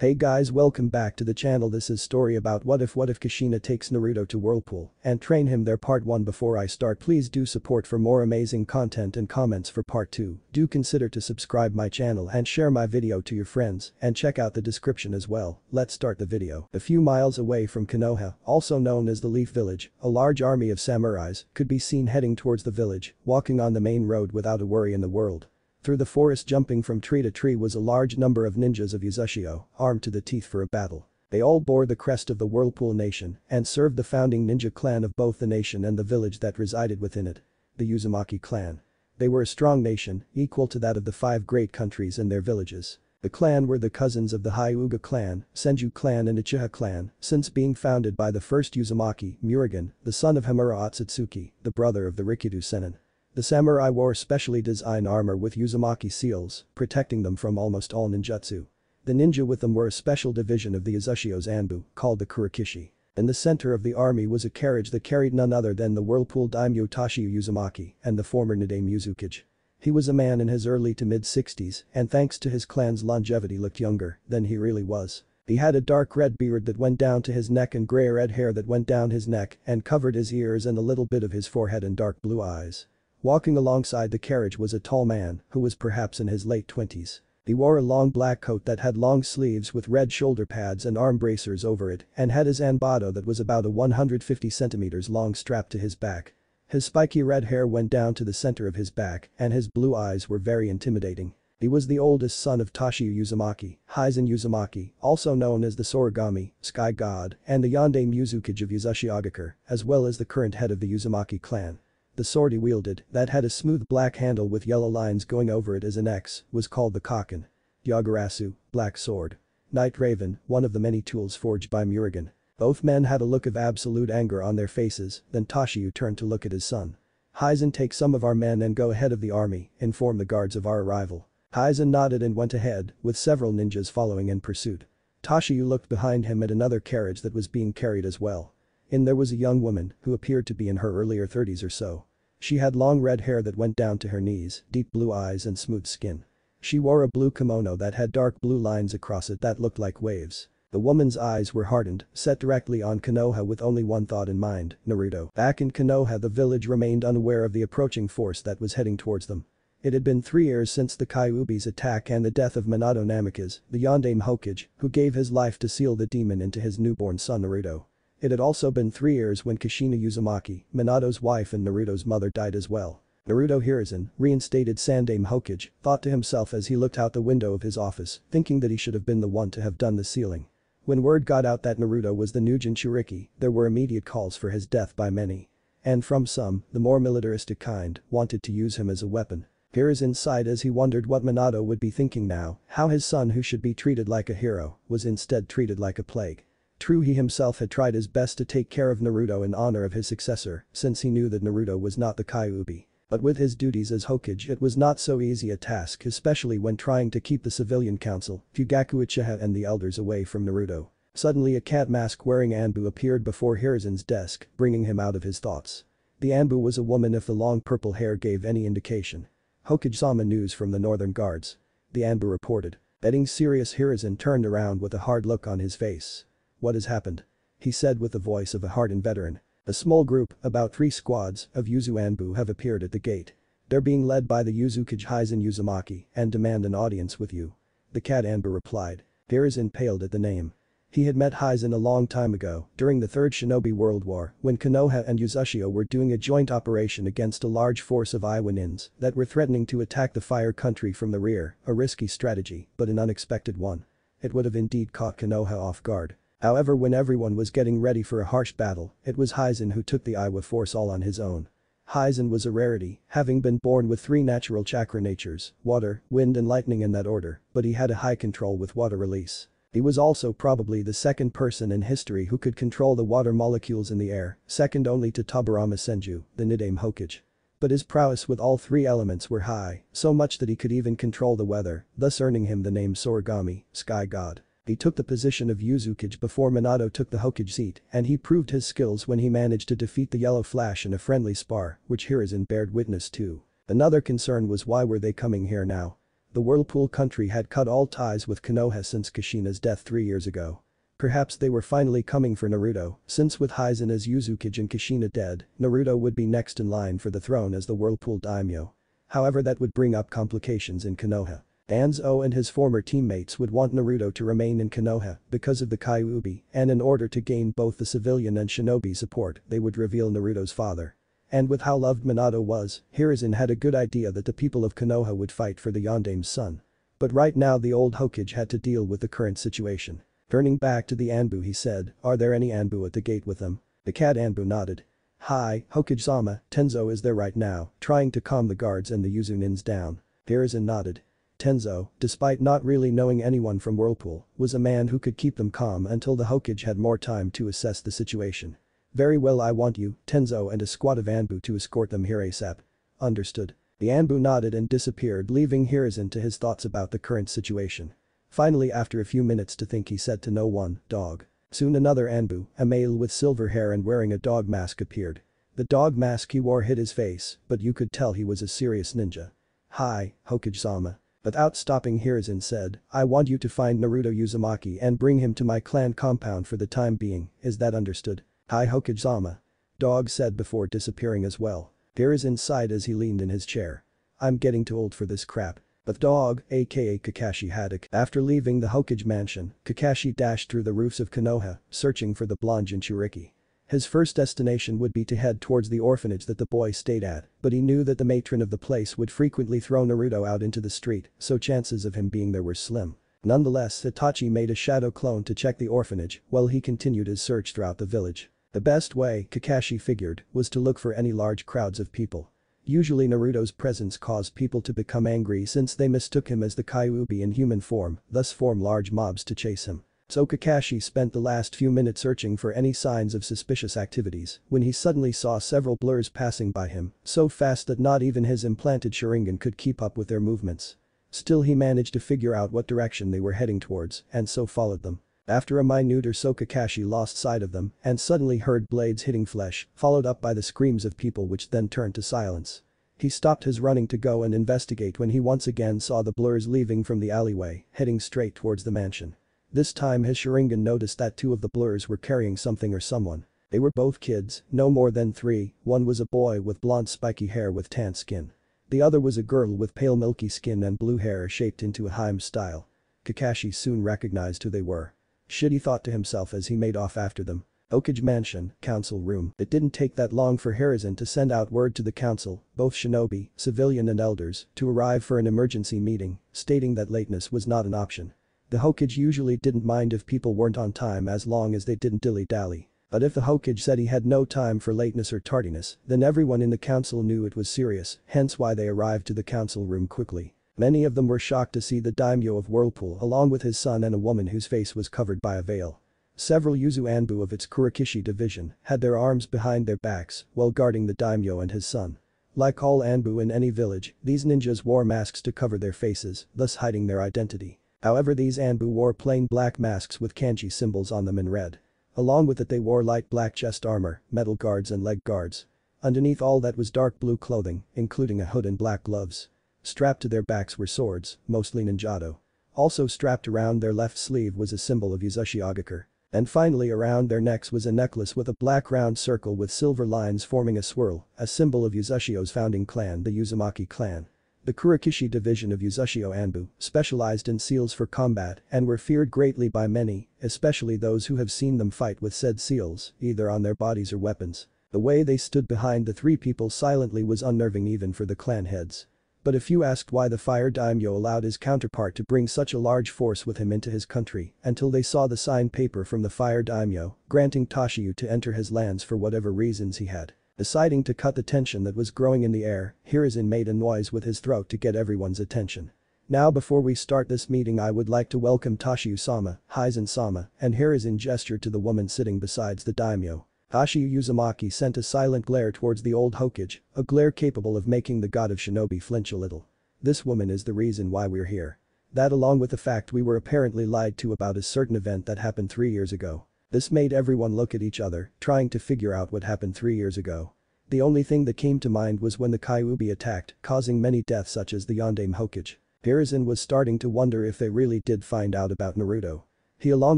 Hey guys, welcome back to the channel. This is story about what if Kushina takes Naruto to Whirlpool and train him there. Part 1. Before I start, please do support for more amazing content and comments for part 2. Do consider to subscribe my channel and share my video to your friends and check out the description as well. Let's start the video. A few miles away from Konoha, also known as the Leaf Village, a large army of samurais could be seen heading towards the village, walking on the main road without a worry in the world. Through the forest, jumping from tree to tree, was a large number of ninjas of Uzushio, armed to the teeth for a battle. They all bore the crest of the Whirlpool Nation and served the founding ninja clan of both the nation and the village that resided within it, the Uzumaki clan. They were a strong nation, equal to that of the 5 great countries and their villages. The clan were the cousins of the Hyuga clan, Senju clan and Uchiha clan, since being founded by the first Uzumaki, Murugan, the son of Hamura Otsutsuki, the brother of the Rikyu Sennin. The samurai wore specially designed armor with Uzumaki seals, protecting them from almost all ninjutsu. The ninja with them were a special division of the Uzushio's Anbu, called the Kurokishi. In the center of the army was a carriage that carried none other than the Whirlpool daimyo Toshiyu Uzumaki and the former Nidaime Uzukage. He was a man in his early to mid-60s and thanks to his clan's longevity looked younger than he really was. He had a dark red beard that went down to his neck and gray red hair that went down his neck and covered his ears and a little bit of his forehead and dark blue eyes. Walking alongside the carriage was a tall man who was perhaps in his late 20s. He wore a long black coat that had long sleeves with red shoulder pads and arm bracers over it and had his anbado that was about a 150 centimeters long strapped to his back. His spiky red hair went down to the center of his back and his blue eyes were very intimidating. He was the oldest son of Toshiyu Uzumaki, Hizen Uzumaki, also known as the Soragami, Sky God, and the Yondaime Uzukage of Uzushiogakure, as well as the current head of the Uzumaki clan. The sword he wielded, that had a smooth black handle with yellow lines going over it as an X, was called the Kaken. Yagarasu, Black Sword. Night Raven, one of the many tools forged by Murugan. Both men had a look of absolute anger on their faces, then Toshiyu turned to look at his son. Hizen, take some of our men and go ahead of the army, inform the guards of our arrival. Hizen nodded and went ahead, with several ninjas following in pursuit. Toshiyu looked behind him at another carriage that was being carried as well. In there was a young woman who appeared to be in her earlier 30s or so. She had long red hair that went down to her knees, deep blue eyes and smooth skin. She wore a blue kimono that had dark blue lines across it that looked like waves. The woman's eyes were hardened, set directly on Konoha with only one thought in mind, Naruto. Back in Konoha, the village remained unaware of the approaching force that was heading towards them. It had been 3 years since the Kyuubi's attack and the death of Minato Namikaze, the Yondaime Hokage, who gave his life to seal the demon into his newborn son Naruto. It had also been 3 years when Kushina Uzumaki, Minato's wife and Naruto's mother, died as well. Naruto Hiruzen, reinstated Sandaime Hokage, thought to himself as he looked out the window of his office, thinking that he should have been the one to have done the sealing. When word got out that Naruto was the new Jinchuriki, there were immediate calls for his death by many. And from some, the more militaristic kind, wanted to use him as a weapon. Hiruzen sighed as he wondered what Minato would be thinking now, how his son, who should be treated like a hero, was instead treated like a plague. True, he himself had tried his best to take care of Naruto in honor of his successor, since he knew that Naruto was not the Kyuubi. But with his duties as Hokage, it was not so easy a task, especially when trying to keep the civilian council, Fugaku Uchiha and the elders away from Naruto. Suddenly a cat mask wearing Anbu appeared before Hiruzen's desk, bringing him out of his thoughts. The Anbu was a woman if the long purple hair gave any indication. Hokage-sama, news from the northern guards. The Anbu reported. Getting serious, Hiruzen turned around with a hard look on his face. What has happened? He said with the voice of a hardened veteran. A small group, about 3 squads, of Uzu Anbu have appeared at the gate. They're being led by the Uzukage Hizen Uzumaki and demand an audience with you. The cat Anbu replied. Hiruzen paled at the name. He had met Hizen a long time ago, during the Third Shinobi World War, when Konoha and Uzushio were doing a joint operation against a large force of Iowa ninjas that were threatening to attack the Fire Country from the rear, a risky strategy, but an unexpected one. It would have indeed caught Konoha off guard. However, when everyone was getting ready for a harsh battle, it was Hizen who took the Iowa force all on his own. Hizen was a rarity, having been born with 3 natural chakra natures, water, wind and lightning in that order, but he had a high control with water release. He was also probably the second person in history who could control the water molecules in the air, second only to Tobirama Senju, the Nidaime Hokage. But his prowess with all 3 elements were high, so much that he could even control the weather, thus earning him the name Soragami, Sky God. He took the position of Uzukage before Minato took the Hokage seat, and he proved his skills when he managed to defeat the Yellow Flash in a friendly spar, which Hiruzen bared witness to. Another concern was, why were they coming here now? The Whirlpool country had cut all ties with Konoha since Kushina's death 3 years ago. Perhaps they were finally coming for Naruto, since with Hizen as Uzukage and Kushina dead, Naruto would be next in line for the throne as the Whirlpool daimyo. However, that would bring up complications in Konoha. Danzo and his former teammates would want Naruto to remain in Konoha because of the Kyuubi, and in order to gain both the civilian and shinobi support, they would reveal Naruto's father. And with how loved Minato was, Hiruzen had a good idea that the people of Konoha would fight for the Yandame's son. But right now the old Hokage had to deal with the current situation. Turning back to the Anbu, he said, "Are there any Anbu at the gate with them?" The cat Anbu nodded. "Hi, Hokage-sama, Tenzo is there right now, trying to calm the guards and the Uzunins down." Hiruzen nodded. Tenzo, despite not really knowing anyone from Whirlpool, was a man who could keep them calm until the Hokage had more time to assess the situation. "Very well, I want you, Tenzo and a squad of Anbu to escort them here ASAP." "Understood." The Anbu nodded and disappeared, leaving Hiruzen to his thoughts about the current situation. Finally, after a few minutes to think, he said to no one, "Dog." Soon another Anbu, a male with silver hair and wearing a dog mask, appeared. The dog mask he wore hid his face, but you could tell he was a serious ninja. "Hi, Hokage-sama." Without stopping, Hiruzen said, "I want you to find Naruto Uzumaki and bring him to my clan compound for the time being, is that understood?" "Hi, Hokage-sama." Dog said before disappearing as well. Hiruzen sighed as he leaned in his chair. "I'm getting too old for this crap." But Dog, aka Kakashi Haddock. After leaving the Hokage mansion, Kakashi dashed through the roofs of Konoha, searching for the blonde Jinchuriki. His first destination would be to head towards the orphanage that the boy stayed at, but he knew that the matron of the place would frequently throw Naruto out into the street, so chances of him being there were slim. Nonetheless, Itachi made a shadow clone to check the orphanage while he continued his search throughout the village. The best way, Kakashi figured, was to look for any large crowds of people. Usually Naruto's presence caused people to become angry since they mistook him as the Kyuubi in human form, thus form large mobs to chase him. So Kakashi spent the last few minutes searching for any signs of suspicious activities when he suddenly saw several blurs passing by him, so fast that not even his implanted Sharingan could keep up with their movements. Still, he managed to figure out what direction they were heading towards and so followed them. After a minute or so, Kakashi lost sight of them and suddenly heard blades hitting flesh, followed up by the screams of people, which then turned to silence. He stopped his running to go and investigate when he once again saw the blurs leaving from the alleyway, heading straight towards the mansion. This time his Sharingan noticed that 2 of the blurs were carrying something or someone. They were both kids, no more than 3, one was a boy with blonde spiky hair with tan skin. The other was a girl with pale milky skin and blue hair shaped into a Heim style. Kakashi soon recognized who they were. "Shit," he thought to himself as he made off after them. Hokage Mansion, Council Room. It didn't take that long for Hiruzen to send out word to the council, both shinobi, civilian and elders, to arrive for an emergency meeting, stating that lateness was not an option. The Hokage usually didn't mind if people weren't on time as long as they didn't dilly-dally. But if the Hokage said he had no time for lateness or tardiness, then everyone in the council knew it was serious, hence why they arrived to the council room quickly. Many of them were shocked to see the daimyo of Whirlpool along with his son and a woman whose face was covered by a veil. Several Yuzu Anbu of its Kurokishi division had their arms behind their backs while guarding the daimyo and his son. Like all Anbu in any village, these ninjas wore masks to cover their faces, thus hiding their identity. However, these Anbu wore plain black masks with kanji symbols on them in red. Along with it, they wore light black chest armor, metal guards and leg guards. Underneath all that was dark blue clothing, including a hood and black gloves. Strapped to their backs were swords, mostly ninjato. Also strapped around their left sleeve was a symbol of Uzushiogakure. And finally, around their necks was a necklace with a black round circle with silver lines forming a swirl, a symbol of Uzushio's founding clan, the Uzumaki clan. The Kurokishi division of Uzushio Anbu specialized in seals for combat and were feared greatly by many, especially those who have seen them fight with said seals, either on their bodies or weapons. The way they stood behind the 3 people silently was unnerving even for the clan heads. But if you asked why the Fire Daimyo allowed his counterpart to bring such a large force with him into his country until they saw the signed paper from the Fire Daimyo granting Tashiyu to enter his lands for whatever reasons he had. Deciding to cut the tension that was growing in the air, Hiruzen made a noise with his throat to get everyone's attention. "Now, before we start this meeting, I would like to welcome Tashiyu-sama, Hizen-sama," and Hiruzen gestured to the woman sitting beside the daimyo. Tashiyu Uzumaki sent a silent glare towards the old Hokage, a glare capable of making the god of shinobi flinch a little. "This woman is the reason why we're here. That, along with the fact we were apparently lied to about a certain event that happened 3 years ago." This made everyone look at each other, trying to figure out what happened 3 years ago. The only thing that came to mind was when the Kyuubi attacked, causing many deaths such as the Yondaime Hokage. Hiruzen was starting to wonder if they really did find out about Naruto. He, along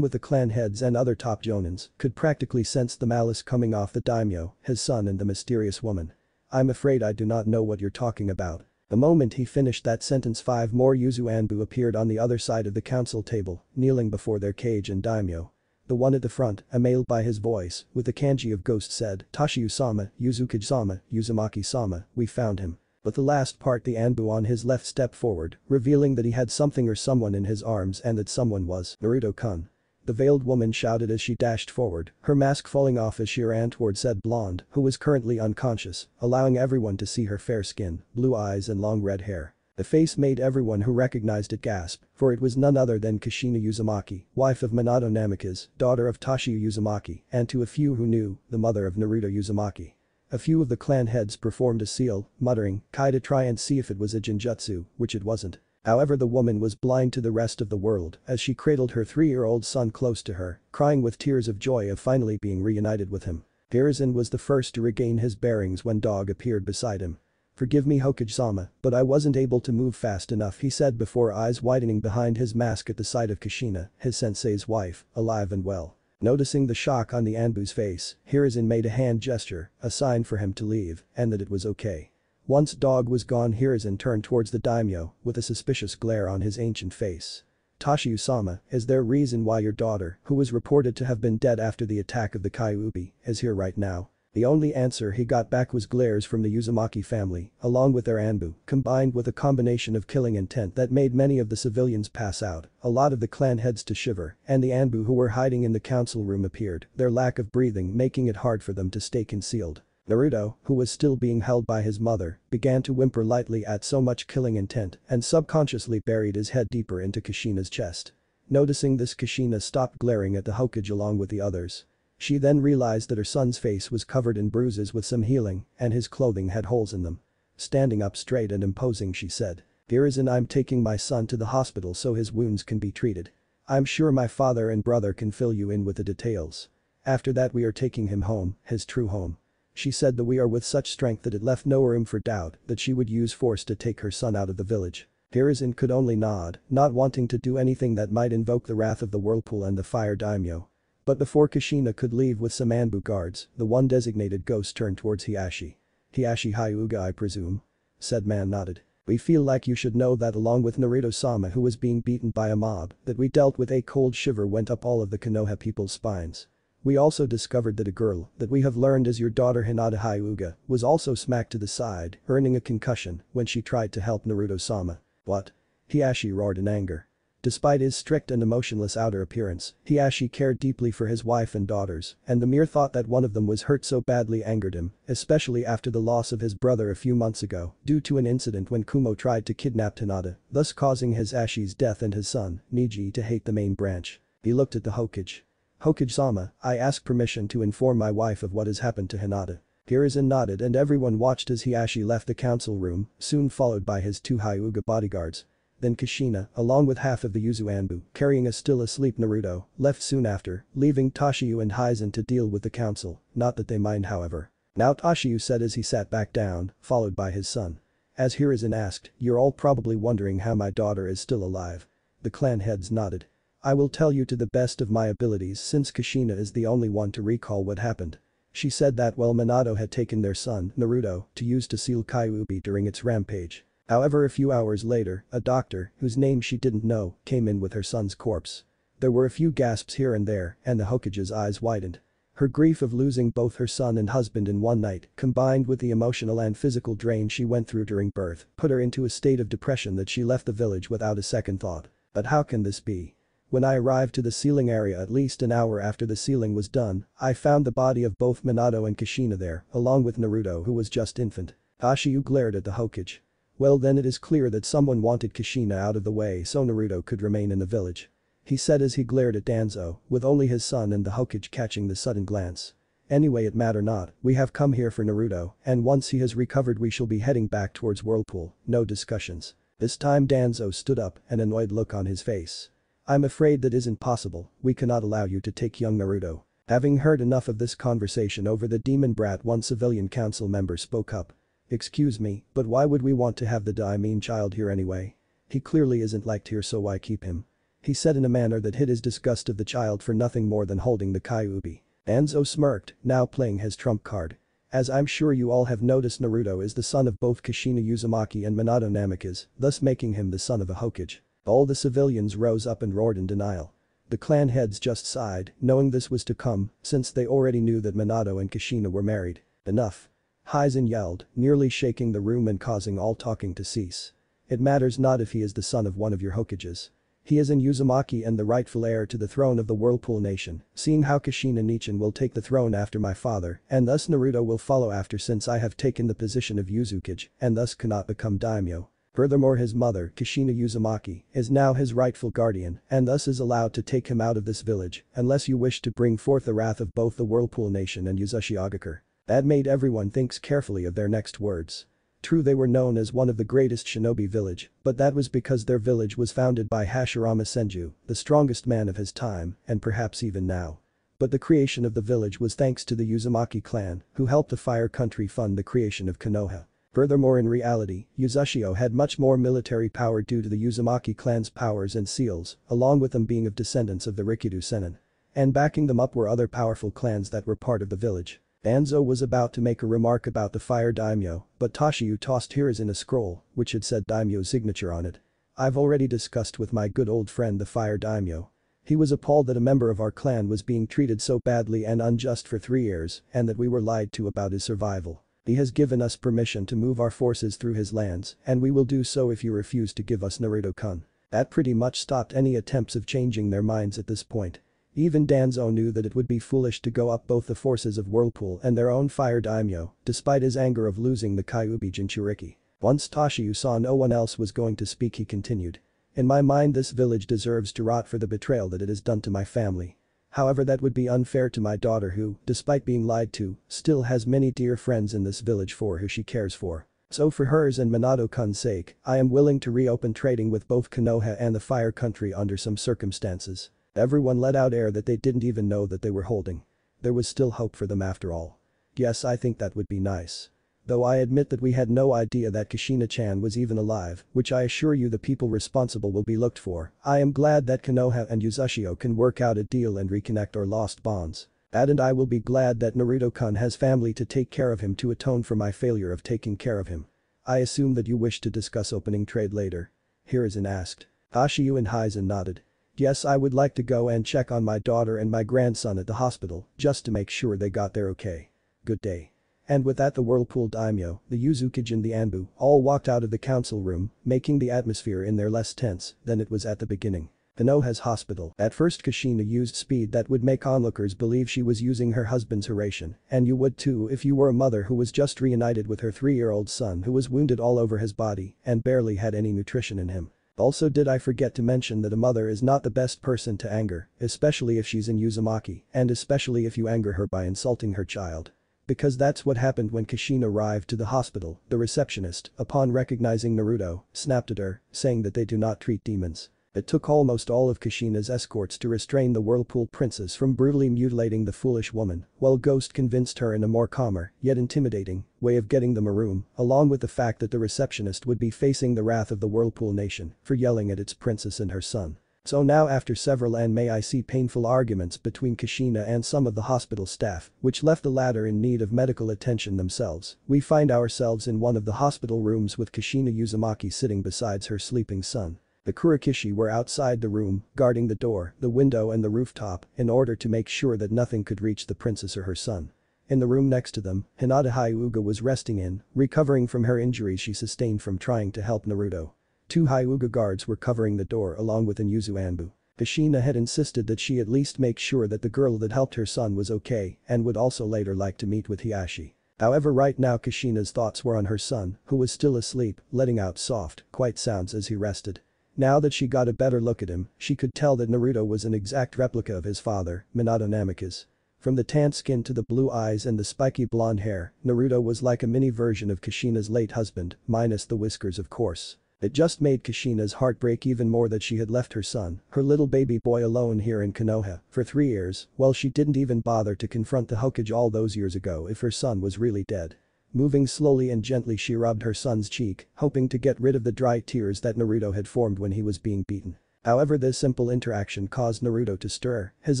with the clan heads and other top jonins, could practically sense the malice coming off the daimyo, his son and the mysterious woman. "I'm afraid I do not know what you're talking about." The moment he finished that sentence, 5 more Yuzu Anbu appeared on the other side of the council table, kneeling before their cage and daimyo. The one at the front, a male by his voice, with the kanji of ghost, said, "Tashiyu-sama, Yuzukage-sama, Uzumaki-sama, we found him." But the last part, the Anbu on his left stepped forward, revealing that he had something or someone in his arms and that someone was Naruto-kun. The veiled woman shouted as she dashed forward, her mask falling off as she ran toward said blonde, who was currently unconscious, allowing everyone to see her fair skin, blue eyes and long red hair. The face made everyone who recognized it gasp, for it was none other than Kushina Uzumaki, wife of Minato Namikaze, daughter of Tashiyu Uzumaki, and to a few who knew, the mother of Naruto Uzumaki. A few of the clan heads performed a seal, muttering, "Kai," to try and see if it was a genjutsu, which it wasn't. However, the woman was blind to the rest of the world as she cradled her 3-year-old son close to her, crying with tears of joy of finally being reunited with him. Hiruzen was the first to regain his bearings when Dog appeared beside him. "Forgive me, Hokage-sama, but I wasn't able to move fast enough," he said before eyes widening behind his mask at the sight of Kushina, his sensei's wife, alive and well. Noticing the shock on the Anbu's face, Hiruzen made a hand gesture, a sign for him to leave, and that it was okay. Once Dog was gone, Hiruzen turned towards the daimyo, with a suspicious glare on his ancient face. "Tashiyu-sama, is there a reason why your daughter, who was reported to have been dead after the attack of the Kyuubi, is here right now?" The only answer he got back was glares from the Uzumaki family, along with their Anbu, combined with a combination of killing intent that made many of the civilians pass out, a lot of the clan heads to shiver, and the Anbu who were hiding in the council room appeared, their lack of breathing making it hard for them to stay concealed. Naruto, who was still being held by his mother, began to whimper lightly at so much killing intent and subconsciously buried his head deeper into Kushina's chest. Noticing this, Kushina stopped glaring at the Hokage along with the others. She then realized that her son's face was covered in bruises with some healing, and his clothing had holes in them. Standing up straight and imposing, she said, "Hiruzen, I'm taking my son to the hospital so his wounds can be treated. I'm sure my father and brother can fill you in with the details. After that we are taking him home, his true home." She said that we are with such strength that it left no room for doubt that she would use force to take her son out of the village. Hiruzen could only nod, not wanting to do anything that might invoke the wrath of the whirlpool and the fire daimyo. But before Kushina could leave with some Anbu guards, the one designated ghost turned towards Hiashi. "Hiashi Hyuga, I presume?" Said man nodded. "We feel like you should know that along with Naruto-sama, who was being beaten by a mob that we dealt with, a cold shiver went up all of the Konoha people's spines. We also discovered that a girl that we have learned is your daughter Hinata Hyuga was also smacked to the side, earning a concussion when she tried to help Naruto-sama." "What?" Hiashi roared in anger. Despite his strict and emotionless outer appearance, Hiashi cared deeply for his wife and daughters, and the mere thought that one of them was hurt so badly angered him, especially after the loss of his brother a few months ago due to an incident when Kumo tried to kidnap Hinata, thus causing Hisashi's death and his son, Niji, to hate the main branch. He looked at the Hokage. "Hokage-sama, I ask permission to inform my wife of what has happened to Hinata." Hiruzen nodded and everyone watched as Hiashi left the council room, soon followed by his 2 Hyuga bodyguards. Then Kushina, along with half of the Yuzu Anbu, carrying a still asleep Naruto, left soon after, leaving Tashiyu and Hizen to deal with the council, not that they mind however. "Now," Tashiyu said as he sat back down, followed by his son. As Hiruzen asked, "You're all probably wondering how my daughter is still alive." The clan heads nodded. "I will tell you to the best of my abilities since Kushina is the only one to recall what happened." She said that while Minato had taken their son, Naruto, to use to seal Kyuubi during its rampage. However, a few hours later, a doctor, whose name she didn't know, came in with her son's corpse. There were a few gasps here and there, and the Hokage's eyes widened. Her grief of losing both her son and husband in one night, combined with the emotional and physical drain she went through during birth, put her into a state of depression that she left the village without a second thought. But how can this be? When I arrived to the sealing area at least an hour after the sealing was done, I found the body of both Minato and Kushina there, along with Naruto, who was just infant. Tashiyu glared at the Hokage. "Well, then it is clear that someone wanted Kushina out of the way so Naruto could remain in the village," he said as he glared at Danzo, with only his son and the Hokage catching the sudden glance. "Anyway, it matter not, we have come here for Naruto, and once he has recovered we shall be heading back towards Whirlpool, no discussions." This time Danzo stood up, an annoyed look on his face. "I'm afraid that isn't possible, we cannot allow you to take young Naruto." Having heard enough of this conversation over the demon brat, one civilian council member spoke up. "Excuse me, but why would we want to have the Daimon child here anyway?" He clearly isn't liked here, so why keep him? He said in a manner that hid his disgust of the child for nothing more than holding the Kyuubi. Danzo smirked, now playing his trump card. As I'm sure you all have noticed, Naruto is the son of both Kushina Uzumaki and Minato Namikaze, thus making him the son of a Hokage. All the civilians rose up and roared in denial. The clan heads just sighed, knowing this was to come, since they already knew that Minato and Kushina were married. Enough. Hizen yelled, nearly shaking the room and causing all talking to cease. It matters not if he is the son of one of your Hokages. He is an Uzumaki and the rightful heir to the throne of the Whirlpool Nation, seeing how Kushina Nichin will take the throne after my father, and thus Naruto will follow after, since I have taken the position of Uzukage, and thus cannot become daimyo. Furthermore, his mother, Kushina Uzumaki, is now his rightful guardian, and thus is allowed to take him out of this village, unless you wish to bring forth the wrath of both the Whirlpool Nation and Uzashigakure. That made everyone think carefully of their next words. True, they were known as one of the greatest shinobi village, but that was because their village was founded by Hashirama Senju, the strongest man of his time, and perhaps even now. But the creation of the village was thanks to the Uzumaki clan, who helped the Fire Country fund the creation of Konoha. Furthermore, in reality, Uzashio had much more military power due to the Uzumaki clan's powers and seals, along with them being of descendants of the Rikido Sennin. And backing them up were other powerful clans that were part of the village. Danzo was about to make a remark about the fire daimyo, but Tashiyu tossed Hiruzen a scroll, which had said daimyo's signature on it. I've already discussed with my good old friend the fire daimyo. He was appalled that a member of our clan was being treated so badly and unjust for 3 years, and that we were lied to about his survival. He has given us permission to move our forces through his lands, and we will do so if you refuse to give us Naruto-kun. That pretty much stopped any attempts of changing their minds at this point. Even Danzo knew that it would be foolish to go up both the forces of Whirlpool and their own fire daimyo, despite his anger of losing the Kyuubi Jinchuriki. Once Tashiyu saw no one else was going to speak, he continued. In my mind, this village deserves to rot for the betrayal that it has done to my family. However, that would be unfair to my daughter who, despite being lied to, still has many dear friends in this village for who she cares for. So for hers and Minato-kun's sake, I am willing to reopen trading with both Konoha and the Fire Country under some circumstances. Everyone let out air that they didn't even know that they were holding. There was still hope for them after all. Yes, I think that would be nice. Though I admit that we had no idea that Kushina-chan was even alive, which I assure you the people responsible will be looked for. I am glad that Konoha and Uzashio can work out a deal and reconnect our lost bonds. That, and I will be glad that Naruto-kun has family to take care of him to atone for my failure of taking care of him. I assume that you wish to discuss opening trade later. Hiruzen asked. Tashiyu and Hizen nodded. Yes, I would like to go and check on my daughter and my grandson at the hospital, just to make sure they got there okay. Good day. And with that, the Whirlpool daimyo, the Uzukage and the Anbu all walked out of the council room, making the atmosphere in there less tense than it was at the beginning. Konoha's hospital. At first, Kushina used speed that would make onlookers believe she was using her husband's Hiraishin, and you would too if you were a mother who was just reunited with her 3-year-old son who was wounded all over his body and barely had any nutrition in him. Also, did I forget to mention that a mother is not the best person to anger, especially if she's in Uzumaki, and especially if you anger her by insulting her child. Because that's what happened when Kushina arrived to the hospital. The receptionist, upon recognizing Naruto, snapped at her, saying that they do not treat demons. It took almost all of Kushina's escorts to restrain the Whirlpool princess from brutally mutilating the foolish woman, while Ghost convinced her in a more calmer, yet intimidating, way of getting them a room, along with the fact that the receptionist would be facing the wrath of the Whirlpool Nation for yelling at its princess and her son. So now, after several and may I see painful arguments between Kushina and some of the hospital staff, which left the latter in need of medical attention themselves, we find ourselves in one of the hospital rooms with Kushina Uzumaki sitting beside her sleeping son. The Kurokishi were outside the room, guarding the door, the window and the rooftop, in order to make sure that nothing could reach the princess or her son. In the room next to them, Hinata Hyuga was resting in, recovering from her injuries she sustained from trying to help Naruto. 2 Hyuga guards were covering the door along with Yuzu Anbu. Kushina had insisted that she at least make sure that the girl that helped her son was okay and would also later like to meet with Hiashi. However, right now Kushina's thoughts were on her son, who was still asleep, letting out soft, quiet sounds as he rested. Now that she got a better look at him, she could tell that Naruto was an exact replica of his father, Minato Namikaze. From the tanned skin to the blue eyes and the spiky blonde hair, Naruto was like a mini version of Kushina's late husband, minus the whiskers of course. It just made Kushina's heart break even more that she had left her son, her little baby boy, alone here in Konoha for 3 years, while she didn't even bother to confront the Hokage all those years ago if her son was really dead. Moving slowly and gently she rubbed her son's cheek, hoping to get rid of the dry tears that Naruto had formed when he was being beaten. However, this simple interaction caused Naruto to stir, his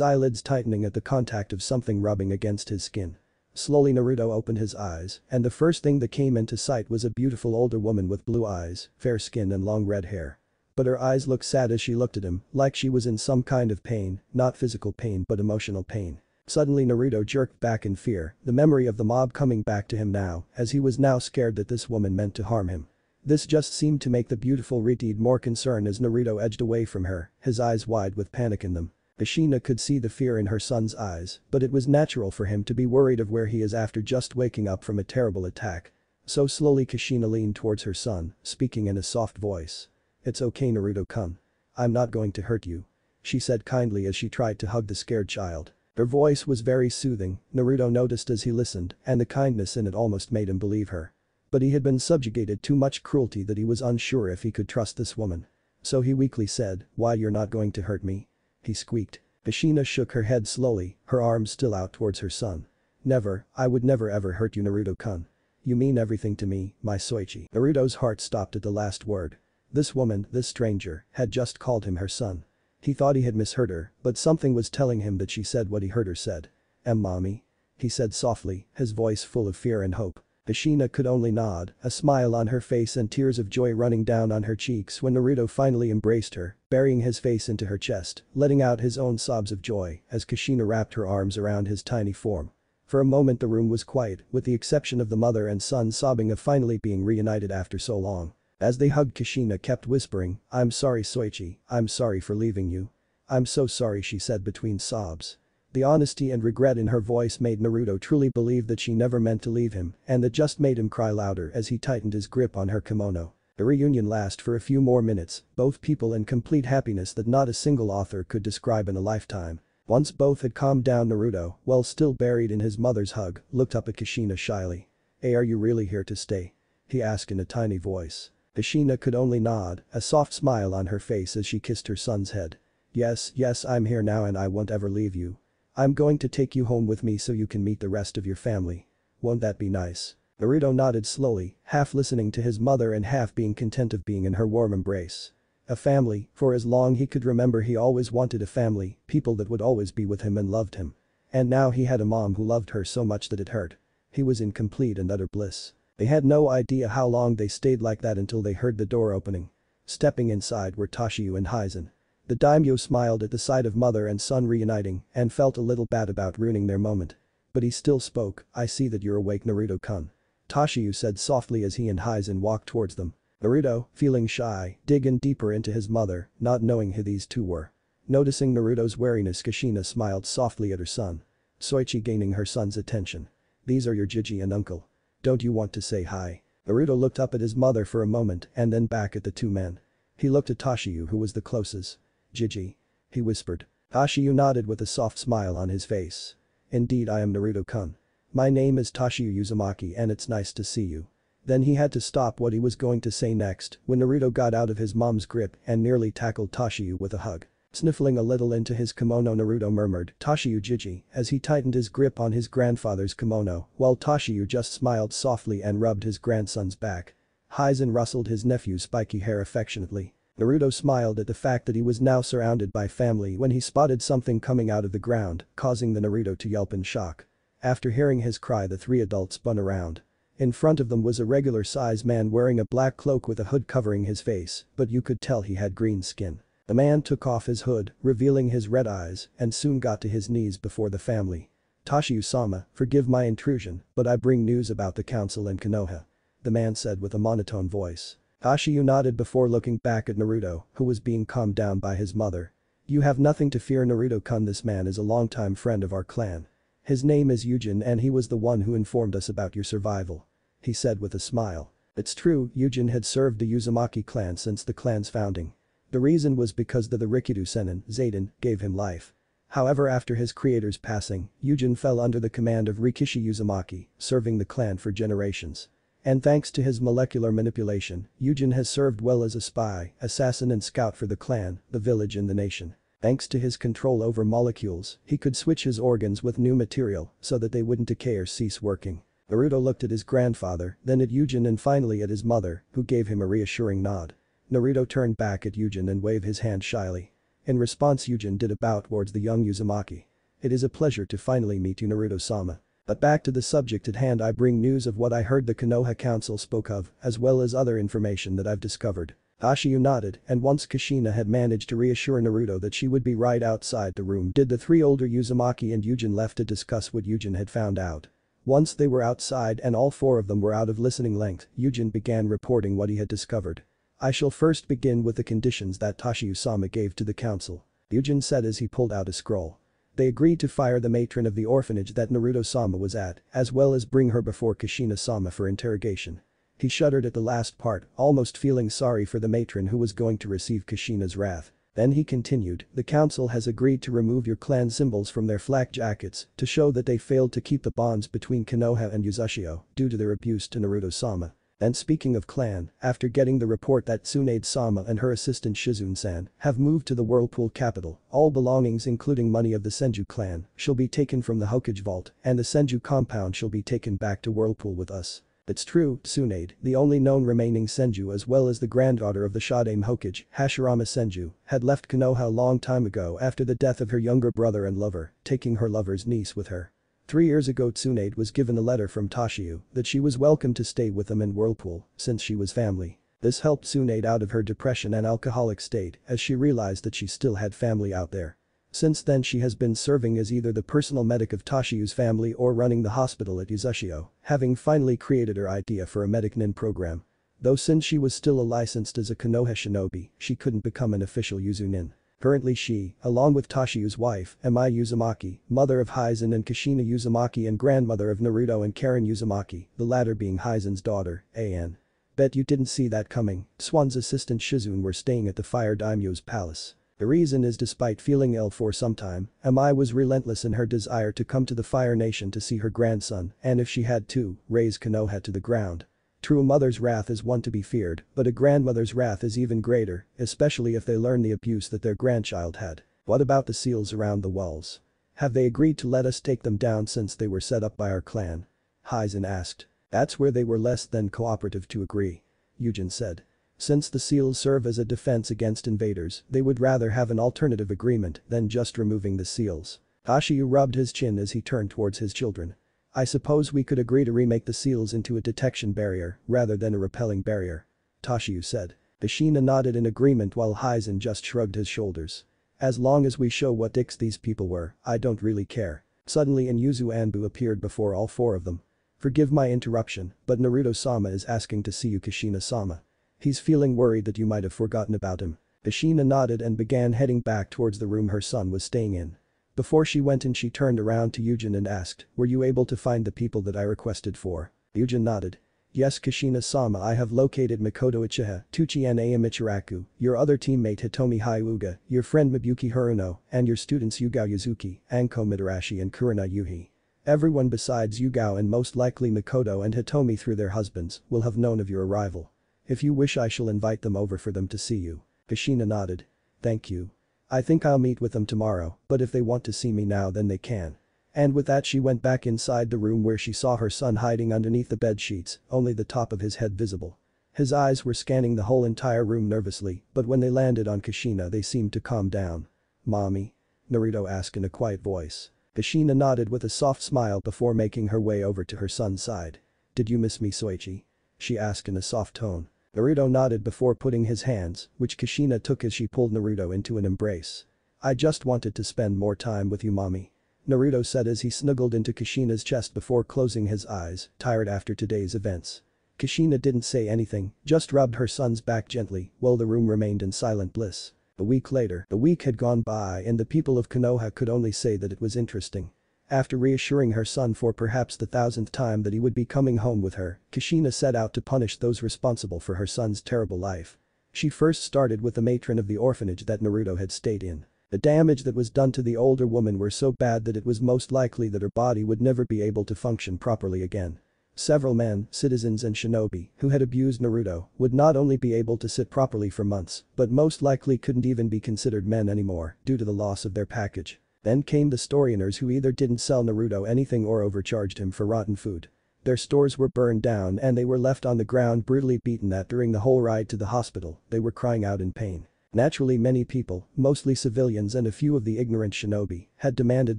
eyelids tightening at the contact of something rubbing against his skin. Slowly Naruto opened his eyes, and the first thing that came into sight was a beautiful older woman with blue eyes, fair skin and long red hair. But her eyes looked sad as she looked at him, like she was in some kind of pain, not physical pain but emotional pain. Suddenly Naruto jerked back in fear, the memory of the mob coming back to him now, as he was now scared that this woman meant to harm him. This just seemed to make the beautiful Ritiid more concerned as Naruto edged away from her, his eyes wide with panic in them. Kushina could see the fear in her son's eyes, but it was natural for him to be worried of where he is after just waking up from a terrible attack. So slowly Kushina leaned towards her son, speaking in a soft voice. "It's okay, Naruto-kun. I'm not going to hurt you," she said kindly as she tried to hug the scared child. Her voice was very soothing, Naruto noticed as he listened, and the kindness in it almost made him believe her. But he had been subjugated to much cruelty that he was unsure if he could trust this woman. So he weakly said, "Why, you're not going to hurt me?" he squeaked. Kushina shook her head slowly, her arms still out towards her son. "Never, I would never ever hurt you, Naruto-kun. You mean everything to me, my Soichi." Naruto's heart stopped at the last word. This woman, this stranger, had just called him her son. He thought he had misheard her, but something was telling him that she said what he heard her said. Mommy?" he said softly, his voice full of fear and hope. Kushina could only nod, a smile on her face and tears of joy running down on her cheeks when Naruto finally embraced her, burying his face into her chest, letting out his own sobs of joy as Kushina wrapped her arms around his tiny form. For a moment the room was quiet, with the exception of the mother and son sobbing of finally being reunited after so long. As they hugged, Kushina kept whispering, "I'm sorry, Soichi, I'm sorry for leaving you. I'm so sorry," she said between sobs. The honesty and regret in her voice made Naruto truly believe that she never meant to leave him, and that just made him cry louder as he tightened his grip on her kimono. The reunion lasted for a few more minutes, both people in complete happiness that not a single author could describe in a lifetime. Once both had calmed down, Naruto, while still buried in his mother's hug, looked up at Kushina shyly. "Hey, are you really here to stay?" he asked in a tiny voice. Kushina could only nod, a soft smile on her face as she kissed her son's head. Yes, I'm here now and I won't ever leave you. I'm going to take you home with me so you can meet the rest of your family. Won't that be nice?" Naruto nodded slowly, half listening to his mother and half being content of being in her warm embrace. A family, for as long he could remember he always wanted a family, people that would always be with him and loved him. And now he had a mom who loved her so much that it hurt. He was in complete and utter bliss. They had no idea how long they stayed like that until they heard the door opening. Stepping inside were Tashiyu and Hizen. The daimyo smiled at the sight of mother and son reuniting and felt a little bad about ruining their moment. But he still spoke, "I see that you're awake, Naruto-kun," Tashiyu said softly as he and Hizen walked towards them. Naruto, feeling shy, dug in deeper into his mother, not knowing who these two were. Noticing Naruto's wariness, Kushina smiled softly at her son. Soichi gaining her son's attention. "These are your Jiji and uncle. Don't you want to say hi?" Naruto looked up at his mother for a moment and then back at the two men. He looked at Tashiyu, who was the closest. "Jiji?" he whispered. Tashiyu nodded with a soft smile on his face. "Indeed, I am Naruto-kun. My name is Tashiyu Uzumaki and it's nice to see you." Then he had to stop what he was going to say next when Naruto got out of his mom's grip and nearly tackled Tashiyu with a hug. Sniffling a little into his kimono, Naruto murmured, "Tashiyu Jiji," as he tightened his grip on his grandfather's kimono, while Tashiyu just smiled softly and rubbed his grandson's back. Hizen rustled his nephew's spiky hair affectionately. Naruto smiled at the fact that he was now surrounded by family when he spotted something coming out of the ground, causing the Naruto to yelp in shock. After hearing his cry, the three adults spun around. In front of them was a regular-sized man wearing a black cloak with a hood covering his face, but you could tell he had green skin. The man took off his hood, revealing his red eyes, and soon got to his knees before the family. "Tashiyu-sama, forgive my intrusion, but I bring news about the council in Konoha," the man said with a monotone voice. Tashiyu nodded before looking back at Naruto, who was being calmed down by his mother. "You have nothing to fear, Naruto-kun. This man is a longtime friend of our clan. His name is Yujin and he was the one who informed us about your survival," he said with a smile. It's true, Yujin had served the Uzumaki clan since the clan's founding. The reason was because the Rikido Sennin, Zayden, gave him life. However, after his creator's passing, Yujin fell under the command of Rikishi Uzumaki, serving the clan for generations. And thanks to his molecular manipulation, Yujin has served well as a spy, assassin and scout for the clan, the village and the nation. Thanks to his control over molecules, he could switch his organs with new material so that they wouldn't decay or cease working. Naruto looked at his grandfather, then at Yujin and finally at his mother, who gave him a reassuring nod. Naruto turned back at Yujin and waved his hand shyly. In response Yujin did a bow towards the young Uzumaki. It is a pleasure to finally meet you Naruto-sama. But back to the subject at hand, I bring news of what I heard the Konoha Council spoke of, as well as other information that I've discovered. Ashiyu nodded, and once Kushina had managed to reassure Naruto that she would be right outside the room did the three older Uzumaki and Yujin left to discuss what Yujin had found out. Once they were outside and all four of them were out of listening length, Yujin began reporting what he had discovered. I shall first begin with the conditions that Tashiyu-sama gave to the council. Yujin said as he pulled out a scroll. They agreed to fire the matron of the orphanage that Naruto-sama was at, as well as bring her before Kushina-sama for interrogation. He shuddered at the last part, almost feeling sorry for the matron who was going to receive Kushina's wrath. Then he continued, the council has agreed to remove your clan symbols from their flak jackets to show that they failed to keep the bonds between Konoha and Uzashio due to their abuse to Naruto-sama. And speaking of clan, after getting the report that Tsunade-sama and her assistant Shizune-san have moved to the Whirlpool capital, all belongings including money of the Senju clan shall be taken from the Hokage vault and the Senju compound shall be taken back to Whirlpool with us. It's true, Tsunade, the only known remaining Senju as well as the granddaughter of the Shadame Hokage, Hashirama Senju, had left Konoha a long time ago after the death of her younger brother and lover, taking her lover's niece with her. 3 years ago Tsunade was given a letter from Tashiyu that she was welcome to stay with them in Whirlpool since she was family. This helped Tsunade out of her depression and alcoholic state as she realized that she still had family out there. Since then she has been serving as either the personal medic of Tashiyu's family or running the hospital at Uzashio, having finally created her idea for a medic nin program. Though since she was still licensed as a Konoha shinobi, she couldn't become an official Yuzu nin. Currently she, along with Tashiyu's wife, Mai Uzumaki, mother of Hizen and Kushina Uzumaki and grandmother of Naruto and Karen Uzumaki, the latter being Hizen's daughter, An. Bet you didn't see that coming, Swan's assistant Shizune were staying at the Fire Daimyo's palace. The reason is despite feeling ill for some time, Mai was relentless in her desire to come to the Fire Nation to see her grandson and if she had to, raze Konoha to the ground. True, a mother's wrath is one to be feared, but a grandmother's wrath is even greater, especially if they learn the abuse that their grandchild had. What about the seals around the walls? Have they agreed to let us take them down since they were set up by our clan? Hizen asked. That's where they were less than cooperative to agree. Yujin said. Since the seals serve as a defense against invaders, they would rather have an alternative agreement than just removing the seals. Ashiyu rubbed his chin as he turned towards his children. I suppose we could agree to remake the seals into a detection barrier rather than a repelling barrier. Tashiyu said. Kushina nodded in agreement while Hizen just shrugged his shoulders. As long as we show what dicks these people were, I don't really care. Suddenly an Yuzu Anbu appeared before all four of them. Forgive my interruption, but Naruto-sama is asking to see you Kushina-sama. He's feeling worried that you might have forgotten about him. Kushina nodded and began heading back towards the room her son was staying in. Before she went in she turned around to Yujin and asked, were you able to find the people that I requested for? Yujin nodded. Yes Kushina-sama, I have located Makoto Uchiha, Tuchi-an Michiraku, your other teammate Hitomi Hyuga, your friend Mabuki Haruno, and your students Yugao Yuzuki, Anko Midarashi and Kurina Yuhi. Everyone besides Yugao and most likely Makoto and Hitomi through their husbands will have known of your arrival. If you wish I shall invite them over for them to see you. Kushina nodded. Thank you. I think I'll meet with them tomorrow, but if they want to see me now then they can. And with that she went back inside the room where she saw her son hiding underneath the bed sheets, only the top of his head visible. His eyes were scanning the whole entire room nervously, but when they landed on Kushina they seemed to calm down. Mommy? Naruto asked in a quiet voice. Kushina nodded with a soft smile before making her way over to her son's side. Did you miss me Soichi? She asked in a soft tone. Naruto nodded before putting his hands, which Kushina took as she pulled Naruto into an embrace. I just wanted to spend more time with you mommy. Naruto said as he snuggled into Kushina's chest before closing his eyes, tired after today's events. Kushina didn't say anything, just rubbed her son's back gently while the room remained in silent bliss. A week later, the week had gone by and the people of Konoha could only say that it was interesting. After reassuring her son for perhaps the 1000th time that he would be coming home with her, Kushina set out to punish those responsible for her son's terrible life. She first started with the matron of the orphanage that Naruto had stayed in. The damage that was done to the older woman were so bad that it was most likely that her body would never be able to function properly again. Several men, citizens and shinobi who had abused Naruto would not only be able to sit properly for months, but most likely couldn't even be considered men anymore due to the loss of their package. Then came the story-inners who either didn't sell Naruto anything or overcharged him for rotten food. Their stores were burned down and they were left on the ground brutally beaten that during the whole ride to the hospital, they were crying out in pain. Naturally many people, mostly civilians and a few of the ignorant shinobi, had demanded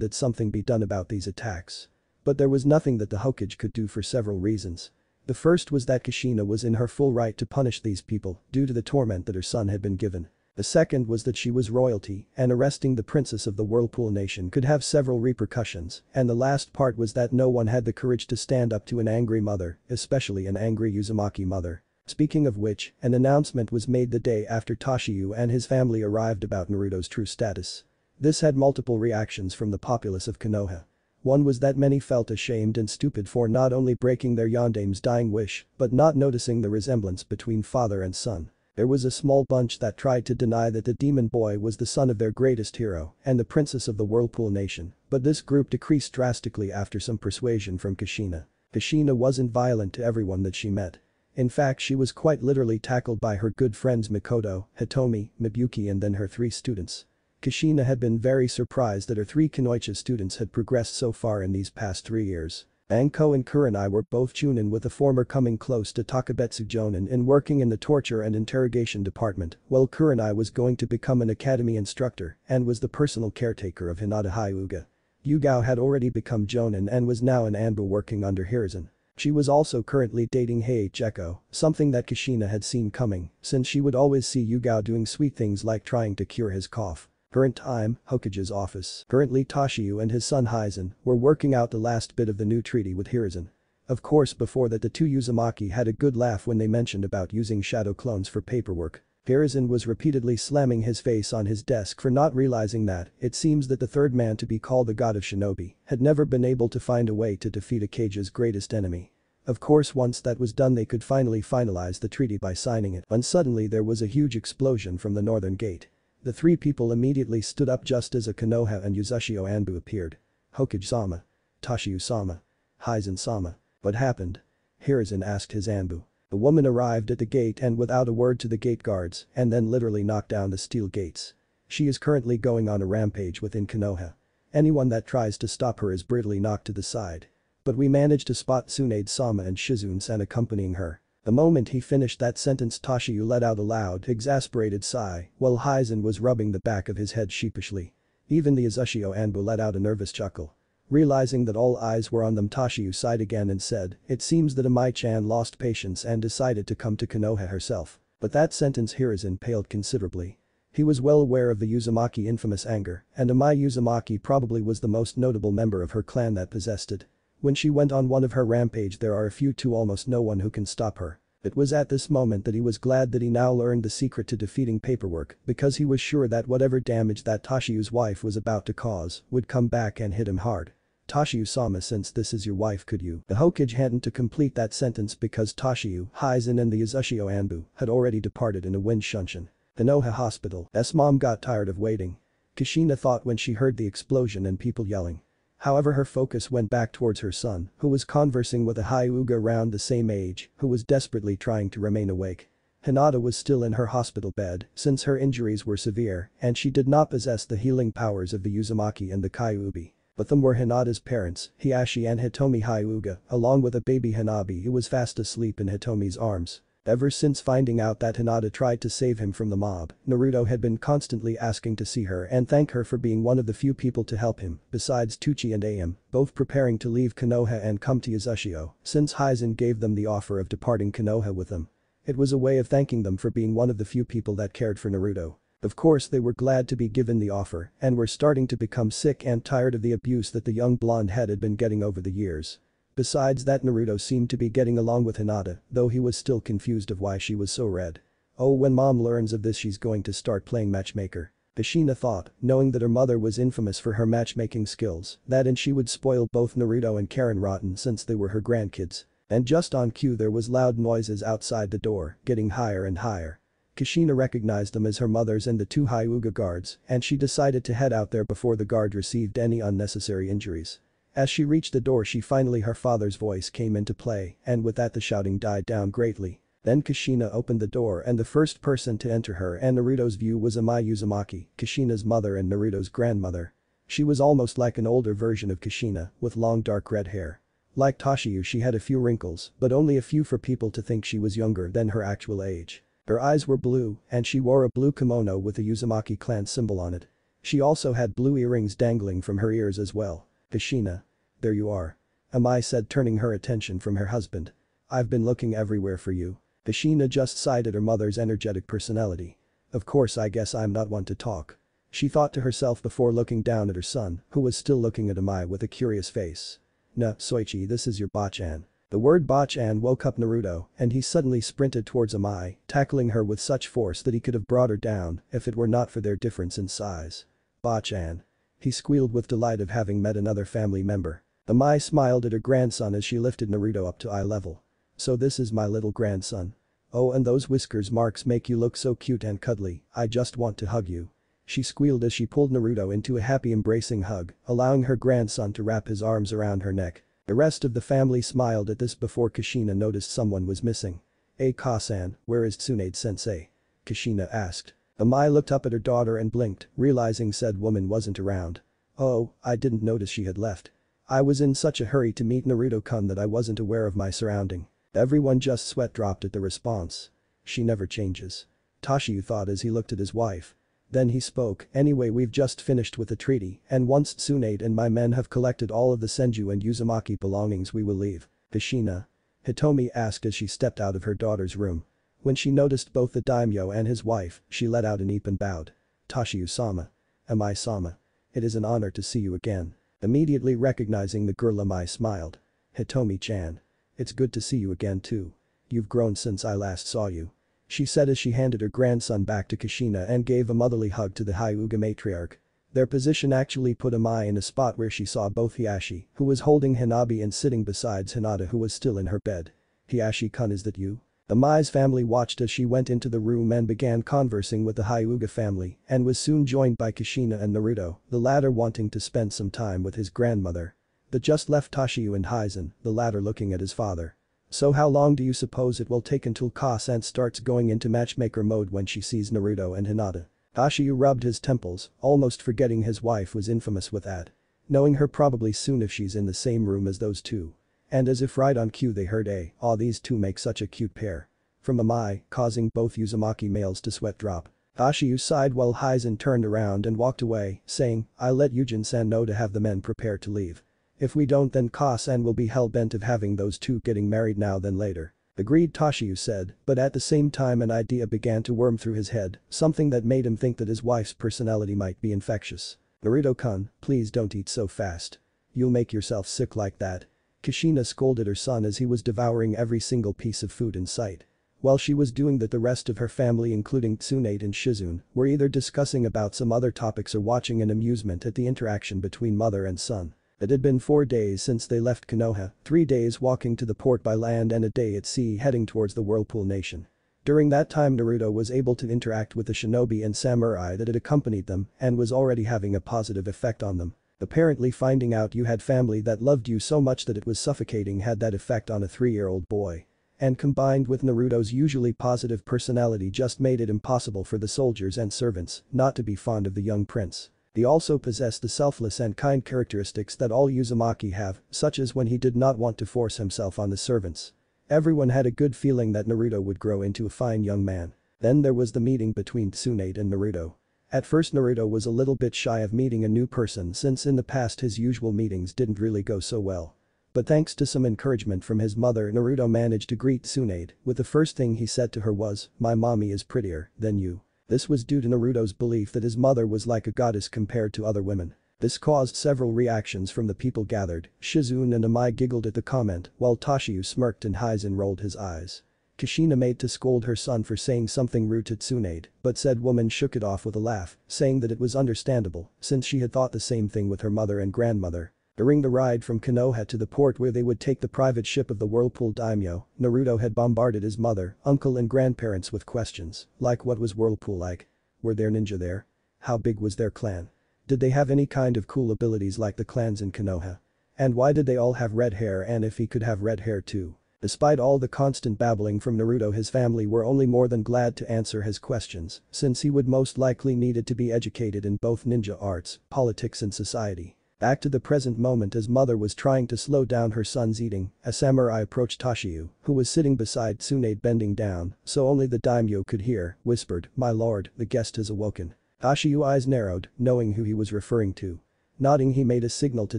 that something be done about these attacks. But there was nothing that the Hokage could do for several reasons. The first was that Kushina was in her full right to punish these people due to the torment that her son had been given. The second was that she was royalty and arresting the princess of the Whirlpool Nation could have several repercussions, and the last part was that no one had the courage to stand up to an angry mother, especially an angry Uzumaki mother. Speaking of which, an announcement was made the day after Tashiyu and his family arrived about Naruto's true status. This had multiple reactions from the populace of Konoha. One was that many felt ashamed and stupid for not only breaking their yandame's dying wish, but not noticing the resemblance between father and son. There was a small bunch that tried to deny that the demon boy was the son of their greatest hero and the princess of the Whirlpool Nation, but this group decreased drastically after some persuasion from Kushina. Kushina wasn't violent to everyone that she met. In fact, she was quite literally tackled by her good friends Mikoto, Hitomi, Mibuyuki and then her 3 students. Kushina had been very surprised that her 3 Kunoichi students had progressed so far in these past 3 years. Anko and Kurenai were both chunin with the former coming close to Takabetsu Jonin and working in the torture and interrogation department, while Kurenai was going to become an academy instructor and was the personal caretaker of Hinata Hyuga. Yugao had already become Jonin and was now an Anbu working under Hiruzen. She was also currently dating Heiichiko, something that Kushina had seen coming, since she would always see Yugao doing sweet things like trying to cure his cough. Current time, Hokage's office. Currently Tashiyu and his son Hizen were working out the last bit of the new treaty with Hiruzen. Of course before that the 2 Uzumaki had a good laugh when they mentioned about using shadow clones for paperwork. Hiruzen was repeatedly slamming his face on his desk for not realizing that it seems that the third man to be called the god of shinobi had never been able to find a way to defeat Akage's greatest enemy. Of course once that was done they could finally finalize the treaty by signing it when suddenly there was a huge explosion from the northern gate. The 3 people immediately stood up just as a Konoha and Uzushio Anbu appeared. Hokage-sama. Tashiyu-sama. Hizen-sama. What happened? Hiruzen asked his Anbu. The woman arrived at the gate and without a word to the gate guards and then literally knocked down the steel gates. She is currently going on a rampage within Konoha. Anyone that tries to stop her is brutally knocked to the side. But we managed to spot Tsunade-sama and Shizune-san accompanying her. The moment he finished that sentence Tashiyu let out a loud, exasperated sigh, while Hizen was rubbing the back of his head sheepishly. Even the Uzushio Anbu let out a nervous chuckle. Realizing that all eyes were on them Tashiyu sighed again and said, it seems that Amai-chan lost patience and decided to come to Konoha herself. But that sentence Hiruzen paled considerably. He was well aware of the Uzumaki infamous anger, and Amai Uzumaki probably was the most notable member of her clan that possessed it. When she went on one of her rampage there are a few to almost no one who can stop her. It was at this moment that he was glad that he now learned the secret to defeating paperwork because he was sure that whatever damage that Tashiyu's wife was about to cause would come back and hit him hard. Tashiyu-sama, since this is your wife, could you? The Hokage hadn't to complete that sentence because Tashiyu, Hizen and the Uzushio Anbu had already departed in a wind shunshin. Konoha Hospital. S mom got tired of waiting. Kushina thought when she heard the explosion and people yelling. However her focus went back towards her son, who was conversing with a Hyuga around the same age, who was desperately trying to remain awake. Hinata was still in her hospital bed since her injuries were severe and she did not possess the healing powers of the Uzumaki and the Kyuubi. But them were Hinata's parents, Hiashi and Hitomi Hyuga, along with a baby Hanabi who was fast asleep in Hitomi's arms. Ever since finding out that Hinata tried to save him from the mob, Naruto had been constantly asking to see her and thank her for being one of the few people to help him, besides Tuchi and Aim, both preparing to leave Konoha and come to Uzushio, since Hizen gave them the offer of departing Konoha with them. It was a way of thanking them for being one of the few people that cared for Naruto. Of course they were glad to be given the offer and were starting to become sick and tired of the abuse that the young blonde head had been getting over the years. Besides that Naruto seemed to be getting along with Hinata, though he was still confused of why she was so red. Oh, when mom learns of this she's going to start playing matchmaker. Kushina thought, knowing that her mother was infamous for her matchmaking skills, that and she would spoil both Naruto and Karen rotten since they were her grandkids. And just on cue there was loud noises outside the door, getting higher and higher. Kushina recognized them as her mother's and the 2 Hyuga guards, and she decided to head out there before the guard received any unnecessary injuries. As she reached the door her father's voice came into play and with that the shouting died down greatly. Then Kushina opened the door and the first person to enter her and Naruto's view was Amai Uzumaki, Kushina's mother and Naruto's grandmother. She was almost like an older version of Kushina, with long dark red hair. Like Tashiyu, she had a few wrinkles, but only a few for people to think she was younger than her actual age. Her eyes were blue, and she wore a blue kimono with a Uzumaki clan symbol on it. She also had blue earrings dangling from her ears as well. "Kushina. There you are." Amai said, turning her attention from her husband. "I've been looking everywhere for you." Kushina just sighed at her mother's energetic personality. "Of course, I guess I'm not one to talk." She thought to herself before looking down at her son, who was still looking at Amai with a curious face. "Nah, Soichi, this is your Bachan." The word Bachan woke up Naruto, and he suddenly sprinted towards Amai, tackling her with such force that he could have brought her down if it were not for their difference in size. "Bachan." He squealed with delight of having met another family member. Amai smiled at her grandson as she lifted Naruto up to eye level. "So this is my little grandson. Oh, and those whiskers marks make you look so cute and cuddly, I just want to hug you." She squealed as she pulled Naruto into a happy embracing hug, allowing her grandson to wrap his arms around her neck. The rest of the family smiled at this before Kushina noticed someone was missing. "Hey Kasan, where is Tsunade-sensei?" Kushina asked. Amai looked up at her daughter and blinked, realizing said woman wasn't around. "Oh, I didn't notice she had left. I was in such a hurry to meet Naruto-kun that I wasn't aware of my surrounding." Everyone just sweat dropped at the response. "She never changes." Tashiyu thought as he looked at his wife. Then he spoke, "Anyway, we've just finished with the treaty, and once Tsunade and my men have collected all of the Senju and Uzumaki belongings we will leave." "Kushina?" Hitomi asked as she stepped out of her daughter's room. When she noticed both the daimyo and his wife, she let out an eep and bowed. "Tashiyu-sama. Amai-sama. It is an honor to see you again." Immediately recognizing the girl, Amai smiled. "Hitomi-chan. It's good to see you again too. You've grown since I last saw you," she said as she handed her grandson back to Kushina and gave a motherly hug to the Hyuga matriarch. Their position actually put Amai in a spot where she saw both Hiashi, who was holding Hanabi and sitting beside Hinata, who was still in her bed. "Hiashi-kun, is that you?" Amai's family watched as she went into the room and began conversing with the Hyuga family and was soon joined by Kushina and Naruto, the latter wanting to spend some time with his grandmother. The just left Tashiyu and Hizen, the latter looking at his father. "So how long do you suppose it will take until Kasan starts going into matchmaker mode when she sees Naruto and Hinata?" Tashiyu rubbed his temples, almost forgetting his wife was infamous with that. "Knowing her probably soon if she's in the same room as those two." And as if right on cue they heard "Aw, these two make such a cute pair." From Amai, causing both Uzumaki males to sweat drop. Tashiyu sighed while Hizen turned around and walked away, saying, "I'll let Yujin-san know to have the men prepare to leave. If we don't, then Kasan will be hell-bent of having those two getting married now then later." Agreed, Tashiyu said, but at the same time an idea began to worm through his head, something that made him think that his wife's personality might be infectious. "Naruto-kun, please don't eat so fast. You'll make yourself sick like that." Kushina scolded her son as he was devouring every single piece of food in sight. While she was doing that, the rest of her family including Tsunade and Shizune were either discussing about some other topics or watching in amusement at the interaction between mother and son. It had been 4 days since they left Konoha, 3 days walking to the port by land and a day at sea heading towards the Whirlpool Nation. During that time Naruto was able to interact with the shinobi and samurai that had accompanied them and was already having a positive effect on them. Apparently finding out you had family that loved you so much that it was suffocating had that effect on a 3-year-old boy. And combined with Naruto's usually positive personality just made it impossible for the soldiers and servants not to be fond of the young prince. He also possessed the selfless and kind characteristics that all Uzumaki have, such as when he did not want to force himself on the servants. Everyone had a good feeling that Naruto would grow into a fine young man. Then there was the meeting between Tsunade and Naruto. At first Naruto was a little bit shy of meeting a new person since in the past his usual meetings didn't really go so well. But thanks to some encouragement from his mother, Naruto managed to greet Tsunade, with the first thing he said to her was, "My mommy is prettier than you." This was due to Naruto's belief that his mother was like a goddess compared to other women. This caused several reactions from the people gathered. Shizune and Amai giggled at the comment, while Tashiyu smirked and Hizen rolled his eyes. Kushina made to scold her son for saying something rude to Tsunade, but said woman shook it off with a laugh, saying that it was understandable since she had thought the same thing with her mother and grandmother. During the ride from Konoha to the port where they would take the private ship of the Whirlpool Daimyo, Naruto had bombarded his mother, uncle and grandparents with questions, like what was Whirlpool like? Were there ninja there? How big was their clan? Did they have any kind of cool abilities like the clans in Konoha? And why did they all have red hair, and if he could have red hair too? Despite all the constant babbling from Naruto, his family were only more than glad to answer his questions, since he would most likely needed to be educated in both ninja arts, politics and society. Back to the present moment as mother was trying to slow down her son's eating, a samurai approached Tashiyu, who was sitting beside Tsunade bending down, so only the daimyo could hear, whispered, "My lord, the guest has awoken." Tashiyu eyes narrowed, knowing who he was referring to. Nodding he made a signal to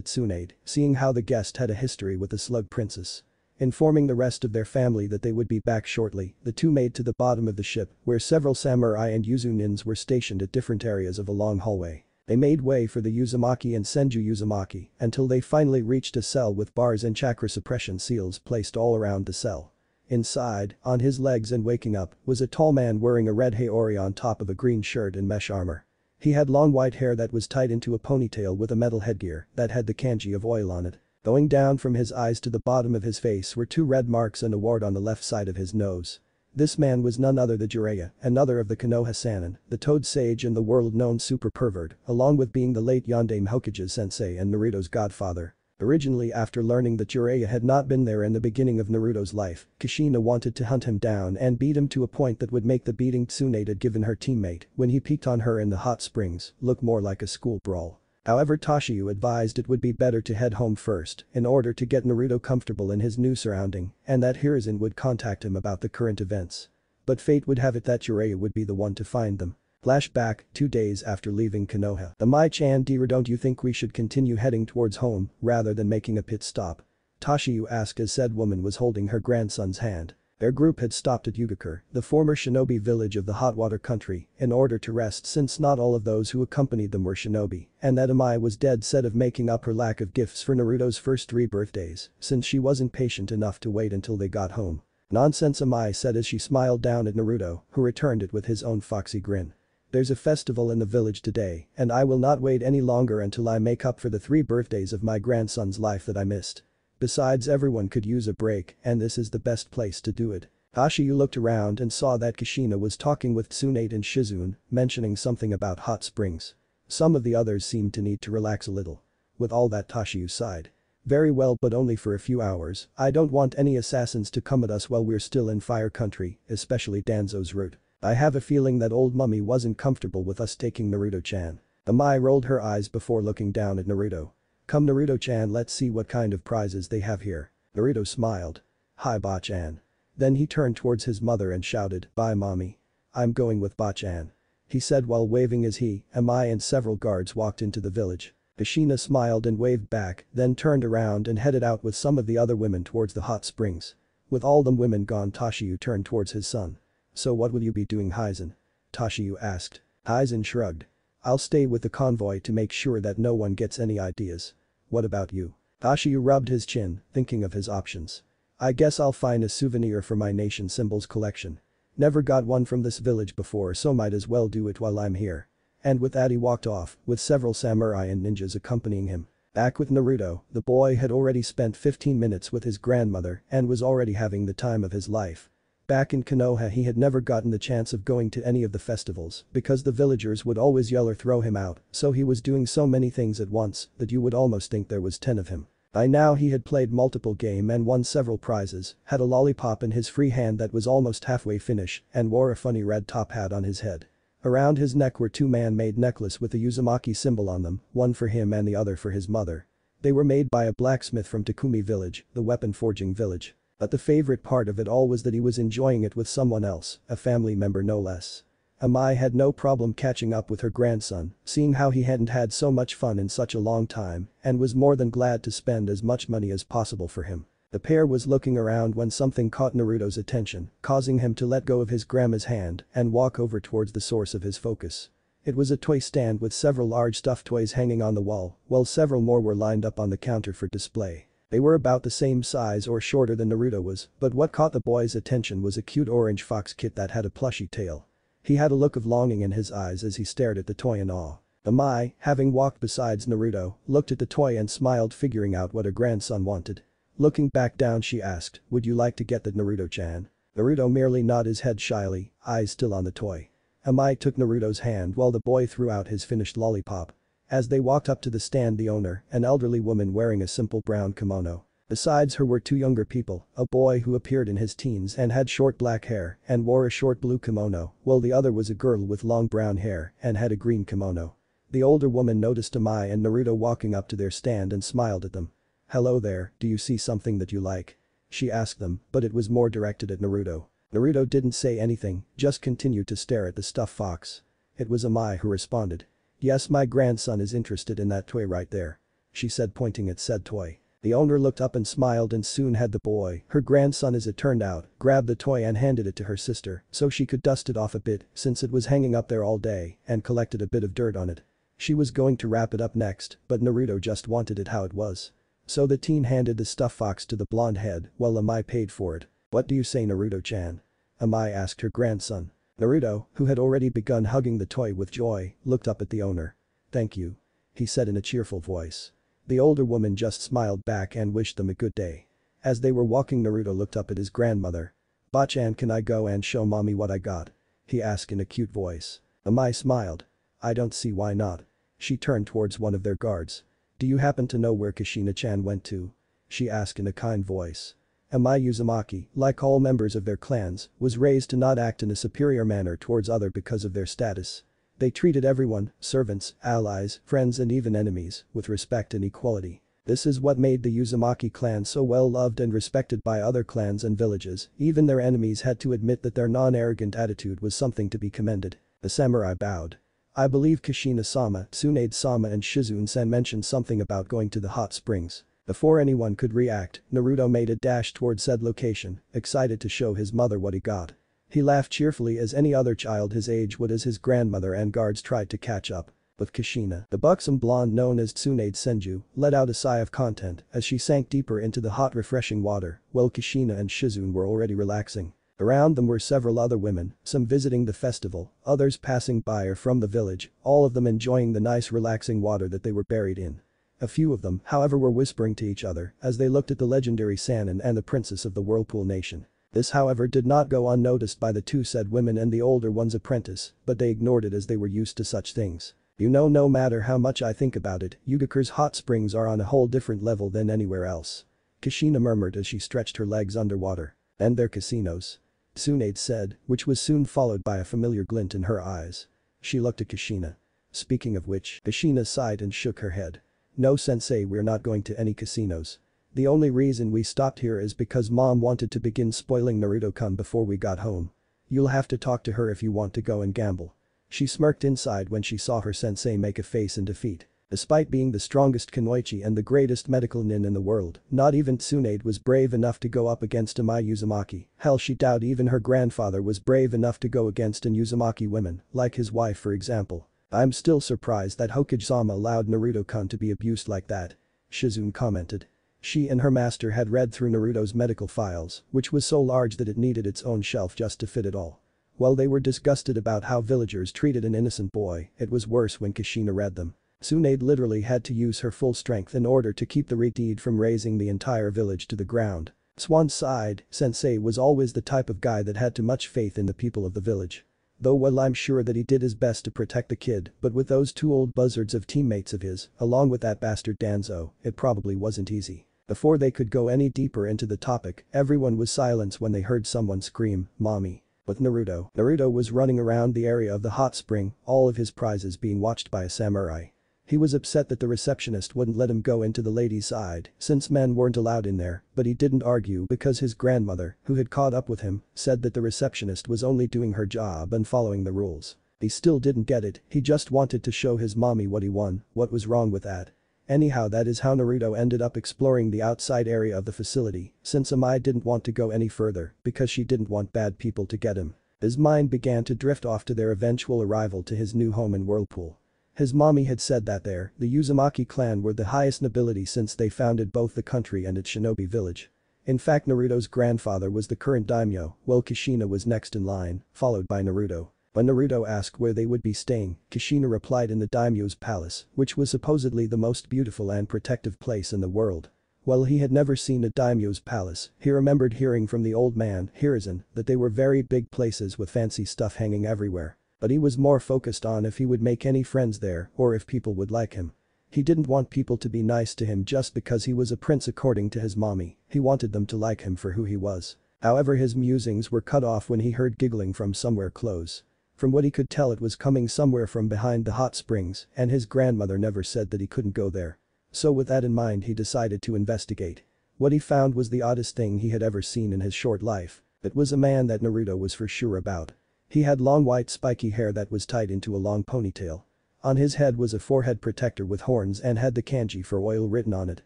Tsunade, seeing how the guest had a history with the slug princess. Informing the rest of their family that they would be back shortly, the two made to the bottom of the ship, where several samurai and Yuzunins were stationed at different areas of a long hallway. They made way for the Uzumaki and Senju Uzumaki until they finally reached a cell with bars and chakra suppression seals placed all around the cell. Inside, on his legs and waking up, was a tall man wearing a red haori on top of a green shirt and mesh armor. He had long white hair that was tied into a ponytail with a metal headgear that had the kanji of oil on it. Going down from his eyes to the bottom of his face were two red marks and a wart on the left side of his nose. This man was none other than Jiraiya, another of the Konoha Sannin, the Toad Sage and the world-known super pervert, along with being the late Yondaime Hokage's sensei and Naruto's godfather. Originally after learning that Jiraiya had not been there in the beginning of Naruto's life, Kushina wanted to hunt him down and beat him to a point that would make the beating Tsunade had given her teammate when he peeked on her in the hot springs look more like a school brawl. However, Tashiyu advised it would be better to head home first in order to get Naruto comfortable in his new surrounding and that Hiruzen would contact him about the current events. But fate would have it that Jiraiya would be the one to find them. Flashback, 2 days after leaving Konoha. The Mai-chan dear, don't you think we should continue heading towards home rather than making a pit stop? Tashiyu asked as said woman was holding her grandson's hand. Their group had stopped at Yugakure, the former shinobi village of the hot water country, in order to rest since not all of those who accompanied them were shinobi, and that Amai was dead set of making up her lack of gifts for Naruto's first 3 birthdays, since she wasn't patient enough to wait until they got home. Nonsense, Amai said as she smiled down at Naruto, who returned it with his own foxy grin. There's a festival in the village today, and I will not wait any longer until I make up for the 3 birthdays of my grandson's life that I missed. Besides, everyone could use a break and this is the best place to do it. Tashiyu looked around and saw that Kushina was talking with Tsunade and Shizune, mentioning something about hot springs. Some of the others seemed to need to relax a little. With all that, Tashiyu sighed. Very well, but only for a few hours. I don't want any assassins to come at us while we're still in fire country, especially Danzo's route. I have a feeling that old mummy wasn't comfortable with us taking Naruto-chan. Amai rolled her eyes before looking down at Naruto. Come Naruto-chan, let's see what kind of prizes they have here. Naruto smiled. Hi Ba-chan. Then he turned towards his mother and shouted, bye mommy. I'm going with Ba-chan. He said while waving as he, Amai and several guards walked into the village. Kushina smiled and waved back, then turned around and headed out with some of the other women towards the hot springs. With all the women gone, Tashiyu turned towards his son. So what will you be doing, Hizen? Tashiyu asked. Hizen shrugged. I'll stay with the convoy to make sure that no one gets any ideas. What about you? Tashiyu rubbed his chin, thinking of his options. I guess I'll find a souvenir for my nation symbols collection. Never got one from this village before, so might as well do it while I'm here. And with that he walked off, with several samurai and ninjas accompanying him. Back with Naruto, the boy had already spent 15 minutes with his grandmother and was already having the time of his life. Back in Konoha he had never gotten the chance of going to any of the festivals because the villagers would always yell or throw him out, so he was doing so many things at once that you would almost think there was 10 of him. By now he had played multiple games and won several prizes, had a lollipop in his free hand that was almost halfway finished, and wore a funny red top hat on his head. Around his neck were 2 man-made necklaces with a Uzumaki symbol on them, one for him and the other for his mother. They were made by a blacksmith from Takumi village, the weapon forging village. But the favorite part of it all was that he was enjoying it with someone else, a family member no less. Amai had no problem catching up with her grandson, seeing how he hadn't had so much fun in such a long time, and was more than glad to spend as much money as possible for him. The pair was looking around when something caught Naruto's attention, causing him to let go of his grandma's hand and walk over towards the source of his focus. It was a toy stand with several large stuffed toys hanging on the wall, while several more were lined up on the counter for display. They were about the same size or shorter than Naruto was, but what caught the boy's attention was a cute orange fox kit that had a plushy tail. He had a look of longing in his eyes as he stared at the toy in awe. Amai, having walked besides Naruto, looked at the toy and smiled, figuring out what her grandson wanted. Looking back down she asked, would you like to get that, Naruto-chan? Naruto merely nodded his head shyly, eyes still on the toy. Amai took Naruto's hand while the boy threw out his finished lollipop. As they walked up to the stand, the owner, an elderly woman wearing a simple brown kimono. Besides her were 2 younger people, a boy who appeared in his teens and had short black hair and wore a short blue kimono, while the other was a girl with long brown hair and had a green kimono. The older woman noticed Amai and Naruto walking up to their stand and smiled at them. "Hello there, do you see something that you like?" she asked them, but it was more directed at Naruto. Naruto didn't say anything, just continued to stare at the stuffed fox. It was Amai who responded. "Yes, my grandson is interested in that toy right there," she said, pointing at said toy. The owner looked up and smiled and soon had the boy, her grandson as it turned out, grabbed the toy and handed it to her sister so she could dust it off a bit since it was hanging up there all day and collected a bit of dirt on it. She was going to wrap it up next, but Naruto just wanted it how it was. So the teen handed the stuffed fox to the blonde head while Amai paid for it. "What do you say, Naruto-chan?" Amai asked her grandson. Naruto, who had already begun hugging the toy with joy, looked up at the owner. "Thank you," he said in a cheerful voice. The older woman just smiled back and wished them a good day. As they were walking, Naruto looked up at his grandmother. "Bachan, can I go and show mommy what I got?" he asked in a cute voice. Amai smiled. "I don't see why not." She turned towards one of their guards. "Do you happen to know where Kushina-chan went to?" she asked in a kind voice. Amai Uzumaki, like all members of their clans, was raised to not act in a superior manner towards other because of their status. They treated everyone, servants, allies, friends and even enemies, with respect and equality. This is what made the Uzumaki clan so well loved and respected by other clans and villages. Even their enemies had to admit that their non-arrogant attitude was something to be commended. The samurai bowed. "I believe Kushina-sama, Tsunade-sama and Shizune-san mentioned something about going to the hot springs." Before anyone could react, Naruto made a dash towards said location, excited to show his mother what he got. He laughed cheerfully as any other child his age would as his grandmother and guards tried to catch up. With Kushina, the buxom blonde known as Tsunade Senju, let out a sigh of content as she sank deeper into the hot refreshing water, while Kushina and Shizune were already relaxing. Around them were several other women, some visiting the festival, others passing by or from the village, all of them enjoying the nice relaxing water that they were buried in. A few of them, however, were whispering to each other as they looked at the legendary Sannin and the princess of the Whirlpool Nation. This, however, did not go unnoticed by the two said women and the older one's apprentice, but they ignored it as they were used to such things. "You know, no matter how much I think about it, Yugakure's hot springs are on a whole different level than anywhere else," Kushina murmured as she stretched her legs underwater. "And their casinos," Tsunade said, which was soon followed by a familiar glint in her eyes. She looked at Kushina. Speaking of which, Kushina sighed and shook her head. "No sensei, we're not going to any casinos. The only reason we stopped here is because mom wanted to begin spoiling Naruto-kun before we got home. You'll have to talk to her if you want to go and gamble." She smirked inside when she saw her sensei make a face in defeat. Despite being the strongest kunoichi and the greatest medical nin in the world, not even Tsunade was brave enough to go up against Amai Uzumaki. Hell, she doubt even her grandfather was brave enough to go against an Uzumaki woman, like his wife for example. "I'm still surprised that Hokage-sama allowed Naruto-kun to be abused like that," Shizune commented. She and her master had read through Naruto's medical files, which was so large that it needed its own shelf just to fit it all. While they were disgusted about how villagers treated an innocent boy, it was worse when Kushina read them. Tsunade literally had to use her full strength in order to keep the Reed from razing the entire village to the ground. Swan sighed, Sensei was always the type of guy that had too much faith in the people of the village. Though well, I'm sure that he did his best to protect the kid, but with those two old buzzards of teammates of his, along with that bastard Danzo, it probably wasn't easy. Before they could go any deeper into the topic, everyone was silent when they heard someone scream, "Mommy." With Naruto. Naruto was running around the area of the hot spring, all of his prizes being watched by a samurai. He was upset that the receptionist wouldn't let him go into the ladies' side since men weren't allowed in there, but he didn't argue because his grandmother, who had caught up with him, said that the receptionist was only doing her job and following the rules. He still didn't get it, he just wanted to show his mommy what he won. What was wrong with that? Anyhow, that is how Naruto ended up exploring the outside area of the facility, since Amai didn't want to go any further because she didn't want bad people to get him. His mind began to drift off to their eventual arrival to his new home in Whirlpool. His mommy had said that there, the Uzumaki clan were the highest nobility since they founded both the country and its shinobi village. In fact, Naruto's grandfather was the current daimyo, while Kushina was next in line, followed by Naruto. When Naruto asked where they would be staying, Kushina replied in the daimyo's palace, which was supposedly the most beautiful and protective place in the world. While he had never seen a daimyo's palace, he remembered hearing from the old man, Hiruzen, that they were very big places with fancy stuff hanging everywhere. But he was more focused on if he would make any friends there or if people would like him. He didn't want people to be nice to him just because he was a prince according to his mommy, he wanted them to like him for who he was. However, his musings were cut off when he heard giggling from somewhere close. From what he could tell it was coming somewhere from behind the hot springs and his grandmother never said that he couldn't go there. So with that in mind he decided to investigate. What he found was the oddest thing he had ever seen in his short life. It was a man that Naruto was for sure about. He had long white spiky hair that was tied into a long ponytail. On his head was a forehead protector with horns and had the kanji for oil written on it.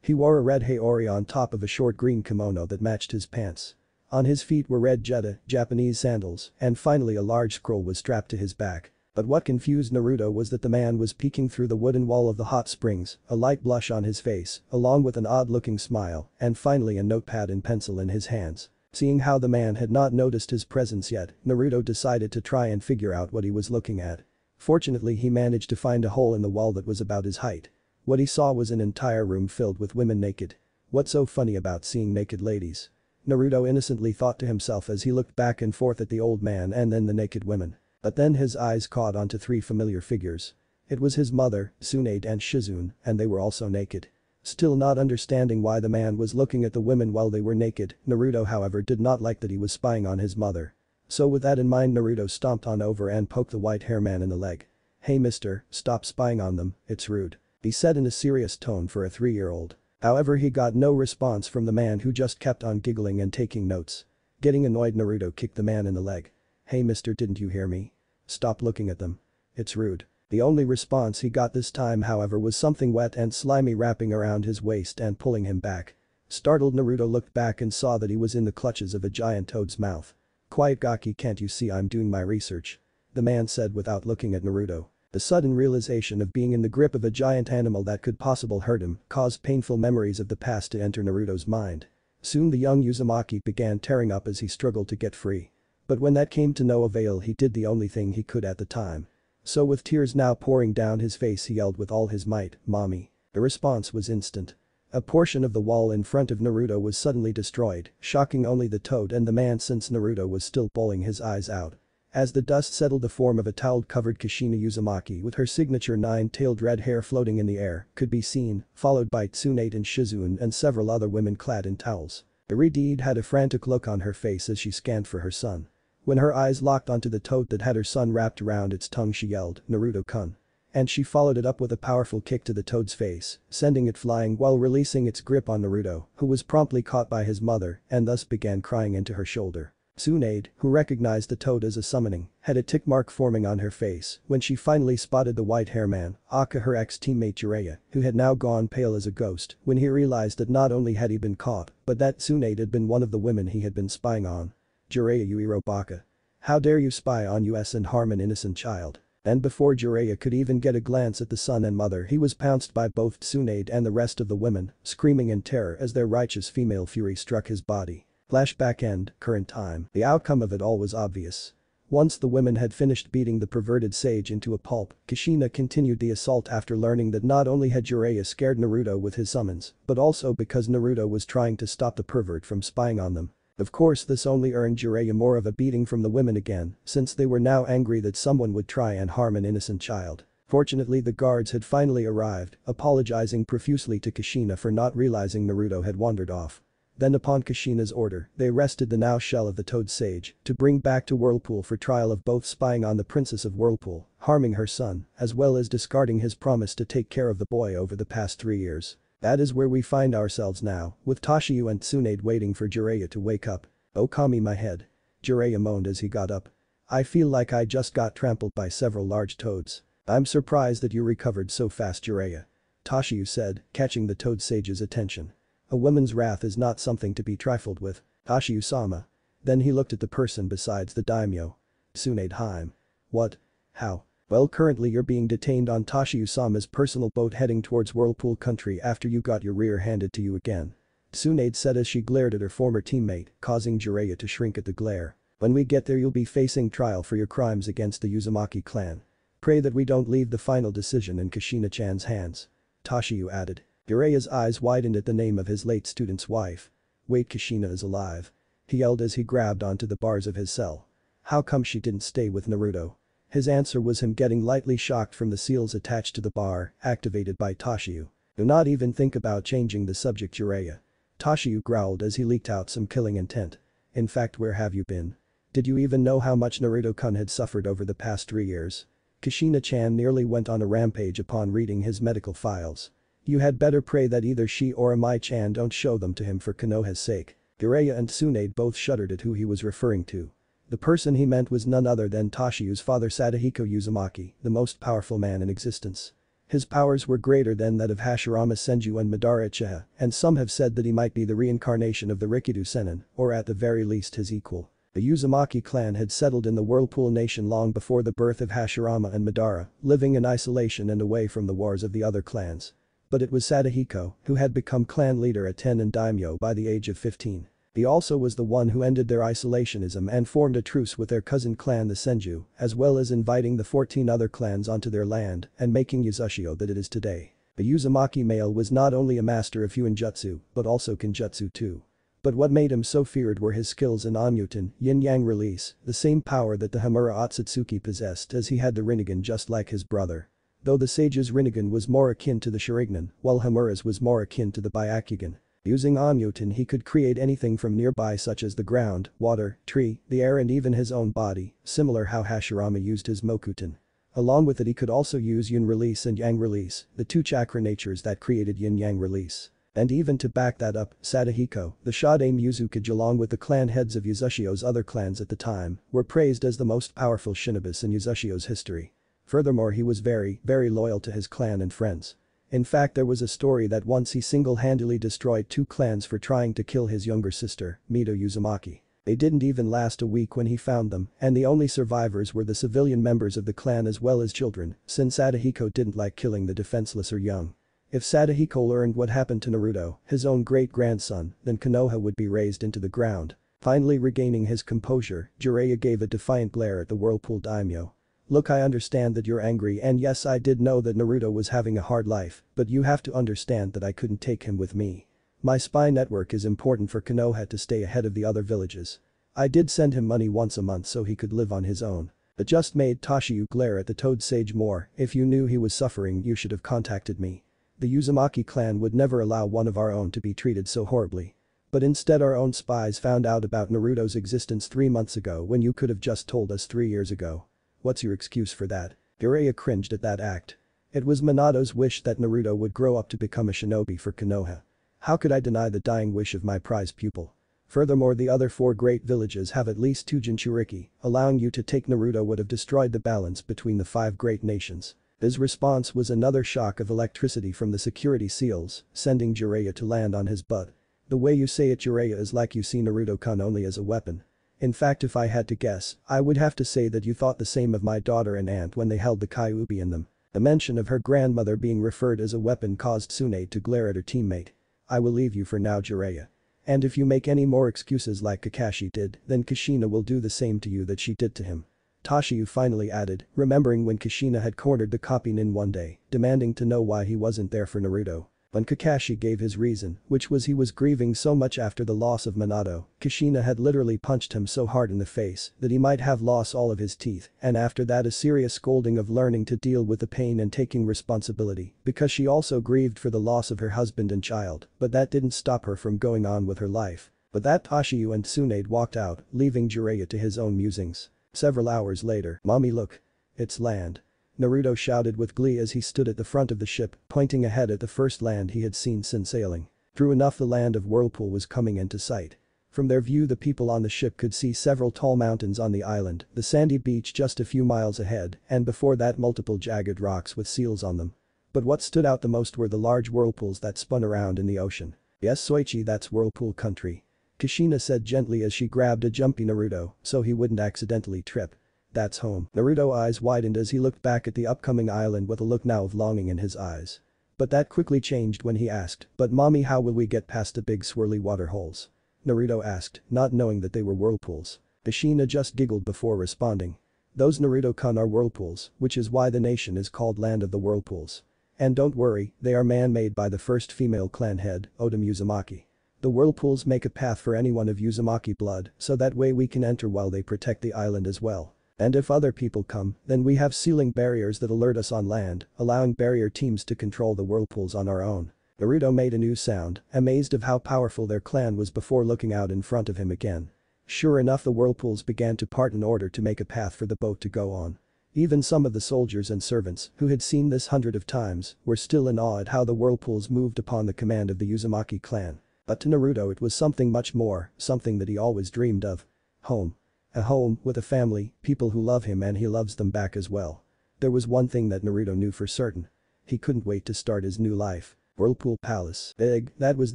He wore a red haori on top of a short green kimono that matched his pants. On his feet were red Jetta, Japanese sandals, and finally a large scroll was strapped to his back. But what confused Naruto was that the man was peeking through the wooden wall of the hot springs, a light blush on his face, along with an odd-looking smile, and finally a notepad and pencil in his hands. Seeing how the man had not noticed his presence yet, Naruto decided to try and figure out what he was looking at. Fortunately he managed to find a hole in the wall that was about his height. What he saw was an entire room filled with women naked. What's so funny about seeing naked ladies? Naruto innocently thought to himself as he looked back and forth at the old man and then the naked women. But then his eyes caught onto three familiar figures. It was his mother, Tsunade and Shizune, and they were also naked. Still not understanding why the man was looking at the women while they were naked, Naruto however did not like that he was spying on his mother. So with that in mind Naruto stomped on over and poked the white hair man in the leg. "Hey mister, stop spying on them, it's rude," he said in a serious tone for a 3-year-old. However he got no response from the man who just kept on giggling and taking notes. Getting annoyed Naruto kicked the man in the leg. "Hey mister, didn't you hear me? Stop looking at them. It's rude." The only response he got this time however was something wet and slimy wrapping around his waist and pulling him back. Startled Naruto looked back and saw that he was in the clutches of a giant toad's mouth. "Quiet Gaki, can't you see I'm doing my research?" the man said without looking at Naruto. The sudden realization of being in the grip of a giant animal that could possibly hurt him caused painful memories of the past to enter Naruto's mind. Soon the young Uzumaki began tearing up as he struggled to get free. But when that came to no avail he did the only thing he could at the time. So with tears now pouring down his face he yelled with all his might, "Mommy." The response was instant. A portion of the wall in front of Naruto was suddenly destroyed, shocking only the toad and the man since Naruto was still bawling his eyes out. As the dust settled the form of a towel-covered Kushina Uzumaki with her signature 9-tailed red hair floating in the air could be seen, followed by Tsunade and Shizune and several other women clad in towels. Irideed had a frantic look on her face as she scanned for her son. When her eyes locked onto the toad that had her son wrapped around its tongue she yelled, "Naruto-kun." And she followed it up with a powerful kick to the toad's face, sending it flying while releasing its grip on Naruto, who was promptly caught by his mother and thus began crying into her shoulder. Tsunade, who recognized the toad as a summoning, had a tick mark forming on her face when she finally spotted the white hair man, aka her ex-teammate Jiraiya, who had now gone pale as a ghost when he realized that not only had he been caught, but that Tsunade had been one of the women he had been spying on. "Jiraiya Yuiro Baka. How dare you spy on us and harm an innocent child?" And before Jiraiya could even get a glance at the son and mother he was pounced by both Tsunade and the rest of the women, screaming in terror as their righteous female fury struck his body. Flashback end, current time. The outcome of it all was obvious. Once the women had finished beating the perverted sage into a pulp, Kushina continued the assault after learning that not only had Jiraiya scared Naruto with his summons, but also because Naruto was trying to stop the pervert from spying on them. Of course this only earned Jiraiya more of a beating from the women again, since they were now angry that someone would try and harm an innocent child. Fortunately the guards had finally arrived, apologizing profusely to Kushina for not realizing Naruto had wandered off. Then upon Kushina's order, they arrested the now shell of the Toad Sage to bring back to Whirlpool for trial of both spying on the Princess of Whirlpool, harming her son, as well as discarding his promise to take care of the boy over the past 3 years. That is where we find ourselves now, with Tashiyu and Tsunade waiting for Jiraiya to wake up. "Oh Kami, my head." Jiraiya moaned as he got up. "I feel like I just got trampled by several large toads." "I'm surprised that you recovered so fast, Jiraiya," Tashiyu said, catching the Toad Sage's attention. "A woman's wrath is not something to be trifled with, Tashiyu-sama." Then he looked at the person besides the daimyo. "Tsunade Haim. What? How?" "Well, currently you're being detained on Tashiyu-sama's personal boat heading towards Whirlpool Country after you got your rear handed to you again," Tsunade said as she glared at her former teammate, causing Jiraiya to shrink at the glare. "When we get there you'll be facing trial for your crimes against the Uzumaki clan. Pray that we don't leave the final decision in Kushina-chan's hands," Tashiyu added. Jiraiya's eyes widened at the name of his late student's wife. "Wait, Kushina is alive," he yelled as he grabbed onto the bars of his cell. "How come she didn't stay with Naruto?" His answer was him getting lightly shocked from the seals attached to the bar, activated by Tashiyu. "Do not even think about changing the subject, Jiraiya," Tashiyu growled as he leaked out some killing intent. "In fact, where have you been?" Did you even know how much Naruto-kun had suffered over the past 3 years? Kushina-chan nearly went on a rampage upon reading his medical files. You had better pray that either she or Amai-chan don't show them to him for Konoha's sake. Jiraiya and Tsunade both shuddered at who he was referring to. The person he meant was none other than Toshiyu's father Sadahiko Uzumaki, the most powerful man in existence. His powers were greater than that of Hashirama Senju and Madara Uchiha, and some have said that he might be the reincarnation of the Rikidou Sennin, or at the very least his equal. The Uzumaki clan had settled in the Whirlpool Nation long before the birth of Hashirama and Madara, living in isolation and away from the wars of the other clans. But it was Sadahiko who had become clan leader at 10 and daimyo by the age of 15. He also was the one who ended their isolationism and formed a truce with their cousin clan the Senju, as well as inviting the 14 other clans onto their land and making Uzushio that it is today. The Uzumaki male was not only a master of Huinjutsu, but also Kenjutsu too. But what made him so feared were his skills in Onmyoten, Yin-Yang Release, the same power that the Hamura Otsutsuki possessed as he had the Rinnegan just like his brother. Though the sage's Rinnegan was more akin to the Sharingan, while Hamura's was more akin to the Byakugan. Using Onmyoten he could create anything from nearby such as the ground, water, tree, the air and even his own body, similar how Hashirama used his Mokuton. Along with it he could also use Yin Release and Yang Release, the two chakra natures that created Yin-Yang Release. And even to back that up, Sadahiko, the Shade Muzukage along with the clan heads of Uzushio's other clans at the time, were praised as the most powerful shinobis in Uzushio's history. Furthermore he was very loyal to his clan and friends. In fact there was a story that once he single-handedly destroyed 2 clans for trying to kill his younger sister, Mito Uzumaki. They didn't even last a week when he found them, and the only survivors were the civilian members of the clan as well as children, since Sadahiko didn't like killing the defenseless or young. If Sadahiko learned what happened to Naruto, his own great-grandson, then Konoha would be razed into the ground. Finally regaining his composure, Jiraiya gave a defiant glare at the Whirlpool daimyo. Look, I understand that you're angry and yes I did know that Naruto was having a hard life, but you have to understand that I couldn't take him with me. My spy network is important for Konoha to stay ahead of the other villages. I did send him money once a month so he could live on his own. It just made Toshiyu glare at the Toad Sage more. If you knew he was suffering you should have contacted me. The Uzumaki clan would never allow one of our own to be treated so horribly. But instead our own spies found out about Naruto's existence 3 months ago when you could have just told us 3 years ago. What's your excuse for that? Jiraiya cringed at that act. It was Minato's wish that Naruto would grow up to become a shinobi for Konoha. How could I deny the dying wish of my prized pupil? Furthermore the other 4 great villages have at least 2 Jinchuriki, allowing you to take Naruto would have destroyed the balance between the 5 great nations. His response was another shock of electricity from the security seals, sending Jiraiya to land on his butt. The way you say it Jiraiya is like you see Naruto-kun only as a weapon. In fact if I had to guess, I would have to say that you thought the same of my daughter and aunt when they held the Kyuubi in them. The mention of her grandmother being referred as a weapon caused Tsunade to glare at her teammate. I will leave you for now Jiraiya. And if you make any more excuses like Kakashi did, then Kushina will do the same to you that she did to him. Toshiyu finally added, remembering when Kushina had cornered the copy nin one day, demanding to know why he wasn't there for Naruto. When Kakashi gave his reason, which was he was grieving so much after the loss of Minato, Kushina had literally punched him so hard in the face that he might have lost all of his teeth, and after that a serious scolding of learning to deal with the pain and taking responsibility, because she also grieved for the loss of her husband and child, but that didn't stop her from going on with her life. But that Toshiyu and Tsunade walked out, leaving Jiraiya to his own musings. Several hours later, mommy look. It's land. Naruto shouted with glee as he stood at the front of the ship, pointing ahead at the first land he had seen since sailing. True enough the land of Whirlpool was coming into sight. From their view the people on the ship could see several tall mountains on the island, the sandy beach just a few miles ahead, and before that multiple jagged rocks with seals on them. But what stood out the most were the large whirlpools that spun around in the ocean. Yes Soichi, that's Whirlpool country. Kushina said gently as she grabbed a jumpy Naruto so he wouldn't accidentally trip. That's home. Naruto's eyes widened as he looked back at the upcoming island with a look now of longing in his eyes. But that quickly changed when he asked, but mommy how will we get past the big swirly water holes? Naruto asked, not knowing that they were whirlpools. Kushina just giggled before responding. Those Naruto-kun are whirlpools, which is why the nation is called Land of the Whirlpools. And don't worry, they are man-made by the first female clan head, Odam Uzumaki. The whirlpools make a path for anyone of Uzumaki blood, so that way we can enter while they protect the island as well. And if other people come, then we have sealing barriers that alert us on land, allowing barrier teams to control the whirlpools on our own. Naruto made a new sound, amazed of how powerful their clan was before looking out in front of him again. Sure enough, the whirlpools began to part in order to make a path for the boat to go on. Even some of the soldiers and servants, who had seen this hundreds of times, were still in awe at how the whirlpools moved upon the command of the Uzumaki clan. But to Naruto it was something much more, something that he always dreamed of. Home. A home, with a family, people who love him and he loves them back as well. There was one thing that Naruto knew for certain. He couldn't wait to start his new life. Whirlpool Palace. Big, that was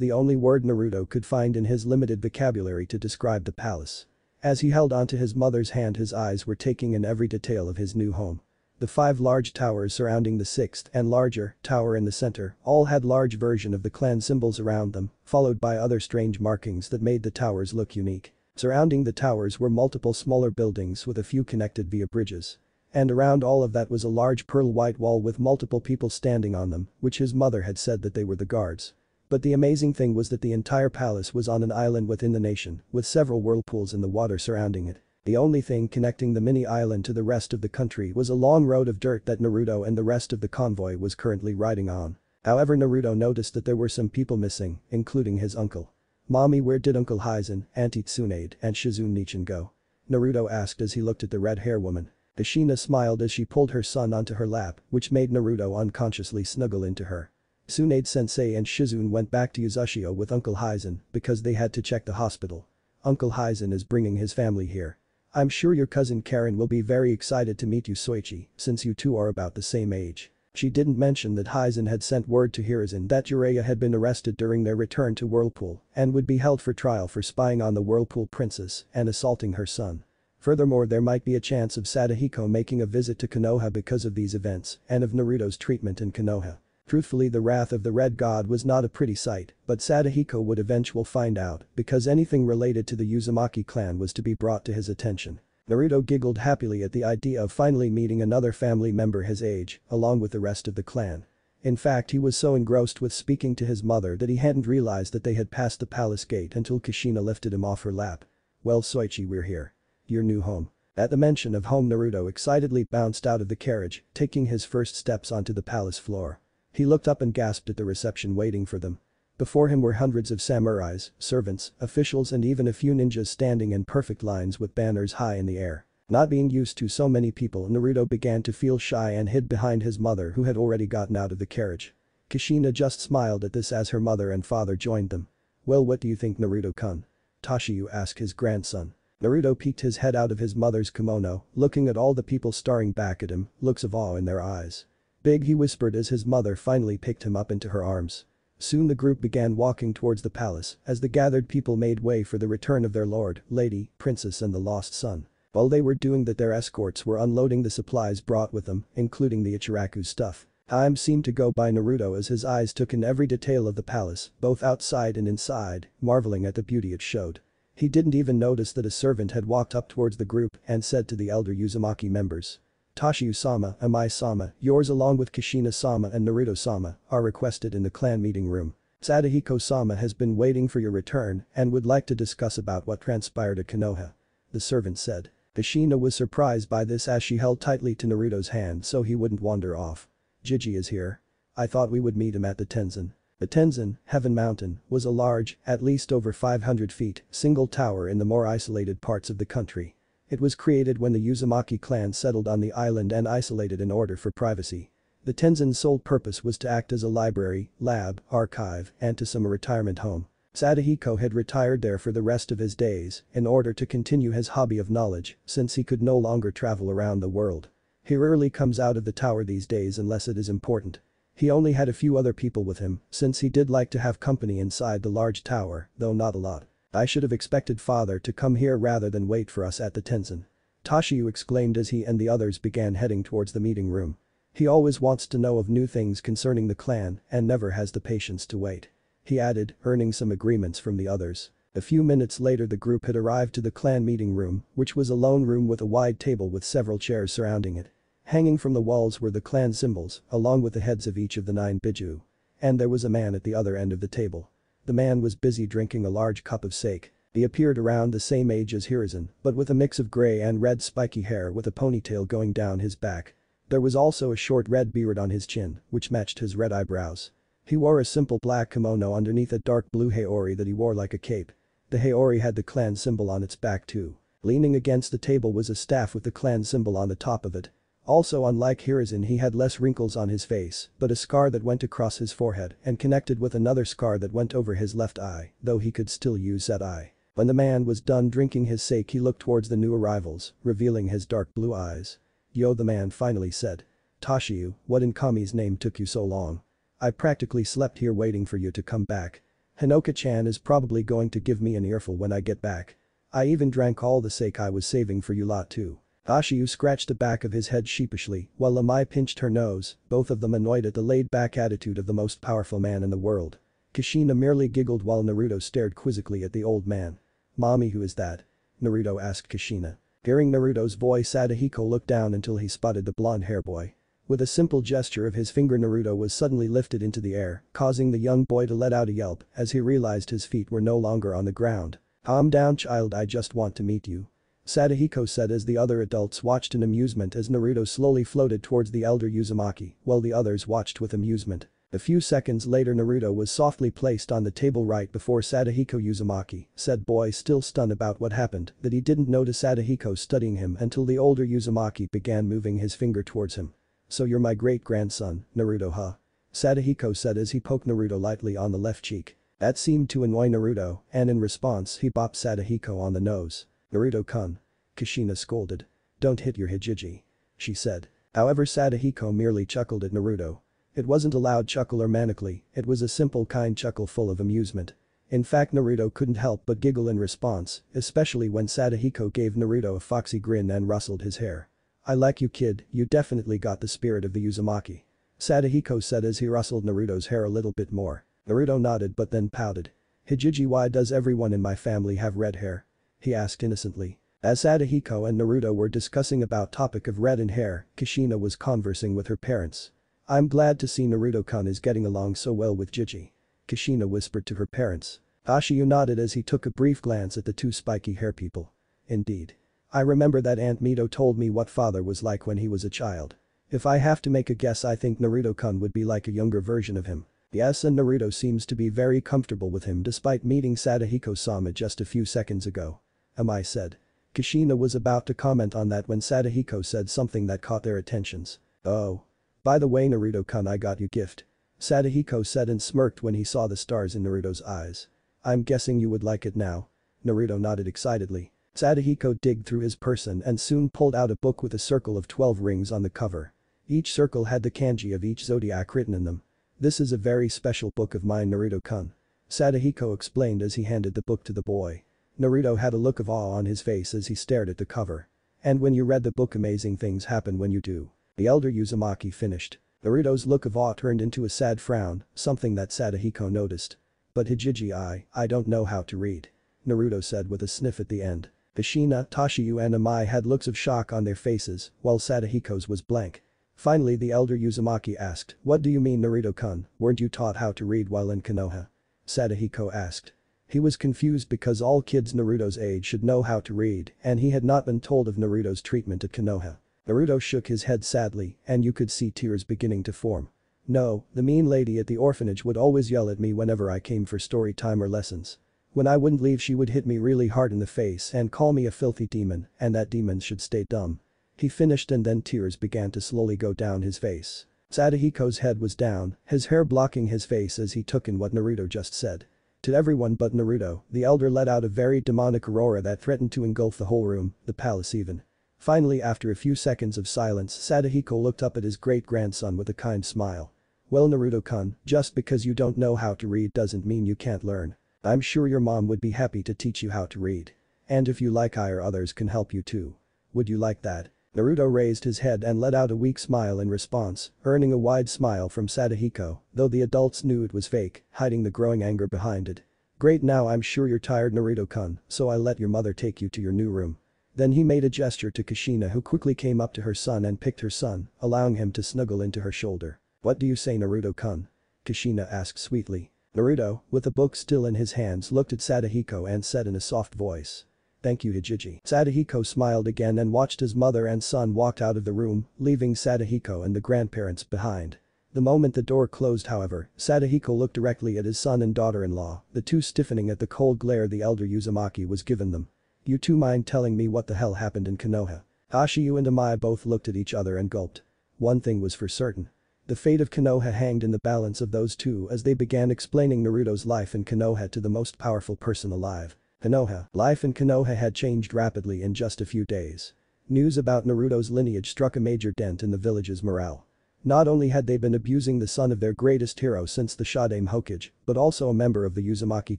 the only word Naruto could find in his limited vocabulary to describe the palace. As he held onto his mother's hand, his eyes were taking in every detail of his new home. The 5 large towers surrounding the 6th and larger tower in the center all had large version of the clan symbols around them, followed by other strange markings that made the towers look unique. Surrounding the towers were multiple smaller buildings with a few connected via bridges. And around all of that was a large pearl white wall with multiple people standing on them, which his mother had said that they were the guards. But the amazing thing was that the entire palace was on an island within the nation, with several whirlpools in the water surrounding it. The only thing connecting the mini island to the rest of the country was a long road of dirt that Naruto and the rest of the convoy was currently riding on. However, Naruto noticed that there were some people missing, including his uncle. "Mommy, where did Uncle Hizen, Auntie Tsunade, and Shizune Nichin go?" Naruto asked as he looked at the red-hair woman. Kushina smiled as she pulled her son onto her lap, which made Naruto unconsciously snuggle into her. Tsunade-sensei and Shizune went back to Uzushio with Uncle Hizen because they had to check the hospital. Uncle Hizen is bringing his family here. I'm sure your cousin Karen will be very excited to meet you, Soichi, since you two are about the same age. She didn't mention that Hizen had sent word to Hiruzen that Jiraiya had been arrested during their return to Whirlpool and would be held for trial for spying on the Whirlpool princess and assaulting her son. Furthermore, there might be a chance of Sadahiko making a visit to Konoha because of these events and of Naruto's treatment in Konoha. Truthfully, the wrath of the Red God was not a pretty sight, but Sadahiko would eventually find out because anything related to the Uzumaki clan was to be brought to his attention. Naruto giggled happily at the idea of finally meeting another family member his age, along with the rest of the clan. In fact, he was so engrossed with speaking to his mother that he hadn't realized that they had passed the palace gate until Kushina lifted him off her lap. "Well, Soichi, we're here. Your new home." At the mention of home, Naruto excitedly bounced out of the carriage, taking his first steps onto the palace floor. He looked up and gasped at the reception waiting for them. Before him were hundreds of samurais, servants, officials and even a few ninjas standing in perfect lines with banners high in the air. Not being used to so many people, Naruto began to feel shy and hid behind his mother, who had already gotten out of the carriage. Kushina just smiled at this as her mother and father joined them. "Well, what do you think, Naruto-kun?" Tashiyu asked his grandson. Naruto peeked his head out of his mother's kimono, looking at all the people staring back at him, looks of awe in their eyes. "Big," he whispered as his mother finally picked him up into her arms. Soon the group began walking towards the palace as the gathered people made way for the return of their lord, lady, princess and the lost son. While they were doing that, their escorts were unloading the supplies brought with them, including the Ichiraku stuff. Time seemed to go by Naruto as his eyes took in every detail of the palace, both outside and inside, marveling at the beauty it showed. He didn't even notice that a servant had walked up towards the group and said to the elder Uzumaki members, "Tashiyu-sama, Amai-sama, yours along with Kushina-sama and Naruto-sama are requested in the clan meeting room. Sadahiko-sama has been waiting for your return and would like to discuss about what transpired at Konoha," the servant said. Kushina was surprised by this as she held tightly to Naruto's hand so he wouldn't wander off. "Jiji is here. I thought we would meet him at the Tenzin." The Tenzin, Heaven Mountain, was a large, at least over 500 feet, single tower in the more isolated parts of the country. It was created when the Uzumaki clan settled on the island and isolated in order for privacy. The Tenzin's sole purpose was to act as a library, lab, archive, and to some a retirement home. Sadahiko had retired there for the rest of his days in order to continue his hobby of knowledge since he could no longer travel around the world. He rarely comes out of the tower these days unless it is important. He only had a few other people with him since he did like to have company inside the large tower, though not a lot. "I should have expected father to come here rather than wait for us at the Tenzin," Tashiyu exclaimed as he and the others began heading towards the meeting room. "He always wants to know of new things concerning the clan and never has the patience to wait," he added, earning some agreements from the others. A few minutes later the group had arrived to the clan meeting room, which was a lone room with a wide table with several chairs surrounding it. Hanging from the walls were the clan symbols, along with the heads of each of the 9 Biju. And there was a man at the other end of the table. The man was busy drinking a large cup of sake. He appeared around the same age as Hiruzen, but with a mix of gray and red spiky hair with a ponytail going down his back. There was also a short red beard on his chin, which matched his red eyebrows. He wore a simple black kimono underneath a dark blue haori that he wore like a cape. The Haori had the clan symbol on its back too. Leaning against the table was a staff with the clan symbol on the top of it. Also, unlike Hiruzen, he had less wrinkles on his face, but a scar that went across his forehead and connected with another scar that went over his left eye, though he could still use that eye. When the man was done drinking his sake, he looked towards the new arrivals, revealing his dark blue eyes. "Yo," the man finally said. "Tashiyu, what in Kami's name took you so long? I practically slept here waiting for you to come back. Hinoka-chan is probably going to give me an earful when I get back. I even drank all the sake I was saving for you lot too." Tashiyu scratched the back of his head sheepishly, while Lamai pinched her nose, both of them annoyed at the laid-back attitude of the most powerful man in the world. Kushina merely giggled while Naruto stared quizzically at the old man. "Mommy, who is that?" Naruto asked Kushina. Hearing Naruto's voice, Sadahiko looked down until he spotted the blonde-hair boy. With a simple gesture of his finger, Naruto was suddenly lifted into the air, causing the young boy to let out a yelp as he realized his feet were no longer on the ground. "Calm down, child, I just want to meet you," Sadahiko said as the other adults watched in amusement as Naruto slowly floated towards the elder Uzumaki, while the others watched with amusement. A few seconds later, Naruto was softly placed on the table right before Sadahiko. "Uzumaki," said boy, still stunned about what happened, that he didn't notice Sadahiko studying him until the older Uzumaki began moving his finger towards him. "So you're my great-grandson, Naruto, huh?" Sadahiko said as he poked Naruto lightly on the left cheek. That seemed to annoy Naruto, and in response he bopped Sadahiko on the nose. "Naruto-kun," Kushina scolded. "Don't hit your Hijiji," she said. However, Sadahiko merely chuckled at Naruto. It wasn't a loud chuckle or manically, it was a simple kind chuckle full of amusement. In fact, Naruto couldn't help but giggle in response, especially when Sadahiko gave Naruto a foxy grin and rustled his hair. "I like you, kid, you definitely got the spirit of the Uzumaki," Sadahiko said as he rustled Naruto's hair a little bit more. Naruto nodded but then pouted. "Hijiji, why does everyone in my family have red hair?" he asked innocently. As Sadahiko and Naruto were discussing about topic of red in hair, Kushina was conversing with her parents. "I'm glad to see Naruto-kun is getting along so well with Jiji," Kushina whispered to her parents. Tashiyu nodded as he took a brief glance at the two spiky hair people. "Indeed. I remember that Aunt Mito told me what father was like when he was a child. If I have to make a guess, I think Naruto-kun would be like a younger version of him." "Yes, and Naruto seems to be very comfortable with him despite meeting Sadahiko-sama just a few seconds ago," Amai said. Kushina was about to comment on that when Sadahiko said something that caught their attentions. "Oh. By the way, Naruto-kun, I got you gift," Sadahiko said and smirked when he saw the stars in Naruto's eyes. "I'm guessing you would like it now." Naruto nodded excitedly. Sadahiko digged through his person and soon pulled out a book with a circle of 12 rings on the cover. Each circle had the kanji of each zodiac written in them. "This is a very special book of mine, Naruto-kun," Sadahiko explained as he handed the book to the boy. Naruto had a look of awe on his face as he stared at the cover. "And when you read the book, amazing things happen when you do," the elder Uzumaki finished. Naruto's look of awe turned into a sad frown, something that Sadahiko noticed. "But Hijiji, I don't know how to read," Naruto said with a sniff at the end. Kushina, Tashiyu and Amai had looks of shock on their faces, while Sadahiko's was blank. Finally, the elder Uzumaki asked, "What do you mean, Naruto-kun, weren't you taught how to read while in Konoha?" Sadahiko asked. He was confused because all kids Naruto's age should know how to read, and he had not been told of Naruto's treatment at Konoha. Naruto shook his head sadly, and you could see tears beginning to form. "No, the mean lady at the orphanage would always yell at me whenever I came for story time or lessons. When I wouldn't leave, she would hit me really hard in the face and call me a filthy demon, and that demons should stay dumb." He finished and then tears began to slowly go down his face. Sadahiko's head was down, his hair blocking his face as he took in what Naruto just said. To everyone but Naruto, the elder let out a very demonic aurora that threatened to engulf the whole room, the palace even. Finally, after a few seconds of silence, Sadahiko looked up at his great-grandson with a kind smile. "Well, Naruto-kun, just because you don't know how to read doesn't mean you can't learn. I'm sure your mom would be happy to teach you how to read. And if you like, I or others can help you too. Would you like that?" Naruto raised his head and let out a weak smile in response, earning a wide smile from Sadahiko, though the adults knew it was fake, hiding the growing anger behind it. "Great, now I'm sure you're tired, Naruto-kun, so I'll let your mother take you to your new room." Then he made a gesture to Kushina, who quickly came up to her son and picked her son, allowing him to snuggle into her shoulder. "What do you say, Naruto-kun?" Kushina asked sweetly. Naruto, with the book still in his hands, looked at Sadahiko and said in a soft voice, "Thank you, Hijiji." Sadahiko smiled again and watched his mother and son walked out of the room, leaving Sadahiko and the grandparents behind. The moment the door closed however, Sadahiko looked directly at his son and daughter-in-law, the two stiffening at the cold glare the elder Uzumaki was given them. "You two mind telling me what the hell happened in Konoha?" Ashiyu and Amaya both looked at each other and gulped. One thing was for certain. The fate of Konoha hanged in the balance of those two as they began explaining Naruto's life in Konoha to the most powerful person alive. Konoha. Life in Konoha had changed rapidly in just a few days. News about Naruto's lineage struck a major dent in the village's morale. Not only had they been abusing the son of their greatest hero since the Shodaime Hokage, but also a member of the Uzumaki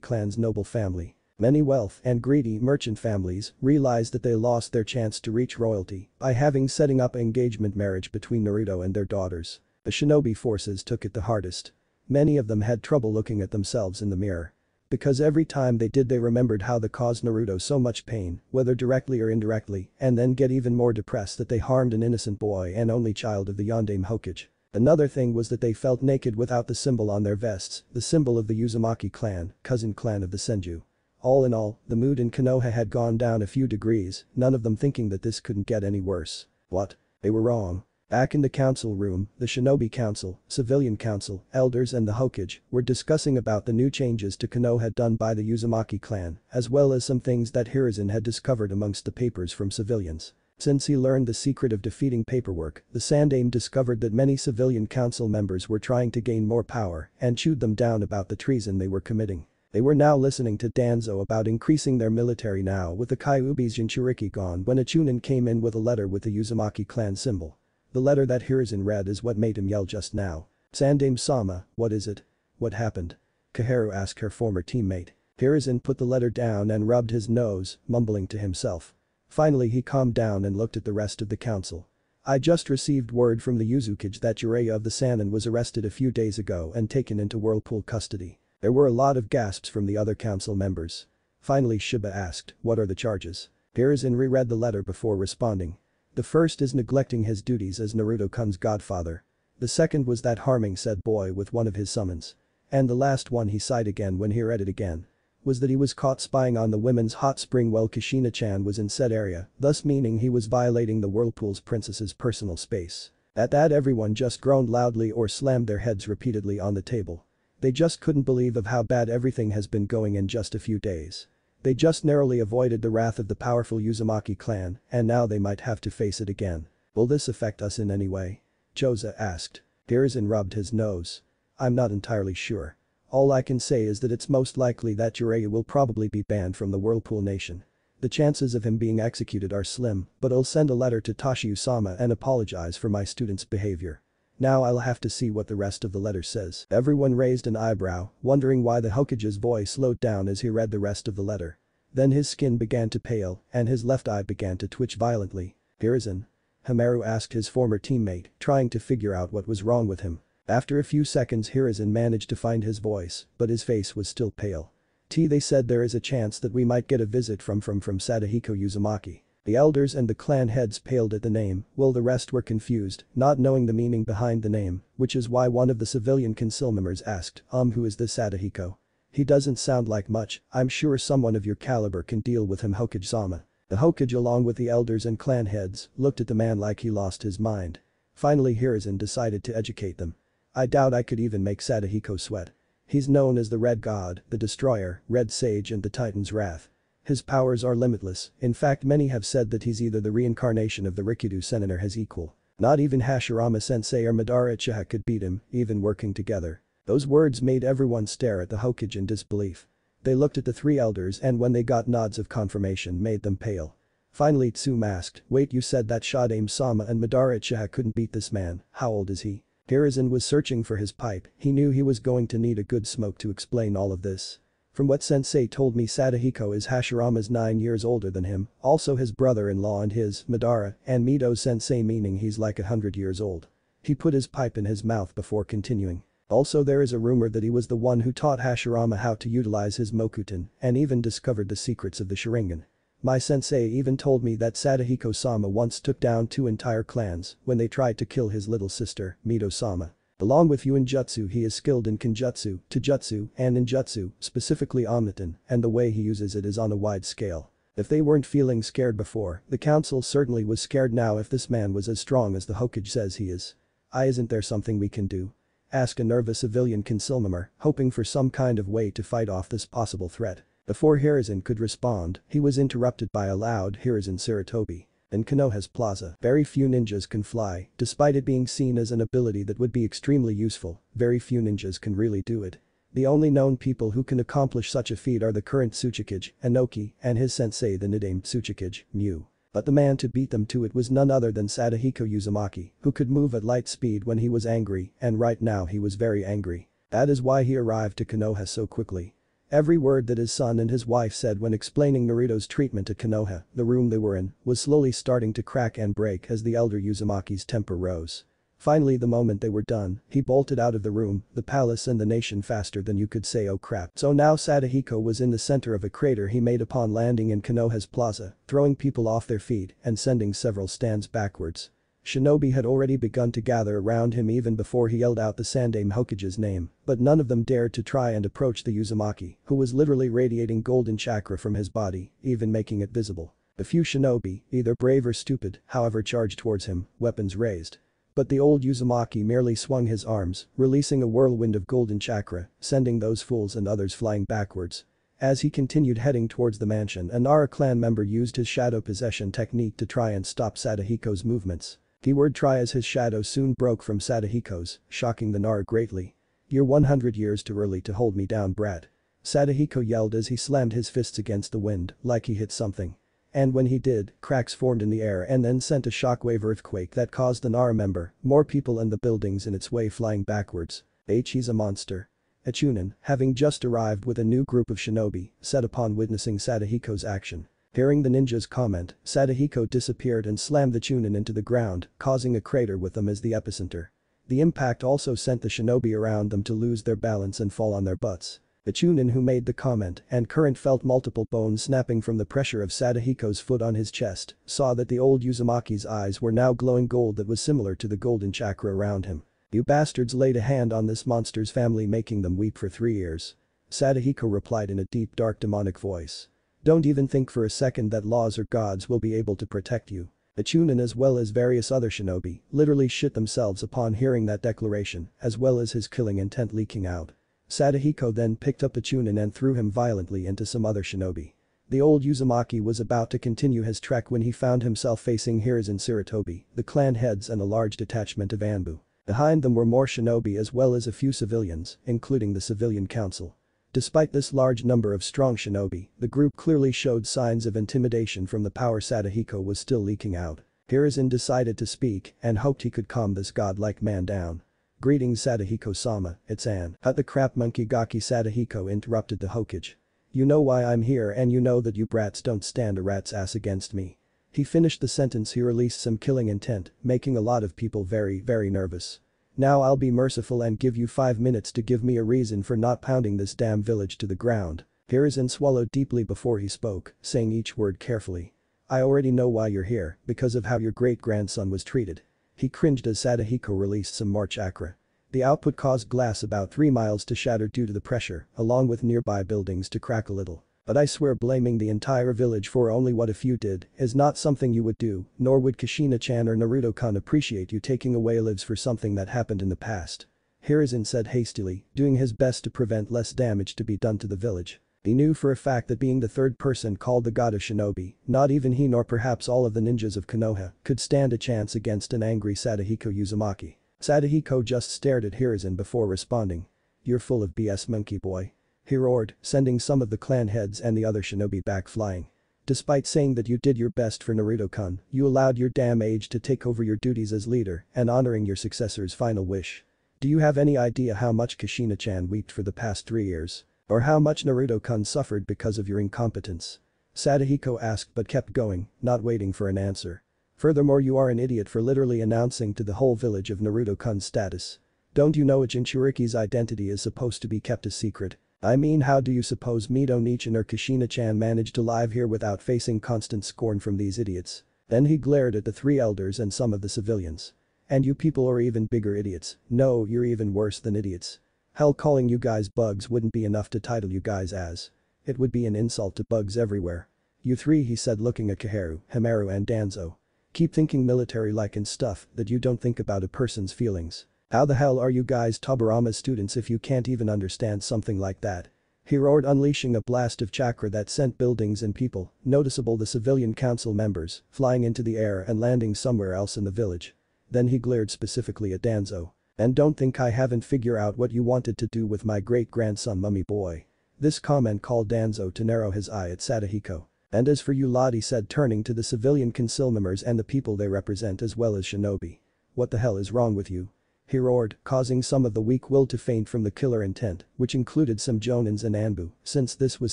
clan's noble family. Many wealth and greedy merchant families realized that they lost their chance to reach royalty by setting up an engagement marriage between Naruto and their daughters. The shinobi forces took it the hardest. Many of them had trouble looking at themselves in the mirror. Because every time they did they remembered how they caused Naruto so much pain, whether directly or indirectly, and then get even more depressed that they harmed an innocent boy and only child of the Yondaime Hokage. Another thing was that they felt naked without the symbol on their vests, the symbol of the Uzumaki clan, cousin clan of the Senju. All in all, the mood in Konoha had gone down a few degrees, none of them thinking that this couldn't get any worse. What? They were wrong. Back in the council room, the Shinobi Council, Civilian Council, Elders and the Hokage were discussing about the new changes to Konoha done by the Uzumaki clan, as well as some things that Hiruzen had discovered amongst the papers from civilians. Since he learned the secret of defeating paperwork, the Sandaime discovered that many civilian council members were trying to gain more power and chewed them down about the treason they were committing. They were now listening to Danzo about increasing their military now with the Kyuubi's Jinchuriki gone when a Chunin came in with a letter with the Uzumaki clan symbol. The letter that Hiruzen read is what made him yell just now. "Sandaime-sama, what is it? What happened?" Koharu asked her former teammate. Hiruzen put the letter down and rubbed his nose, mumbling to himself. Finally he calmed down and looked at the rest of the council. "I just received word from the Uzukage that Jiraiya of the Sannin was arrested a few days ago and taken into Whirlpool custody." There were a lot of gasps from the other council members. Finally Shiba asked, "What are the charges?" Hiruzen reread the letter before responding. "The first is neglecting his duties as Naruto-kun's godfather. The second was that harming said boy with one of his summons. And the last one," he sighed again when he read it again, "was that he was caught spying on the women's hot spring while Kushina-chan was in said area, thus meaning he was violating the Whirlpool's princess's personal space." At that everyone just groaned loudly or slammed their heads repeatedly on the table. They just couldn't believe of how bad everything has been going in just a few days. They just narrowly avoided the wrath of the powerful Uzumaki clan, and now they might have to face it again. "Will this affect us in any way?" Choza asked. Hiruzen rubbed his nose. "I'm not entirely sure. All I can say is that it's most likely that Jiraiya will probably be banned from the Whirlpool Nation. The chances of him being executed are slim, but I'll send a letter to Tashiyu-sama and apologize for my student's behavior. Now I'll have to see what the rest of the letter says." Everyone raised an eyebrow, wondering why the Hokage's voice slowed down as he read the rest of the letter. Then his skin began to pale and his left eye began to twitch violently. "Hiruzen?" Hamaru asked his former teammate, trying to figure out what was wrong with him. After a few seconds Hiruzen managed to find his voice, but his face was still pale. They said there is a chance that we might get a visit from Sadahiko Uzumaki." The elders and the clan heads paled at the name, while the rest were confused, not knowing the meaning behind the name, which is why one of the civilian council members asked, who is this Sadahiko? He doesn't sound like much, I'm sure someone of your caliber can deal with him, Hokage-sama." The Hokage along with the elders and clan heads looked at the man like he lost his mind. Finally Hiruzen decided to educate them. "I doubt I could even make Sadahiko sweat. He's known as the Red God, the Destroyer, Red Sage and the Titan's Wrath. His powers are limitless, in fact many have said that he's either the reincarnation of the Rikudo Sennin or his equal. Not even Hashirama-sensei or Madara Uchiha could beat him, even working together." Those words made everyone stare at the Hokage in disbelief. They looked at the three elders and when they got nods of confirmation made them pale. Finally Tsume asked, "Wait, you said that Shodaime-sama and Madara Uchiha couldn't beat this man, how old is he?" Hiruzen was searching for his pipe, he knew he was going to need a good smoke to explain all of this. "From what sensei told me Sadahiko is Hashirama's 9 years older than him, also his brother-in-law and his, Madara, and Mito sensei meaning he's like 100 years old." He put his pipe in his mouth before continuing. "Also there is a rumor that he was the one who taught Hashirama how to utilize his Mokuton and even discovered the secrets of the Sharingan. My sensei even told me that Sadahiko-sama once took down 2 entire clans when they tried to kill his little sister, Mito-sama. Along with Yuinjutsu he is skilled in Kenjutsu, Taijutsu, and Ninjutsu, specifically Omniton, and the way he uses it is on a wide scale. If they weren't feeling scared before, the council certainly was scared now if this man was as strong as the Hokage says he is. Isn't there something we can do?" asked a nervous civilian consilmember, hoping for some kind of way to fight off this possible threat. Before Hiruzen could respond, he was interrupted by a loud "Hiruzen Sarutobi." In Konoha's plaza, very few ninjas can fly, despite it being seen as an ability that would be extremely useful, very few ninjas can really do it. The only known people who can accomplish such a feat are the current Tsuchikage, Inoki, and his sensei the Nidaime Tsuchikage, Mew. But the man to beat them to it was none other than Sadahiko Uzumaki, who could move at light speed when he was angry, and right now he was very angry. That is why he arrived to Konoha so quickly. Every word that his son and his wife said when explaining Naruto's treatment at Konoha, the room they were in, was slowly starting to crack and break as the elder Uzumaki's temper rose. Finally, the moment they were done, he bolted out of the room, the palace and the nation faster than you could say oh crap. So now Sadahiko was in the center of a crater he made upon landing in Konoha's plaza, throwing people off their feet and sending several stands backwards. Shinobi had already begun to gather around him even before he yelled out the Sandaime Hokage's name, but none of them dared to try and approach the Uzumaki, who was literally radiating golden chakra from his body, even making it visible. The few shinobi, either brave or stupid, however charged towards him, weapons raised. But the old Uzumaki merely swung his arms, releasing a whirlwind of golden chakra, sending those fools and others flying backwards. As he continued heading towards the mansion, a Nara clan member used his shadow possession technique to try and stop Sadahiko's movements. Keyword try as his shadow soon broke from Sadahiko's, shocking the Nara greatly. "You're 100 years too early to hold me down, brat." Sadahiko yelled as he slammed his fists against the wind, like he hit something. And when he did, cracks formed in the air and then sent a shockwave earthquake that caused the Nara member, more people and the buildings in its way flying backwards. He's a monster. A Chunin, having just arrived with a new group of shinobi, set upon witnessing Sadahiko's action. Hearing the ninja's comment, Sadahiko disappeared and slammed the Chunin into the ground, causing a crater with them as the epicenter. The impact also sent the shinobi around them to lose their balance and fall on their butts. The Chunin who made the comment and current felt multiple bones snapping from the pressure of Sadahiko's foot on his chest, saw that the old Uzumaki's eyes were now glowing gold that was similar to the golden chakra around him. "You bastards laid a hand on this monster's family, making them weep for 3 years." Sadahiko replied in a deep dark demonic voice. "Don't even think for a second that laws or gods will be able to protect you." The Chunin as well as various other shinobi literally shit themselves upon hearing that declaration, as well as his killing intent leaking out. Sadahiko then picked up a Chunin and threw him violently into some other shinobi. The old Uzumaki was about to continue his trek when he found himself facing Hiruzen Sarutobi, the clan heads and a large detachment of Anbu. Behind them were more shinobi as well as a few civilians, including the civilian council. Despite this large number of strong shinobi, the group clearly showed signs of intimidation from the power Sadahiko was still leaking out. Hiruzen decided to speak and hoped he could calm this godlike man down. "Greetings Sadahiko-sama, it's Ann." "Cut the crap monkey Gaki," Sadahiko interrupted the Hokage. "You know why I'm here and you know that you brats don't stand a rat's ass against me." He finished the sentence. He released some killing intent, making a lot of people very nervous. "Now I'll be merciful and give you 5 minutes to give me a reason for not pounding this damn village to the ground." Hiruzen swallowed deeply before he spoke, saying each word carefully. "I already know why you're here, because of how your great-grandson was treated." He cringed as Sadahiko released some more chakra. The output caused glass about 3 miles to shatter due to the pressure, along with nearby buildings to crack a little. "But I swear blaming the entire village for only what a few did is not something you would do, nor would Kushina-chan or Naruto-kun appreciate you taking away lives for something that happened in the past." Hiruzen said hastily, doing his best to prevent less damage to be done to the village. He knew for a fact that being the third person called the god of shinobi, not even he nor perhaps all of the ninjas of Konoha could stand a chance against an angry Sadahiko Uzumaki. Sadahiko just stared at Hiruzen before responding. "You're full of BS, monkey boy." He roared, sending some of the clan heads and the other shinobi back flying. "Despite saying that you did your best for Naruto-kun, you allowed your damn age to take over your duties as leader and honoring your successor's final wish. Do you have any idea how much Kushina-chan wept for the past 3 years? Or how much Naruto-kun suffered because of your incompetence?" Sadahiko asked but kept going, not waiting for an answer. "Furthermore, you are an idiot for literally announcing to the whole village of Naruto-kun's status. Don't you know Jinchuriki's identity is supposed to be kept a secret? I mean, how do you suppose Mito Nichin or Kushina-chan managed to live here without facing constant scorn from these idiots?" Then he glared at the 3 elders and some of the civilians. "And you people are even bigger idiots. No, you're even worse than idiots. Hell, calling you guys bugs wouldn't be enough to title you guys as. It would be an insult to bugs everywhere. You 3," he said looking at Kaharu, Hamaru and Danzo. "Keep thinking military-like and stuff that you don't think about a person's feelings. How the hell are you guys Tobirama students if you can't even understand something like that? He roared, unleashing a blast of chakra that sent buildings and people, noticeable the civilian council members, flying into the air and landing somewhere else in the village. Then he glared specifically at Danzo. And don't think I haven't figured out what you wanted to do with my great-grandson mummy boy. This comment called Danzo to narrow his eye at Sadahiko. And as for you lot, he said, turning to the civilian council members and the people they represent as well as shinobi. What the hell is wrong with you? He roared, causing some of the weak will to faint from the killer intent, which included some Jonins and Anbu, since this was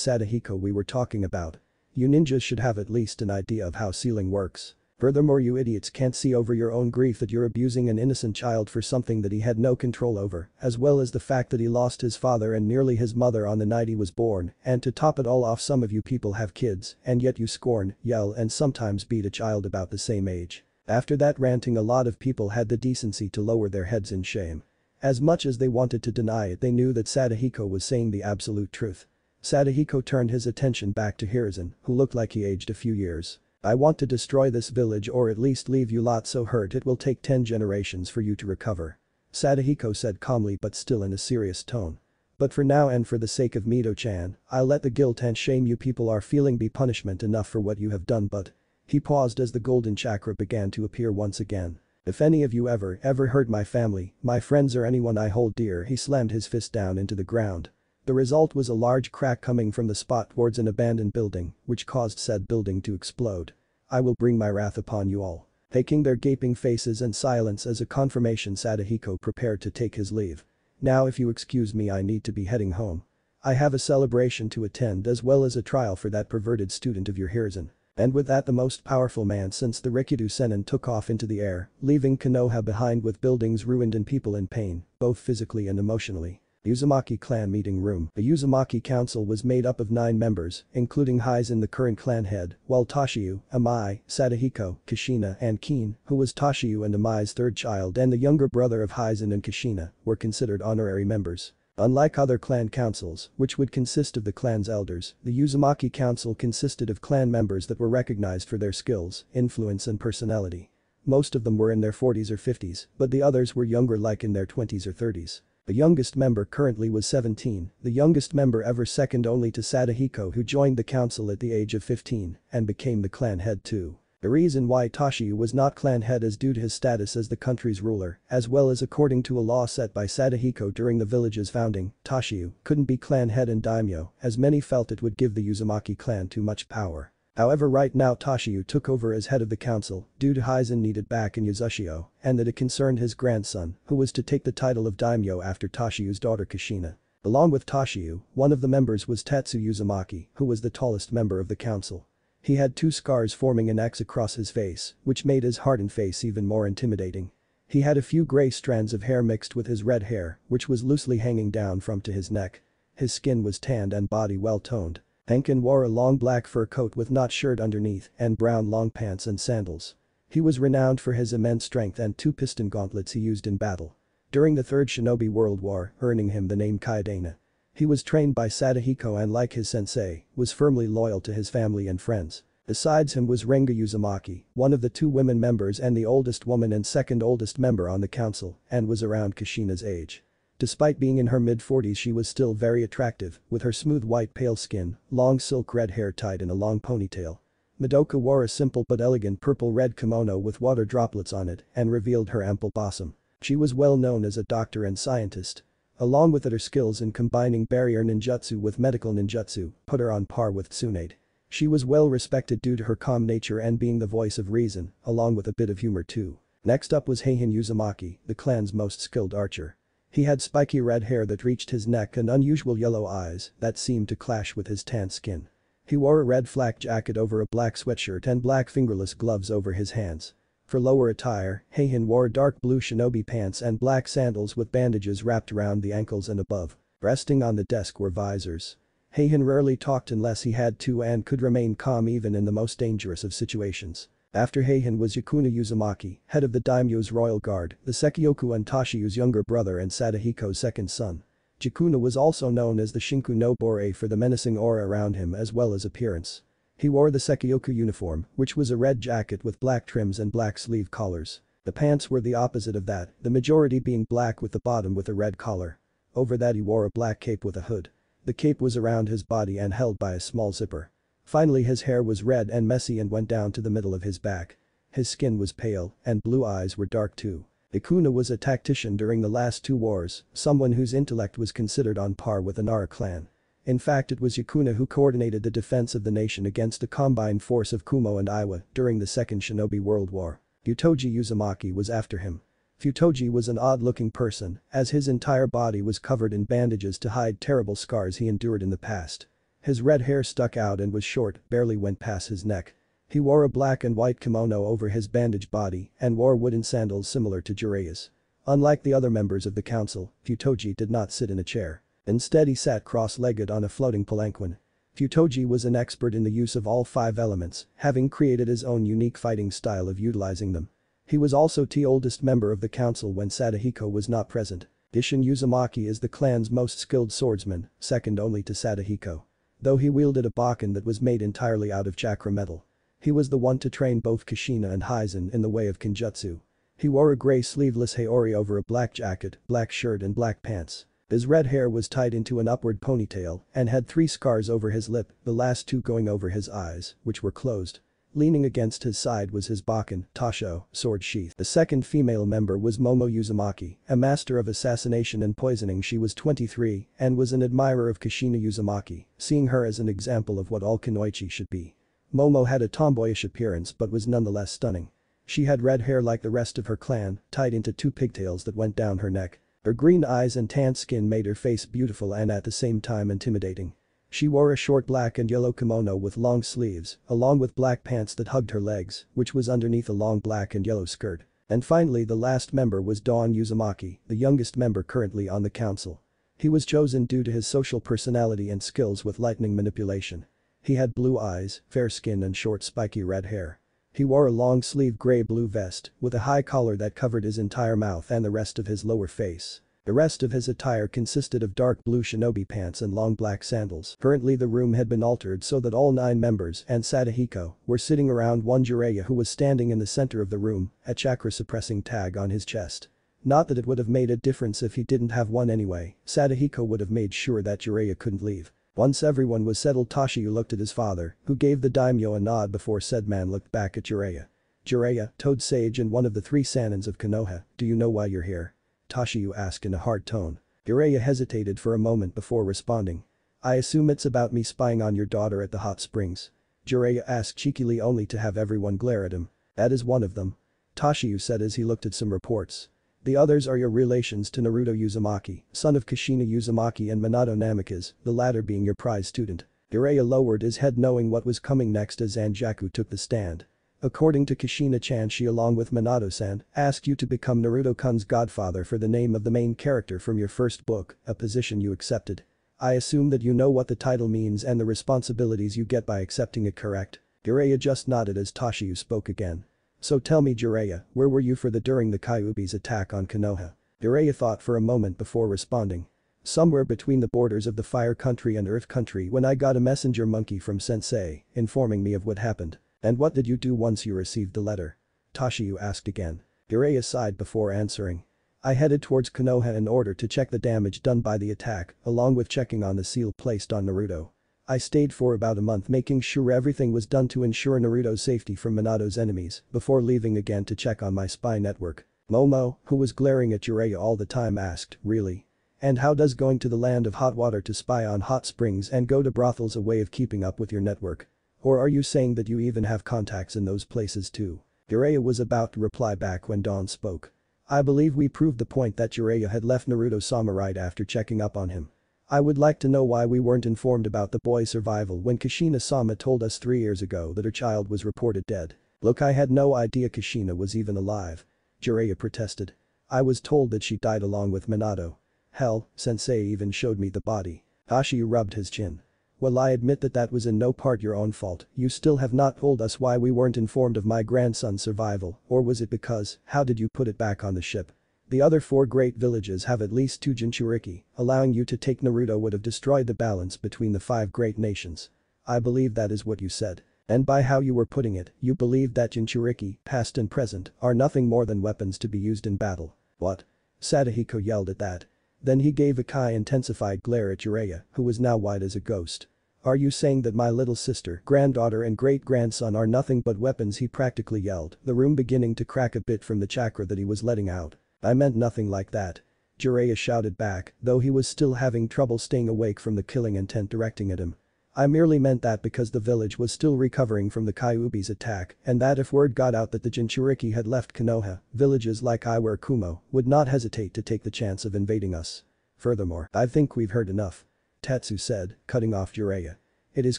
Sadahiko we were talking about. You ninjas should have at least an idea of how sealing works. Furthermore, you idiots can't see over your own grief that you're abusing an innocent child for something that he had no control over, as well as the fact that he lost his father and nearly his mother on the night he was born, and to top it all off, some of you people have kids, and yet you scorn, yell and sometimes beat a child about the same age. After that ranting, a lot of people had the decency to lower their heads in shame. As much as they wanted to deny it, they knew that Sadahiko was saying the absolute truth. Sadahiko turned his attention back to Hiruzen, who looked like he aged a few years. I want to destroy this village, or at least leave you lot so hurt it will take 10 generations for you to recover. Sadahiko said calmly but still in a serious tone. But for now and for the sake of Mito-chan, I'll let the guilt and shame you people are feeling be punishment enough for what you have done, but. He paused as the golden chakra began to appear once again. If any of you ever hurt my family, my friends or anyone I hold dear, he slammed his fist down into the ground. The result was a large crack coming from the spot towards an abandoned building, which caused said building to explode. I will bring my wrath upon you all. Taking their gaping faces and silence as a confirmation, Sadahiko prepared to take his leave. Now if you excuse me, I need to be heading home. I have a celebration to attend as well as a trial for that perverted student of your Hiruzen. And with that, the most powerful man since the Rikido Sennin took off into the air, leaving Konoha behind with buildings ruined and people in pain, both physically and emotionally. Uzumaki clan meeting room. The Uzumaki council was made up of 9 members, including Hizen, the current clan head, while Toshiyu, Amai, Sadahiko, Kushina and Keen, who was Toshiyu and Amai's third child and the younger brother of Hizen and Kushina, were considered honorary members. Unlike other clan councils, which would consist of the clan's elders, the Uzumaki council consisted of clan members that were recognized for their skills, influence and personality. Most of them were in their 40s or 50s, but the others were younger, like in their 20s or 30s. The youngest member currently was 17, the youngest member ever, second only to Sadahiko, who joined the council at the age of 15 and became the clan head too. The reason why Toshiyu was not clan head is due to his status as the country's ruler, as well as according to a law set by Sadahiko during the village's founding, Toshiyu couldn't be clan head and daimyo, as many felt it would give the Uzumaki clan too much power. However, right now Toshiyu took over as head of the council due to Hizen needed back in Uzushio, and that it concerned his grandson, who was to take the title of daimyo after Toshiyu's daughter Kushina. Along with Toshiyu, one of the members was Tetsu Uzumaki, who was the tallest member of the council. He had 2 scars forming an X across his face, which made his hardened face even more intimidating. He had a few gray strands of hair mixed with his red hair, which was loosely hanging down from to his neck. His skin was tanned and body well toned. Henkin wore a long black fur coat with not shirt underneath and brown long pants and sandals. He was renowned for his immense strength and 2 piston gauntlets he used in battle. During the Third Shinobi World War, earning him the name Kaidana. He was trained by Sadahiko and, like his sensei, was firmly loyal to his family and friends. Besides him was Renga Uzumaki, one of the 2 women members and the oldest woman and second oldest member on the council, and was around Kushina's age. Despite being in her mid-40s, she was still very attractive, with her smooth white pale skin, long silk red hair tied in a long ponytail. Madoka wore a simple but elegant purple-red kimono with water droplets on it and revealed her ample bosom. She was well known as a doctor and scientist. Along with it, her skills in combining barrier ninjutsu with medical ninjutsu put her on par with Tsunade. She was well respected due to her calm nature and being the voice of reason, along with a bit of humor too. Next up was Heihin Uzumaki, the clan's most skilled archer. He had spiky red hair that reached his neck and unusual yellow eyes that seemed to clash with his tan skin. He wore a red flak jacket over a black sweatshirt and black fingerless gloves over his hands. For lower attire, Heihin wore dark blue shinobi pants and black sandals with bandages wrapped around the ankles and above. Resting on the desk were visors. Heihin rarely talked unless he had to and could remain calm even in the most dangerous of situations. After Heihin was Yakuna Uzumaki, head of the daimyo's royal guard, the Sekioku and Toshiyu's younger brother and Sadahiko's second son. Jakuna was also known as the Shinku no Bore for the menacing aura around him as well as appearance. He wore the Sekioku uniform, which was a red jacket with black trims and black sleeve collars. The pants were the opposite of that, the majority being black with the bottom with a red collar. Over that he wore a black cape with a hood. The cape was around his body and held by a small zipper. Finally his hair was red and messy and went down to the middle of his back. His skin was pale, and blue eyes were dark too. Ikuna was a tactician during the last two wars, someone whose intellect was considered on par with the Nara clan. In fact it was Ikuna who coordinated the defense of the nation against the combined force of Kumo and Iwa during the Second Shinobi World War. Futoji Uzumaki was after him. Futoji was an odd-looking person, as his entire body was covered in bandages to hide terrible scars he endured in the past. His red hair stuck out and was short, barely went past his neck. He wore a black and white kimono over his bandaged body and wore wooden sandals similar to Jiraiya's. Unlike the other members of the council, Futoji did not sit in a chair. Instead he sat cross-legged on a floating palanquin. Futoji was an expert in the use of all five elements, having created his own unique fighting style of utilizing them. He was also the oldest member of the council when Sadahiko was not present. Isshin Uzumaki is the clan's most skilled swordsman, second only to Sadahiko. Though he wielded a bakken that was made entirely out of chakra metal. He was the one to train both Kushina and Hizen in the way of Kenjutsu. He wore a grey sleeveless haori over a black jacket, black shirt and black pants. His red hair was tied into an upward ponytail and had 3 scars over his lip, the last 2 going over his eyes, which were closed. Leaning against his side was his bakken, Tasho, sword sheath. The second female member was Momo Uzumaki, a master of assassination and poisoning. She was 23 and was an admirer of Kushina Uzumaki, seeing her as an example of what all kunoichi should be. Momo had a tomboyish appearance but was nonetheless stunning. She had red hair like the rest of her clan, tied into 2 pigtails that went down her neck. Her green eyes and tan skin made her face beautiful and at the same time intimidating. She wore a short black and yellow kimono with long sleeves, along with black pants that hugged her legs, which was underneath a long black and yellow skirt. And finally the last member was Dawn Uzumaki, the youngest member currently on the council. He was chosen due to his social personality and skills with lightning manipulation. He had blue eyes, fair skin and short spiky red hair. He wore a long-sleeved grey-blue vest with a high collar that covered his entire mouth and the rest of his lower face. The rest of his attire consisted of dark blue shinobi pants and long black sandals. Currently the room had been altered so that all 9 members and Sadahiko were sitting around one Jiraiya who was standing in the center of the room, a chakra-suppressing tag on his chest. Not that it would have made a difference if he didn't have one anyway, Sadahiko would have made sure that Jiraiya couldn't leave. Once everyone was settled, Tashiyu looked at his father, who gave the daimyo a nod before said man looked back at Jiraiya. Jiraiya, Toad Sage and one of the 3 Sanins of Konoha, do you know why you're here? Tashiyu asked in a hard tone. Jiraiya hesitated for a moment before responding. I assume it's about me spying on your daughter at the hot springs. Jiraiya asked cheekily only to have everyone glare at him. That is one of them. Tashiyu said as he looked at some reports. The others are your relations to Naruto Uzumaki, son of Kushina Uzumaki and Minato Namikaze, the latter being your prize student. Jiraiya lowered his head knowing what was coming next as Zanjaku took the stand. According to Kushina-chan, she along with Minato-san asked you to become Naruto-kun's godfather for the name of the main character from your first book, a position you accepted. I assume that you know what the title means and the responsibilities you get by accepting it, correct? Jiraiya just nodded as Tashiyu spoke again. So tell me Jiraiya, where were you during the Kyuubi's attack on Konoha? Jiraiya thought for a moment before responding. Somewhere between the borders of the Fire Country and Earth Country when I got a messenger monkey from Sensei informing me of what happened. And what did you do once you received the letter? Tashiyu asked again. Jiraiya sighed before answering. I headed towards Konoha in order to check the damage done by the attack, along with checking on the seal placed on Naruto. I stayed for about a month making sure everything was done to ensure Naruto's safety from Minato's enemies before leaving again to check on my spy network. Momo, who was glaring at Jiraiya all the time, asked, really? And how does going to the land of hot water to spy on hot springs and go to brothels a way of keeping up with your network? Or are you saying that you even have contacts in those places too? Jiraiya was about to reply back when Dawn spoke. I believe we proved the point that Jiraiya had left Naruto-sama right after checking up on him. I would like to know why we weren't informed about the boy's survival when Kushina-sama told us 3 years ago that her child was reported dead. Look, I had no idea Kushina was even alive. Jiraiya protested. I was told that she died along with Minato. Hell, Sensei even showed me the body. Tashiyu rubbed his chin. Well, I admit that was in no part your own fault, you still have not told us why we weren't informed of my grandson's survival, or was it because, how did you put it back on the ship? The other 4 great villages have at least 2 Jinchuriki, allowing you to take Naruto would have destroyed the balance between the 5 great nations. I believe that is what you said. And by how you were putting it, you believe that Jinchuriki, past and present, are nothing more than weapons to be used in battle. What? Sadahiko yelled at that. Then he gave a intensified glare at Jiraiya, who was now white as a ghost. Are you saying that my little sister, granddaughter and great-grandson are nothing but weapons? He practically yelled, the room beginning to crack a bit from the chakra that he was letting out. I meant nothing like that. Jiraiya shouted back, though he was still having trouble staying awake from the killing intent directing at him. I merely meant that because the village was still recovering from the Kyuubi's attack, and that if word got out that the Jinchuriki had left Konoha, villages like Iware Kumo would not hesitate to take the chance of invading us. Furthermore, I think we've heard enough. Tetsu said, cutting off Jiraiya. It is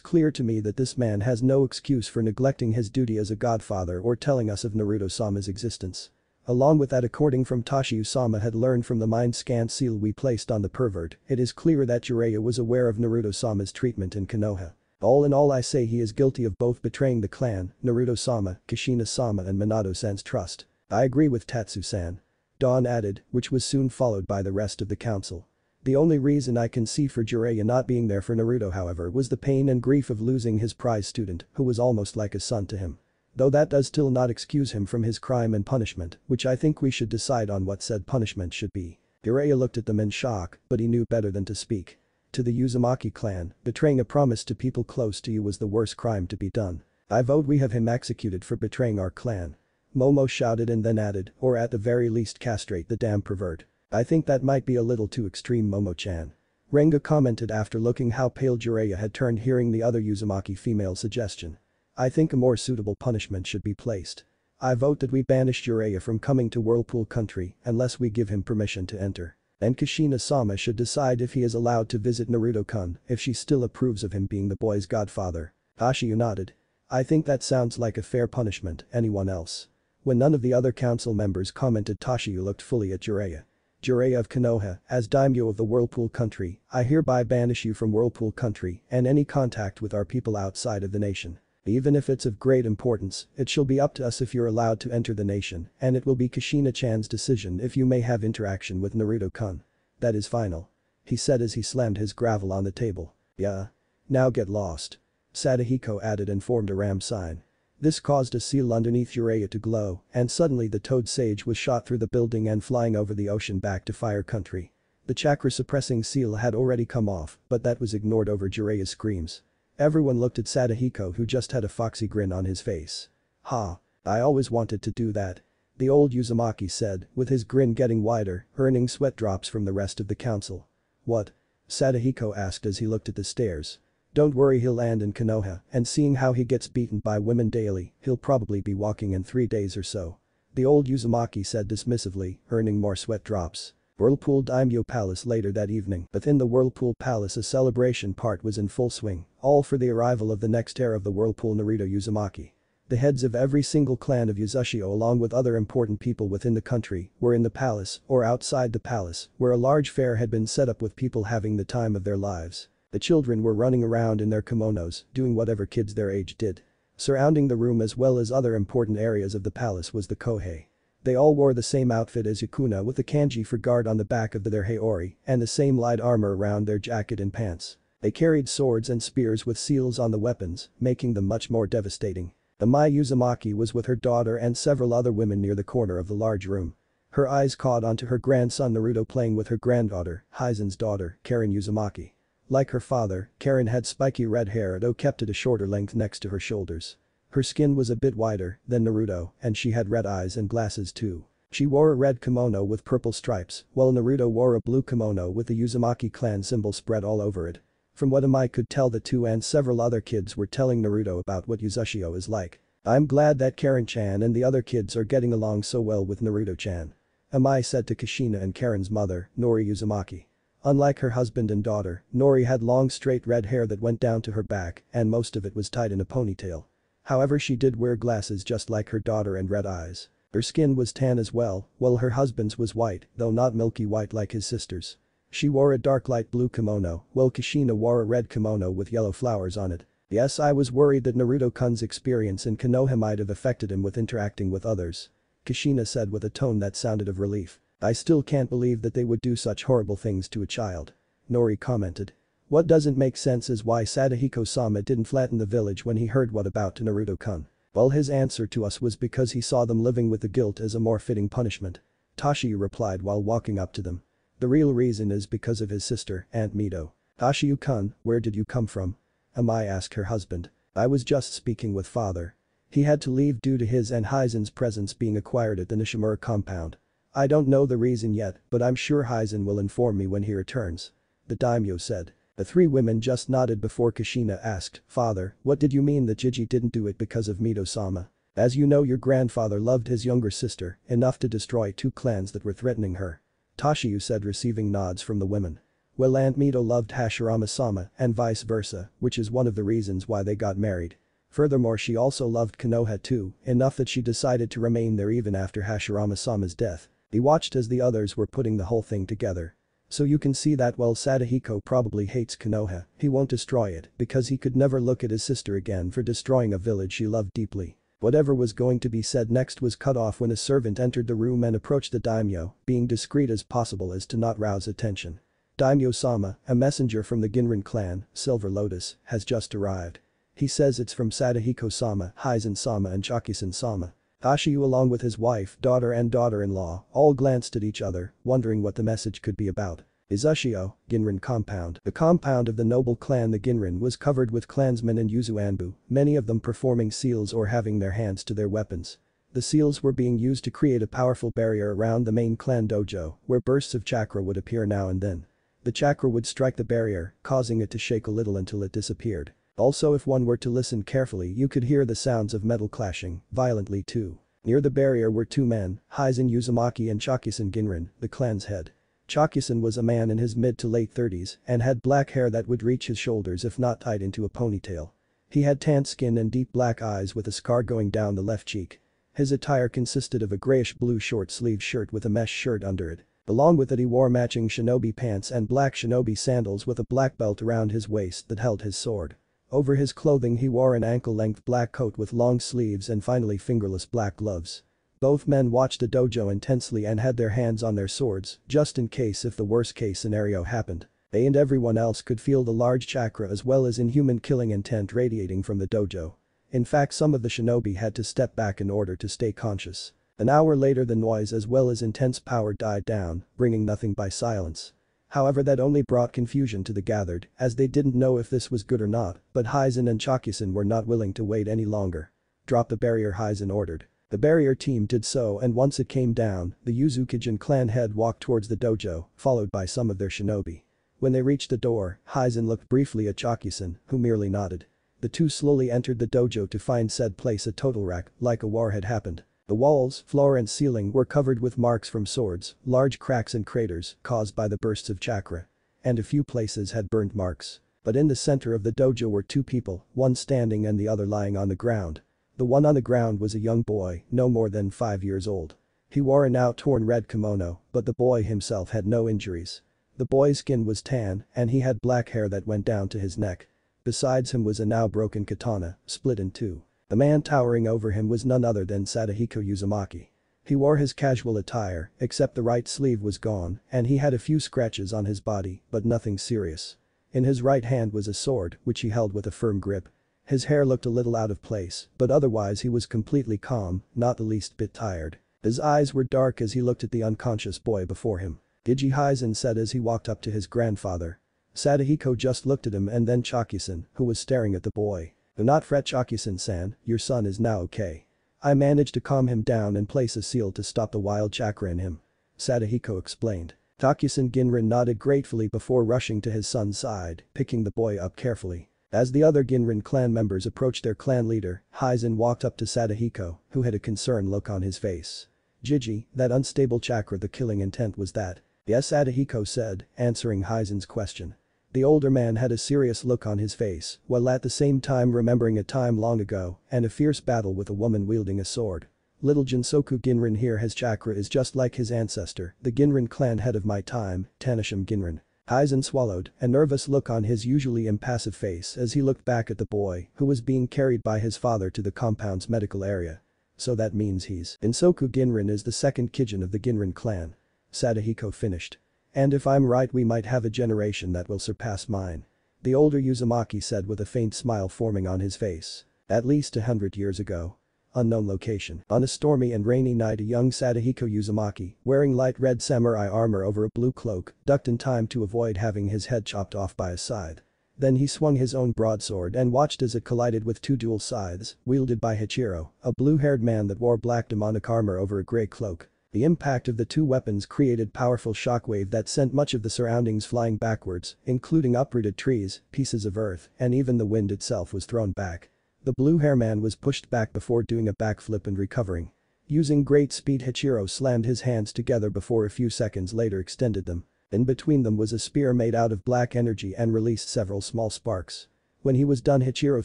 clear to me that this man has no excuse for neglecting his duty as a godfather or telling us of Naruto-sama's existence. Along with that, according from Tashiyu-sama had learned from the mind scan seal we placed on the pervert, it is clear that Jiraiya was aware of Naruto-sama's treatment in Konoha. All in all, I say he is guilty of both betraying the clan, Naruto-sama, Kushina-sama and Minato-san's trust. I agree with Tatsu-san. Dawn added, which was soon followed by the rest of the council. The only reason I can see for Jiraiya not being there for Naruto, however, was the pain and grief of losing his prize student, who was almost like a son to him. Though that does still not excuse him from his crime and punishment, which I think we should decide on what said punishment should be. Jiraiya looked at them in shock, but he knew better than to speak. To the Uzumaki clan, betraying a promise to people close to you was the worst crime to be done. I vote we have him executed for betraying our clan. Momo shouted and then added, or at the very least castrate the damn pervert. I think that might be a little too extreme, Momo-chan. Renga commented after looking how pale Jiraiya had turned hearing the other Uzumaki female suggestion. I think a more suitable punishment should be placed. I vote that we banish Jiraiya from coming to Whirlpool Country unless we give him permission to enter. And Kushina-sama should decide if he is allowed to visit Naruto-kun if she still approves of him being the boy's godfather. Tashiyu nodded. I think that sounds like a fair punishment. Anyone else? When none of the other council members commented, Tashiyu looked fully at Jiraiya. Jiraiya of Konoha, as daimyo of the Whirlpool Country, I hereby banish you from Whirlpool Country and any contact with our people outside of the nation. Even if it's of great importance, it shall be up to us if you're allowed to enter the nation, and it will be Kushina-chan's decision if you may have interaction with Naruto-kun. That is final. He said as he slammed his gravel on the table. Yeah. Now get lost. Sadahiko added and formed a ram sign. This caused a seal underneath Jiraiya to glow, and suddenly the Toad Sage was shot through the building and flying over the ocean back to Fire Country. The chakra-suppressing seal had already come off, but that was ignored over Jiraiya's screams. Everyone looked at Sadahiko, who just had a foxy grin on his face. Ha. I always wanted to do that. The old Uzumaki said, with his grin getting wider, earning sweat drops from the rest of the council. What? Sadahiko asked as he looked at the stairs. Don't worry, he'll land in Konoha, and seeing how he gets beaten by women daily, he'll probably be walking in 3 days or so. The old Uzumaki said dismissively, earning more sweat drops. Whirlpool Daimyo Palace later that evening. Within the Whirlpool Palace, a celebration part was in full swing, all for the arrival of the next heir of the Whirlpool, Naruto Uzumaki. The heads of every single clan of Uzushio along with other important people within the country were in the palace or outside the palace, where a large fair had been set up with people having the time of their lives. The children were running around in their kimonos, doing whatever kids their age did. Surrounding the room as well as other important areas of the palace was the Kohei. They all wore the same outfit as Yukuna with the kanji for guard on the back of their heiori and the same light armor around their jacket and pants. They carried swords and spears with seals on the weapons, making them much more devastating. The Mai Uzumaki was with her daughter and several other women near the corner of the large room. Her eyes caught onto her grandson Naruto playing with her granddaughter, Hizen's daughter, Karin Uzumaki. Like her father, Karin had spiky red hair though kept at a shorter length next to her shoulders. Her skin was a bit whiter than Naruto, and she had red eyes and glasses too. She wore a red kimono with purple stripes, while Naruto wore a blue kimono with the Uzumaki clan symbol spread all over it. From what Amai could tell, the two and several other kids were telling Naruto about what Uzushio is like. I'm glad that Karin-chan and the other kids are getting along so well with Naruto-chan. Amai said to Kushina and Karin's mother, Nori Uzumaki. Unlike her husband and daughter, Nori had long straight red hair that went down to her back and most of it was tied in a ponytail. However, she did wear glasses just like her daughter and red eyes. Her skin was tan as well, while her husband's was white, though not milky white like his sister's. She wore a dark light blue kimono, while Kushina wore a red kimono with yellow flowers on it. Yes, I was worried that Naruto-kun's experience in Konoha might have affected him with interacting with others. Kushina said with a tone that sounded of relief. I still can't believe that they would do such horrible things to a child. Nori commented. What doesn't make sense is why Sadahiko-sama didn't flatten the village when he heard what about to Naruto-kun. Well, his answer to us was because he saw them living with the guilt as a more fitting punishment. Tashiyu replied while walking up to them. The real reason is because of his sister, Aunt Mito. Tashiyu-kun, where did you come from? Amai asked her husband. I was just speaking with father. He had to leave due to his and Hizen's presence being acquired at the Nishimura compound. I don't know the reason yet, but I'm sure Hizen will inform me when he returns. The daimyo said. The three women just nodded before Kushina asked, Father, what did you mean that Jiji didn't do it because of Mito-sama? As you know, your grandfather loved his younger sister enough to destroy two clans that were threatening her. Tashiyu said, receiving nods from the women. Well, Aunt Mito loved Hashirama-sama and vice versa, which is one of the reasons why they got married. Furthermore, she also loved Konoha too, enough that she decided to remain there even after Hashirama-sama's death. He watched as the others were putting the whole thing together. So you can see that while Sadahiko probably hates Konoha, he won't destroy it because he could never look at his sister again for destroying a village she loved deeply. Whatever was going to be said next was cut off when a servant entered the room and approached the daimyo, being discreet as possible as to not rouse attention. Daimyo-sama, a messenger from the Ginrin clan, Silver Lotus, has just arrived. He says it's from Sadahiko-sama, Hizen-sama and Chakisen-sama. Tashiyu along with his wife, daughter and daughter-in-law all glanced at each other, wondering what the message could be about. Izushio, Ginrin compound. The compound of the noble clan the Ginrin was covered with clansmen and Yuzu-anbu, many of them performing seals or having their hands to their weapons. The seals were being used to create a powerful barrier around the main clan dojo, where bursts of chakra would appear now and then. The chakra would strike the barrier, causing it to shake a little until it disappeared. Also, if one were to listen carefully, you could hear the sounds of metal clashing, violently too. Near the barrier were two men, Hizen Uzumaki and Chakisen Ginrin, the clan's head. Chakisen was a man in his mid to late 30s and had black hair that would reach his shoulders if not tied into a ponytail. He had tanned skin and deep black eyes with a scar going down the left cheek. His attire consisted of a grayish-blue short-sleeved shirt with a mesh shirt under it. Along with it he wore matching shinobi pants and black shinobi sandals with a black belt around his waist that held his sword. Over his clothing he wore an ankle-length black coat with long sleeves and finally fingerless black gloves. Both men watched the dojo intensely and had their hands on their swords, just in case if the worst-case scenario happened. They and everyone else could feel the large chakra as well as inhuman killing intent radiating from the dojo. In fact, some of the shinobi had to step back in order to stay conscious. An hour later the noise as well as intense power died down, bringing nothing by silence. However, that only brought confusion to the gathered, as they didn't know if this was good or not, but Hizen and Chakisen were not willing to wait any longer. Drop the barrier, Hizen ordered. The barrier team did so, and once it came down, the Uzukijin clan head walked towards the dojo, followed by some of their shinobi. When they reached the door, Hizen looked briefly at Chakisen, who merely nodded. The two slowly entered the dojo to find said place a total wreck, like a war had happened. The walls, floor and ceiling were covered with marks from swords, large cracks and craters caused by the bursts of chakra. And a few places had burnt marks. But in the center of the dojo were two people, one standing and the other lying on the ground. The one on the ground was a young boy, no more than 5 years old. He wore a now torn red kimono, but the boy himself had no injuries. The boy's skin was tan, and he had black hair that went down to his neck. Besides him was a now broken katana, split in two. The man towering over him was none other than Sadahiko Uzumaki. He wore his casual attire, except the right sleeve was gone, and he had a few scratches on his body, but nothing serious. In his right hand was a sword, which he held with a firm grip. His hair looked a little out of place, but otherwise he was completely calm, not the least bit tired. His eyes were dark as he looked at the unconscious boy before him. Giji Hizen said as he walked up to his grandfather. Sadahiko just looked at him and then Chakisen, who was staring at the boy. Do not fret, Chakisen-san, your son is now okay. I managed to calm him down and place a seal to stop the wild chakra in him. Sadahiko explained. Chakisen Ginrin nodded gratefully before rushing to his son's side, picking the boy up carefully. As the other Ginrin clan members approached their clan leader, Hizen walked up to Sadahiko, who had a concerned look on his face. Jiji, that unstable chakra, the killing intent was that? Yes, Sadahiko said, answering Hizen's question. The older man had a serious look on his face, while at the same time remembering a time long ago and a fierce battle with a woman wielding a sword. Little Jinsoku Ginrin here, his chakra is just like his ancestor, the Ginrin clan head of my time, Tanishim Ginrin. Hizen swallowed, a nervous look on his usually impassive face as he looked back at the boy who was being carried by his father to the compound's medical area. So that means he's Jinsoku Ginrin is the second Kijin of the Ginrin clan. Sadahiko finished. And if I'm right, we might have a generation that will surpass mine. The older Uzumaki said with a faint smile forming on his face. At least 100 years ago. Unknown location. On a stormy and rainy night, a young Sadahiko Uzumaki, wearing light red samurai armor over a blue cloak, ducked in time to avoid having his head chopped off by a scythe. Then he swung his own broadsword and watched as it collided with two dual scythes, wielded by Hachiro, a blue-haired man that wore black demonic armor over a grey cloak. The impact of the two weapons created powerful shockwave that sent much of the surroundings flying backwards, including uprooted trees, pieces of earth, and even the wind itself was thrown back. The blue-hair man was pushed back before doing a backflip and recovering. Using great speed, Hachiro slammed his hands together before a few seconds later extended them. In between them was a spear made out of black energy and released several small sparks. When he was done, Hachiro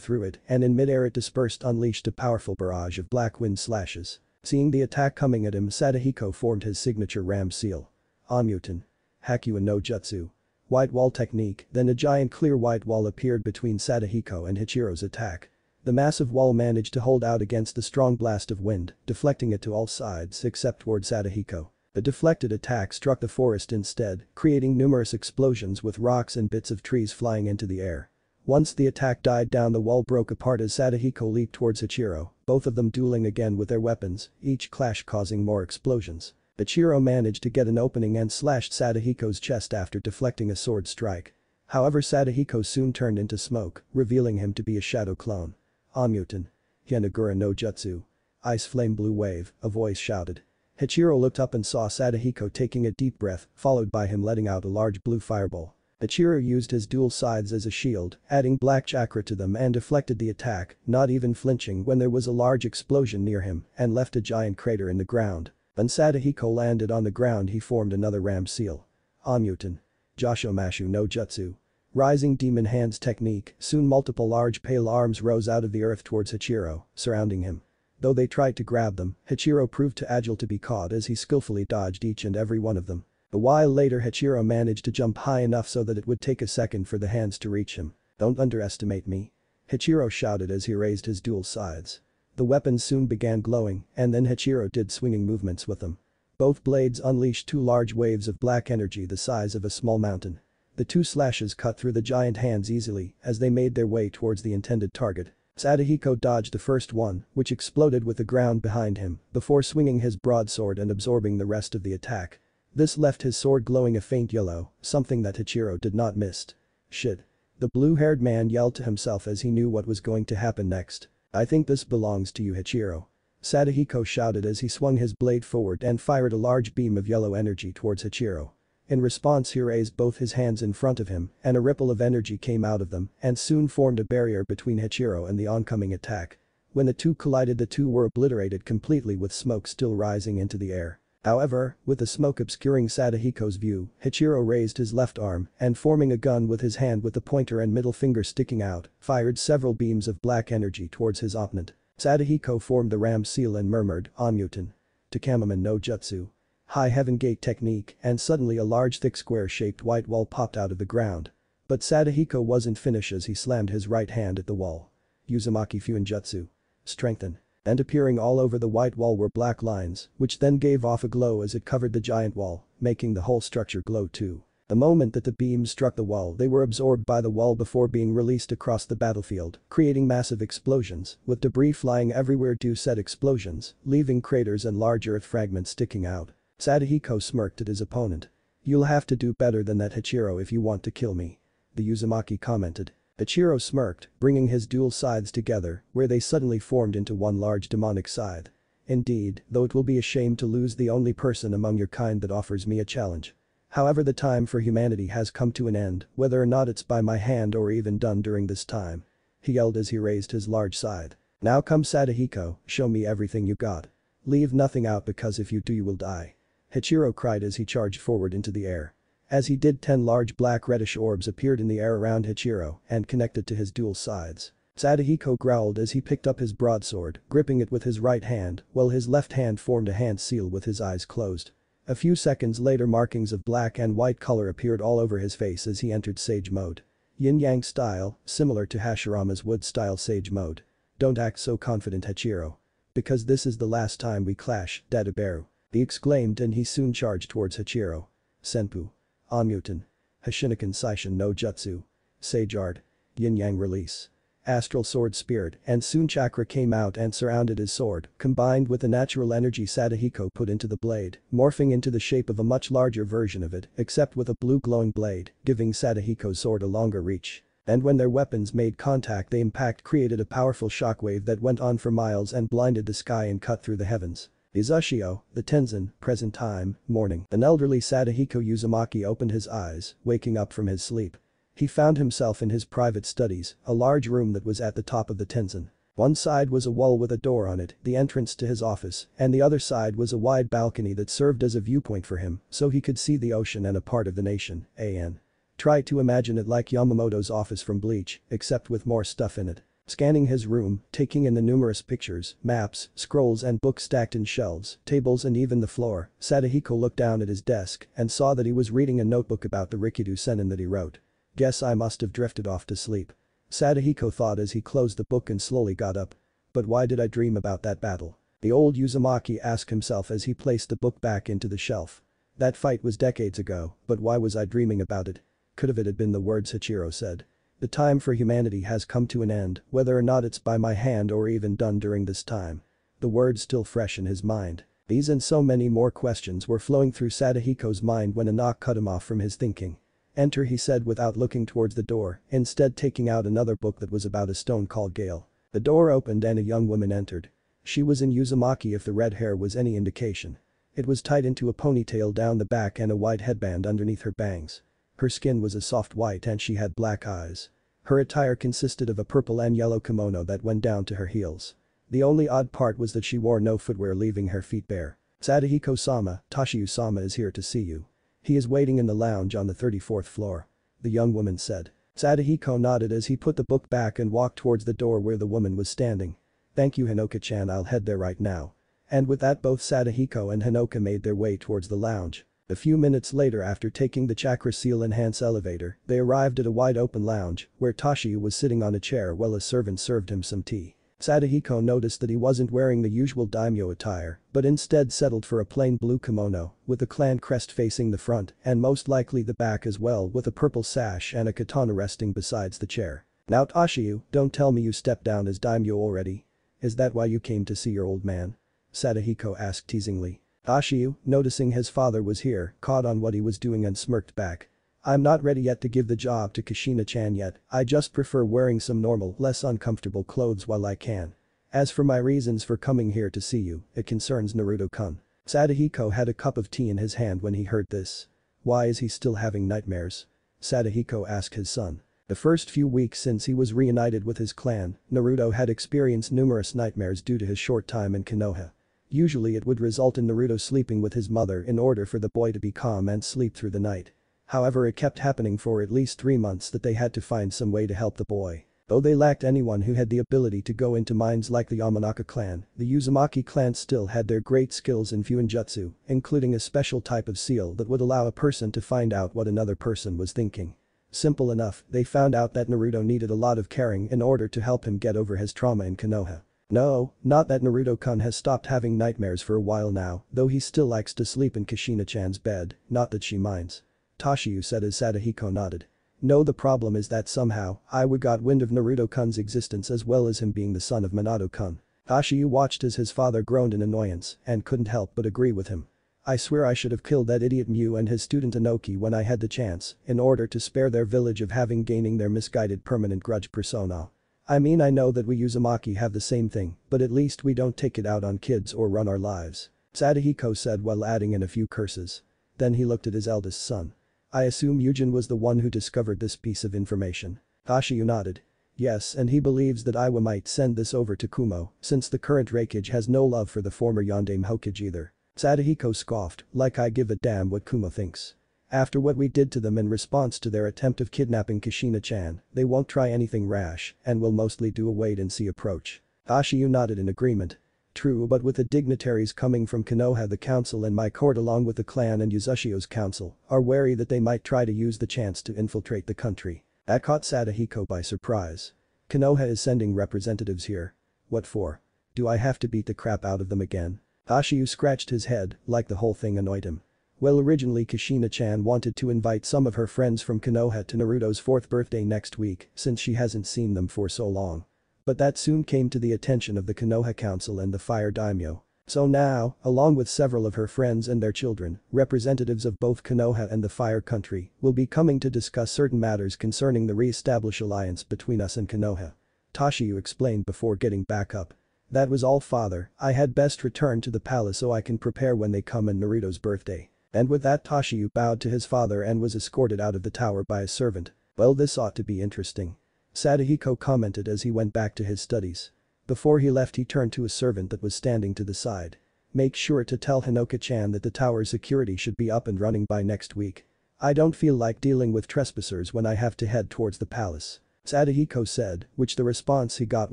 threw it, and in midair it dispersed, unleashed a powerful barrage of black wind slashes. Seeing the attack coming at him, Sadahiko formed his signature ram seal. Onmuten. Hakuin no Jutsu. White wall technique. Then a giant clear white wall appeared between Sadahiko and Hachiro's attack. The massive wall managed to hold out against the strong blast of wind, deflecting it to all sides except toward Sadahiko. The deflected attack struck the forest instead, creating numerous explosions with rocks and bits of trees flying into the air. Once the attack died down, the wall broke apart as Sadahiko leaped towards Hachiro, both of them dueling again with their weapons, each clash causing more explosions. Hachiro managed to get an opening and slashed Sadahiko's chest after deflecting a sword strike. However, Sadahiko soon turned into smoke, revealing him to be a shadow clone. Onmuten. Hyonagura no Jutsu. Ice flame blue wave, a voice shouted. Hachiro looked up and saw Sadahiko taking a deep breath, followed by him letting out a large blue fireball. Hachiro used his dual scythes as a shield, adding black chakra to them and deflected the attack, not even flinching when there was a large explosion near him and left a giant crater in the ground. When Sadahiko landed on the ground, he formed another ram seal. Onmuten. Joshomashu no Jutsu. Rising demon hands technique. Soon multiple large pale arms rose out of the earth towards Hachiro, surrounding him. Though they tried to grab them, Hachiro proved too agile to be caught as he skillfully dodged each and every one of them. A while later, Hachiro managed to jump high enough so that it would take a second for the hands to reach him. "Don't underestimate me," Hachiro shouted as he raised his dual scythes. The weapons soon began glowing, and then Hachiro did swinging movements with them. Both blades unleashed two large waves of black energy the size of a small mountain. The two slashes cut through the giant hands easily as they made their way towards the intended target. Sadahiko dodged the first one, which exploded with the ground behind him, before swinging his broadsword and absorbing the rest of the attack. This left his sword glowing a faint yellow, something that Hachiro did not miss. "Shit." The blue-haired man yelled to himself as he knew what was going to happen next. "I think this belongs to you, Hachiro," Sadahiko shouted as he swung his blade forward and fired a large beam of yellow energy towards Hachiro. In response, he raised both his hands in front of him, and a ripple of energy came out of them and soon formed a barrier between Hachiro and the oncoming attack. When the two collided, the two were obliterated completely with smoke still rising into the air. However, with the smoke obscuring Sadahiko's view, Hachiro raised his left arm and, forming a gun with his hand with the pointer and middle finger sticking out, fired several beams of black energy towards his opponent. Sadahiko formed the ram seal and murmured, "Onmuten. Takamaman no Jutsu." High Heaven Gate technique, and suddenly a large thick square-shaped white wall popped out of the ground. But Sadahiko wasn't finished as he slammed his right hand at the wall. Uzumaki Fuinjutsu. Strengthen. And appearing all over the white wall were black lines, which then gave off a glow as it covered the giant wall, making the whole structure glow too. The moment that the beams struck the wall, they were absorbed by the wall before being released across the battlefield, creating massive explosions, with debris flying everywhere due said explosions, leaving craters and large earth fragments sticking out. Sadahiko smirked at his opponent. "You'll have to do better than that, Hachiro, if you want to kill me," the Uzumaki commented. Hachiro smirked, bringing his dual scythes together, where they suddenly formed into one large demonic scythe. "Indeed, though it will be a shame to lose the only person among your kind that offers me a challenge. However, the time for humanity has come to an end, whether or not it's by my hand or even done during this time," he yelled as he raised his large scythe. "Now come, Sadahiko, show me everything you got. Leave nothing out, because if you do you will die," Hachiro cried as he charged forward into the air. As he did, 10 large black reddish orbs appeared in the air around Hachiro and connected to his dual scythes. Sadahiko growled as he picked up his broadsword, gripping it with his right hand, while his left hand formed a hand seal with his eyes closed. A few seconds later, markings of black and white color appeared all over his face as he entered Sage mode. Yin-Yang style, similar to Hashirama's Wood-style Sage mode. "Don't act so confident, Hachiro. Because this is the last time we clash, Dadaberu," he exclaimed, and he soon charged towards Hachiro. "Senpu. Onmuten. Hashinakan Saishin no Jutsu." Sage Art. Yin-Yang Release. Astral Sword Spirit and soon chakra came out and surrounded his sword, combined with the natural energy Sadahiko put into the blade, morphing into the shape of a much larger version of it, except with a blue glowing blade, giving Sadahiko's sword a longer reach. And when their weapons made contact, the impact created a powerful shockwave that went on for miles and blinded the sky and cut through the heavens. Izushio, the Tenzin, present time, morning. An elderly Sadahiko Uzumaki opened his eyes, waking up from his sleep. He found himself in his private studies, a large room that was at the top of the Tenzin. One side was a wall with a door on it, the entrance to his office, and the other side was a wide balcony that served as a viewpoint for him, so he could see the ocean and a part of the nation, an. Try to imagine it like Yamamoto's office from Bleach, except with more stuff in it. Scanning his room, taking in the numerous pictures, maps, scrolls and books stacked in shelves, tables and even the floor, Sadahiko looked down at his desk and saw that he was reading a notebook about the Rikido Sennin that he wrote. Guess I must have drifted off to sleep. Sadahiko thought as he closed the book and slowly got up. But why did I dream about that battle? The old Uzumaki asked himself as he placed the book back into the shelf. That fight was decades ago, but why was I dreaming about it? Could have it had been the words Hachiro said. The time for humanity has come to an end, whether or not it's by my hand or even done during this time. The words still fresh in his mind. These and so many more questions were flowing through Sadahiko's mind when a knock cut him off from his thinking. Enter, he said without looking towards the door, instead taking out another book that was about a stone called Gale. The door opened and a young woman entered. She was in Uzumaki if the red hair was any indication. It was tied into a ponytail down the back and a white headband underneath her bangs. Her skin was a soft white and she had black eyes. Her attire consisted of a purple and yellow kimono that went down to her heels. The only odd part was that she wore no footwear, leaving her feet bare. Sadahiko-sama, Tashiyu-sama is here to see you. He is waiting in the lounge on the 34th floor. The young woman said. Sadahiko nodded as he put the book back and walked towards the door where the woman was standing. Thank you, Hinoka-chan, I'll head there right now. And with that, both Sadahiko and Hinoka made their way towards the lounge. A few minutes later, after taking the Chakra Seal Enhance elevator, they arrived at a wide open lounge where Tashiyu was sitting on a chair while a servant served him some tea. Sadahiko noticed that he wasn't wearing the usual daimyo attire, but instead settled for a plain blue kimono with the clan crest facing the front and most likely the back as well, with a purple sash and a katana resting besides the chair. Now Tashiyu, don't tell me you stepped down as daimyo already. Is that why you came to see your old man? Sadahiko asked teasingly. Tashiyu, noticing his father was here, caught on what he was doing and smirked back. I'm not ready yet to give the job to Kushina-chan yet, I just prefer wearing some normal, less uncomfortable clothes while I can. As for my reasons for coming here to see you, it concerns Naruto-kun. Sadahiko had a cup of tea in his hand when he heard this. Why is he still having nightmares? Sadahiko asked his son. The first few weeks since he was reunited with his clan, Naruto had experienced numerous nightmares due to his short time in Konoha. Usually it would result in Naruto sleeping with his mother in order for the boy to be calm and sleep through the night. However, it kept happening for at least 3 months that they had to find some way to help the boy. Though they lacked anyone who had the ability to go into minds like the Yamanaka clan, the Uzumaki clan still had their great skills in Fuinjutsu, including a special type of seal that would allow a person to find out what another person was thinking. Simple enough, they found out that Naruto needed a lot of caring in order to help him get over his trauma in Konoha. No, not that Naruto-kun has stopped having nightmares for a while now, though he still likes to sleep in Kushina-chan's bed, not that she minds. Tashiyu said as Sadahiko nodded. No, the problem is that somehow, Iwa got wind of Naruto-kun's existence as well as him being the son of Minato-kun. Tashiyu watched as his father groaned in annoyance and couldn't help but agree with him. I swear I should have killed that idiot Mew and his student Inoki when I had the chance, in order to spare their village of having gaining their misguided permanent grudge persona. I mean, I know that we Uzumaki have the same thing, but at least we don't take it out on kids or run our lives. Sadahiko said while adding in a few curses. Then he looked at his eldest son. I assume Yujin was the one who discovered this piece of information. Tashiyu nodded. Yes, and he believes that Iwa might send this over to Kumo, since the current Raikage has no love for the former Yondaime Hokage either. Sadahiko scoffed, like I give a damn what Kumo thinks. After what we did to them in response to their attempt of kidnapping Kushina-chan, they won't try anything rash and will mostly do a wait-and-see approach. Tashiyu nodded in agreement. True, but with the dignitaries coming from Konoha, the council and my court along with the clan and Uzushio's council are wary that they might try to use the chance to infiltrate the country. That caught Sadahiko by surprise. Konoha is sending representatives here. What for? Do I have to beat the crap out of them again? Tashiyu scratched his head, like the whole thing annoyed him. Well, originally Kushina-chan wanted to invite some of her friends from Konoha to Naruto's 4th birthday next week since she hasn't seen them for so long. But that soon came to the attention of the Konoha Council and the Fire Daimyo. So now, along with several of her friends and their children, representatives of both Konoha and the Fire Country will be coming to discuss certain matters concerning the re-established alliance between us and Konoha. Tashiyu explained before getting back up. That was all, father. I had best return to the palace so I can prepare when they come on Naruto's birthday. And with that, Tashiyu bowed to his father and was escorted out of the tower by a servant. Well, this ought to be interesting. Sadahiko commented as he went back to his studies. Before he left, he turned to a servant that was standing to the side. Make sure to tell Hinoka-chan that the tower's security should be up and running by next week. I don't feel like dealing with trespassers when I have to head towards the palace. Sadahiko said, which the response he got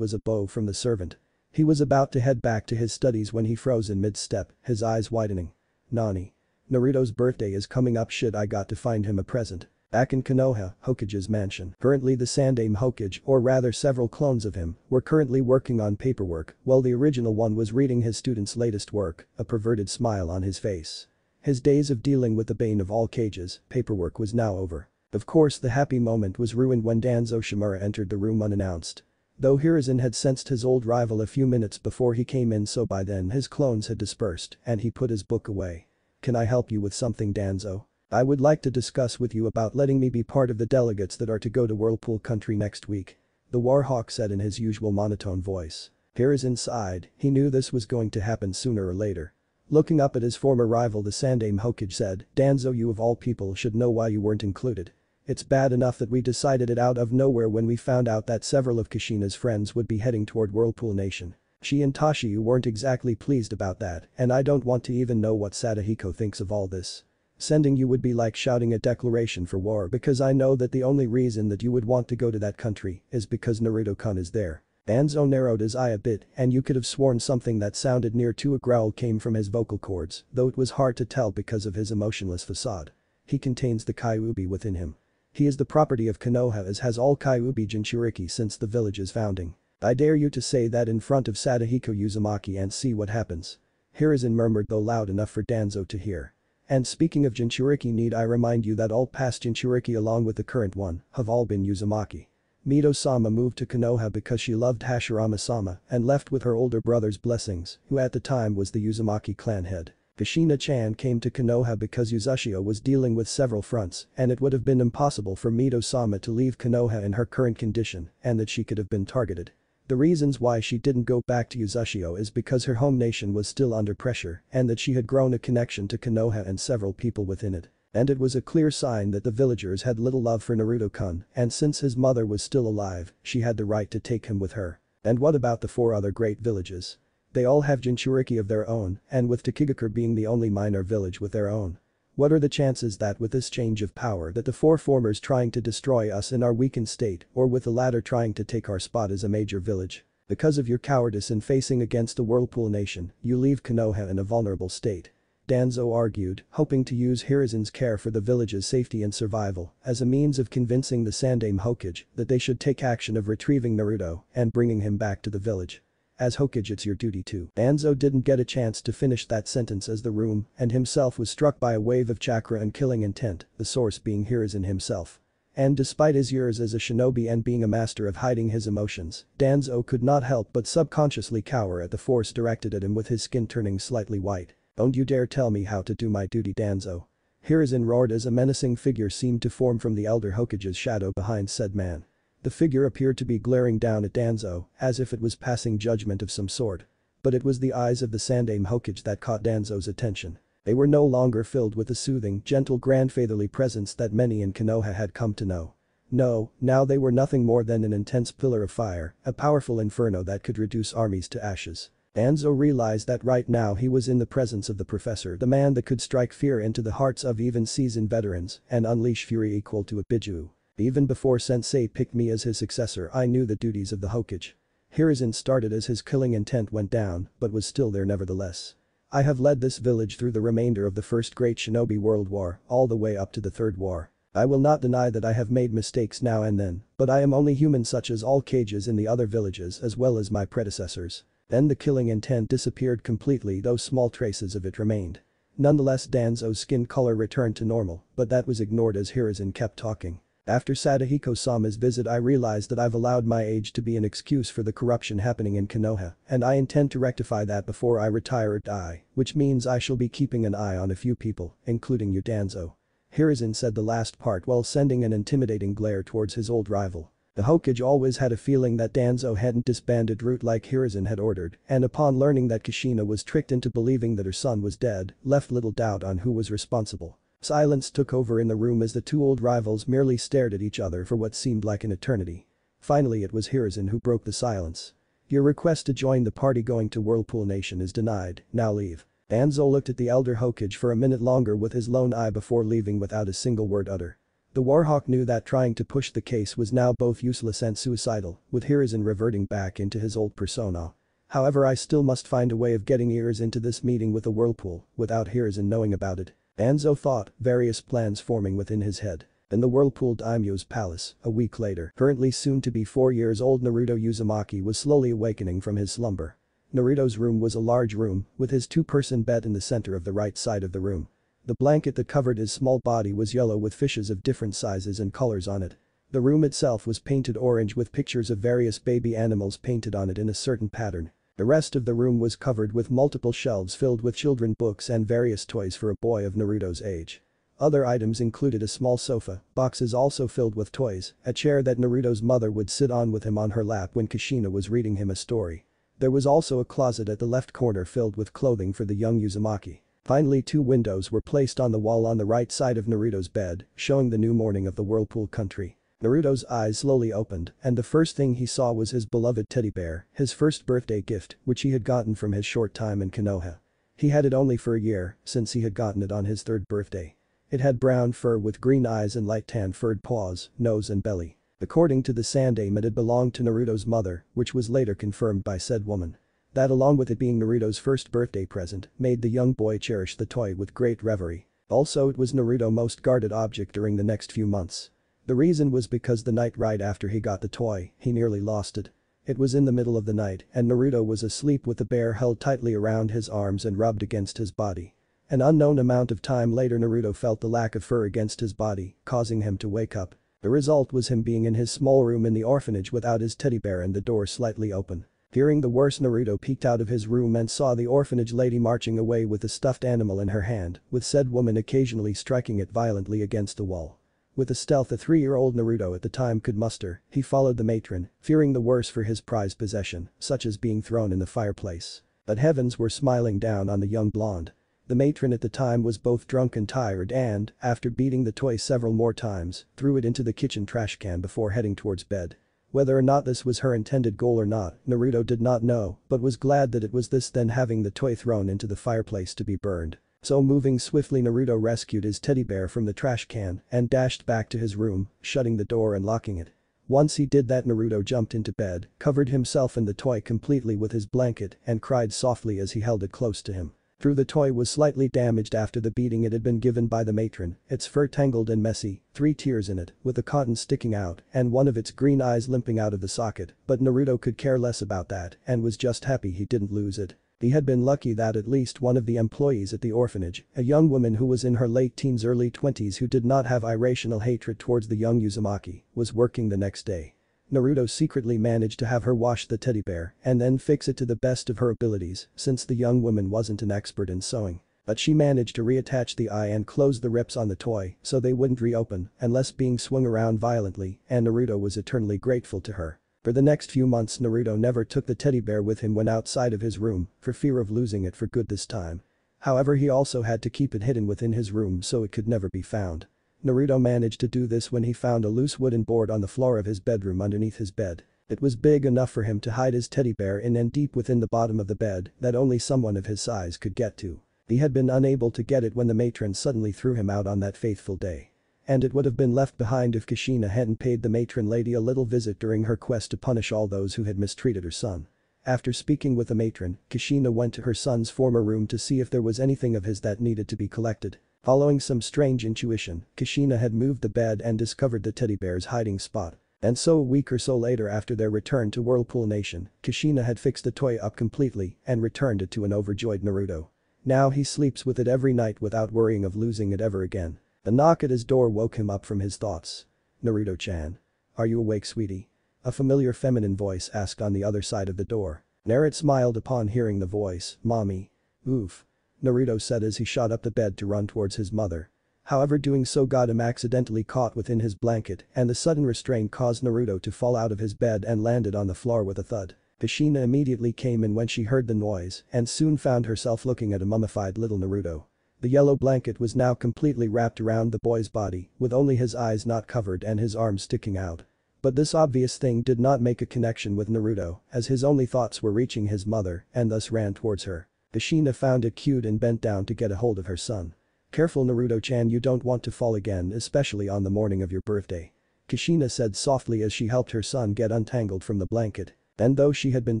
was a bow from the servant. He was about to head back to his studies when he froze in mid-step, his eyes widening. Nani? Naruto's birthday is coming up, shit, I got to find him a present. Back in Konoha, Hokage's mansion. Currently the Sandaime Hokage, or rather several clones of him, were currently working on paperwork while the original one was reading his student's latest work, a perverted smile on his face. His days of dealing with the bane of all cages, paperwork, was now over. Of course, the happy moment was ruined when Danzo Shimura entered the room unannounced. Though Hiruzen had sensed his old rival a few minutes before he came in, so by then his clones had dispersed and he put his book away. Can I help you with something, Danzo? I would like to discuss with you about letting me be part of the delegates that are to go to Whirlpool Country next week. The Warhawk said in his usual monotone voice. Hiruzen sighed, he knew this was going to happen sooner or later. Looking up at his former rival, the Sandaime Hokage said, Danzo, you of all people should know why you weren't included. It's bad enough that we decided it out of nowhere when we found out that several of Kushina's friends would be heading toward Whirlpool Nation. She and Tashiyu weren't exactly pleased about that, and I don't want to even know what Sadahiko thinks of all this. Sending you would be like shouting a declaration for war, because I know that the only reason that you would want to go to that country is because Naruto-kun is there. Danzo narrowed his eye a bit, and you could have sworn something that sounded near to a growl came from his vocal cords, though it was hard to tell because of his emotionless facade. He contains the Kyuubi within him. He is the property of Konoha, as has all Kyuubi Jinchuriki since the village's founding. I dare you to say that in front of Sadahiko Uzumaki and see what happens. Hiruzen murmured, though loud enough for Danzo to hear. And speaking of Jinchuriki, need I remind you that all past Jinchuriki along with the current one have all been Uzumaki. Mito-sama moved to Konoha because she loved Hashirama-sama and left with her older brother's blessings, who at the time was the Uzumaki clan head. Kushina-chan came to Konoha because Uzushio was dealing with several fronts and it would have been impossible for Mito-sama to leave Konoha in her current condition and that she could have been targeted. The reasons why she didn't go back to Uzushio is because her home nation was still under pressure and that she had grown a connection to Konoha and several people within it. And it was a clear sign that the villagers had little love for Naruto-kun, and since his mother was still alive, she had the right to take him with her. And what about the 4 other great villages? They all have Jinchuriki of their own, and with Takigakure being the only minor village with their own. What are the chances that with this change of power that the 4 formers trying to destroy us in our weakened state, or with the latter trying to take our spot as a major village? Because of your cowardice in facing against the Whirlpool Nation, you leave Konoha in a vulnerable state. Danzo argued, hoping to use Hiruzen's care for the village's safety and survival as a means of convincing the Sandaime Hokage that they should take action of retrieving Naruto and bringing him back to the village. As Hokage, it's your duty to. Danzo didn't get a chance to finish that sentence as the room and himself was struck by a wave of chakra and killing intent, the source being Hiruzen himself. And despite his years as a shinobi and being a master of hiding his emotions, Danzo could not help but subconsciously cower at the force directed at him, with his skin turning slightly white. Don't you dare tell me how to do my duty, Danzo. Hiruzen roared as a menacing figure seemed to form from the elder Hokage's shadow behind said man. The figure appeared to be glaring down at Danzo, as if it was passing judgment of some sort. But it was the eyes of the Sandaime Hokage that caught Danzo's attention. They were no longer filled with the soothing, gentle grandfatherly presence that many in Konoha had come to know. No, now they were nothing more than an intense pillar of fire, a powerful inferno that could reduce armies to ashes. Danzo realized that right now he was in the presence of the professor, the man that could strike fear into the hearts of even seasoned veterans and unleash fury equal to a Biju. Even before Sensei picked me as his successor, I knew the duties of the Hokage. Hiruzen started as his killing intent went down, but was still there nevertheless. I have led this village through the remainder of the First Great Shinobi World War, all the way up to the Third War. I will not deny that I have made mistakes now and then, but I am only human such as all Kages in the other villages as well as my predecessors. Then the killing intent disappeared completely, though small traces of it remained. Nonetheless, Danzo's skin color returned to normal, but that was ignored as Hiruzen kept talking. After Sadahiko-sama's visit, I realized that I've allowed my age to be an excuse for the corruption happening in Konoha, and I intend to rectify that before I retire or die, which means I shall be keeping an eye on a few people, including you, Danzo. Hiruzen said the last part while sending an intimidating glare towards his old rival. The Hokage always had a feeling that Danzo hadn't disbanded Root like Hiruzen had ordered, and upon learning that Kushina was tricked into believing that her son was dead, left little doubt on who was responsible. Silence took over in the room as the two old rivals merely stared at each other for what seemed like an eternity. Finally, it was Hiruzen who broke the silence. Your request to join the party going to Whirlpool Nation is denied, now leave. Danzo looked at the elder Hokage for a minute longer with his lone eye before leaving without a single word uttered. The Warhawk knew that trying to push the case was now both useless and suicidal, with Hiruzen reverting back into his old persona. However, I still must find a way of getting ears into this meeting with the Whirlpool without Hiruzen knowing about it. Danzo thought, various plans forming within his head. In the Whirlpool Daimyo's palace, a week later, currently soon to be 4 years old Naruto Uzumaki was slowly awakening from his slumber. Naruto's room was a large room, with his two-person bed in the center of the right side of the room. The blanket that covered his small body was yellow with fishes of different sizes and colors on it. The room itself was painted orange with pictures of various baby animals painted on it in a certain pattern. The rest of the room was covered with multiple shelves filled with children books and various toys for a boy of Naruto's age. Other items included a small sofa, boxes also filled with toys, a chair that Naruto's mother would sit on with him on her lap when Kushina was reading him a story. There was also a closet at the left corner filled with clothing for the young Uzumaki. Finally, 2 windows were placed on the wall on the right side of Naruto's bed, showing the new morning of the Whirlpool country. Naruto's eyes slowly opened, and the first thing he saw was his beloved teddy bear, his first birthday gift, which he had gotten from his short time in Konoha. He had it only for a year, since he had gotten it on his 3rd birthday. It had brown fur with green eyes and light tan furred paws, nose and belly. According to the Sandaime, it had belonged to Naruto's mother, which was later confirmed by said woman. That, along with it being Naruto's first birthday present, made the young boy cherish the toy with great reverie. Also, it was Naruto's most guarded object during the next few months. The reason was because the night right after he got the toy, he nearly lost it. It was in the middle of the night and Naruto was asleep with the bear held tightly around his arms and rubbed against his body. An unknown amount of time later, Naruto felt the lack of fur against his body, causing him to wake up. The result was him being in his small room in the orphanage without his teddy bear and the door slightly open. Fearing the worst, Naruto peeked out of his room and saw the orphanage lady marching away with a stuffed animal in her hand, with said woman occasionally striking it violently against the wall. With the stealth a 3-year-old Naruto at the time could muster, he followed the matron, fearing the worst for his prized possession, such as being thrown in the fireplace. But heavens were smiling down on the young blonde. The matron at the time was both drunk and tired and, after beating the toy several more times, threw it into the kitchen trash can before heading towards bed. Whether or not this was her intended goal or not, Naruto did not know, but was glad that it was this, then having the toy thrown into the fireplace to be burned. So moving swiftly, Naruto rescued his teddy bear from the trash can and dashed back to his room, shutting the door and locking it. Once he did that, Naruto jumped into bed, covered himself and the toy completely with his blanket and cried softly as he held it close to him. Though the toy was slightly damaged after the beating it had been given by the matron, its fur tangled and messy, 3 tears in it, with the cotton sticking out and one of its green eyes limping out of the socket, but Naruto could care less about that and was just happy he didn't lose it. He had been lucky that at least one of the employees at the orphanage, a young woman who was in her late teens early 20s who did not have irrational hatred towards the young Uzumaki, was working the next day. Naruto secretly managed to have her wash the teddy bear and then fix it to the best of her abilities since the young woman wasn't an expert in sewing. But she managed to reattach the eye and close the rips on the toy so they wouldn't reopen unless being swung around violently, and Naruto was eternally grateful to her. For the next few months, Naruto never took the teddy bear with him when outside of his room for fear of losing it for good this time. However, he also had to keep it hidden within his room so it could never be found. Naruto managed to do this when he found a loose wooden board on the floor of his bedroom underneath his bed. It was big enough for him to hide his teddy bear in and deep within the bottom of the bed that only someone of his size could get to. He had been unable to get it when the matron suddenly threw him out on that fateful day. And it would have been left behind if Kushina hadn't paid the matron lady a little visit during her quest to punish all those who had mistreated her son. After speaking with the matron, Kushina went to her son's former room to see if there was anything of his that needed to be collected. Following some strange intuition, Kushina had moved the bed and discovered the teddy bear's hiding spot. And so a week or so later, after their return to Whirlpool Nation, Kushina had fixed the toy up completely and returned it to an overjoyed Naruto. Now he sleeps with it every night without worrying of losing it ever again. A knock at his door woke him up from his thoughts. "Naruto-chan. Are you awake, sweetie?" A familiar feminine voice asked on the other side of the door. Naruto smiled upon hearing the voice. "Mommy." "Oof." Naruto said as he shot up the bed to run towards his mother. However, doing so got him accidentally caught within his blanket, and the sudden restraint caused Naruto to fall out of his bed and landed on the floor with a thud. Kushina immediately came in when she heard the noise and soon found herself looking at a mummified little Naruto. The yellow blanket was now completely wrapped around the boy's body, with only his eyes not covered and his arms sticking out. But this obvious thing did not make a connection with Naruto, as his only thoughts were reaching his mother and thus ran towards her. Kushina found it cute and bent down to get a hold of her son. "Careful, Naruto-chan, you don't want to fall again, especially on the morning of your birthday." Kushina said softly as she helped her son get untangled from the blanket. And though she had been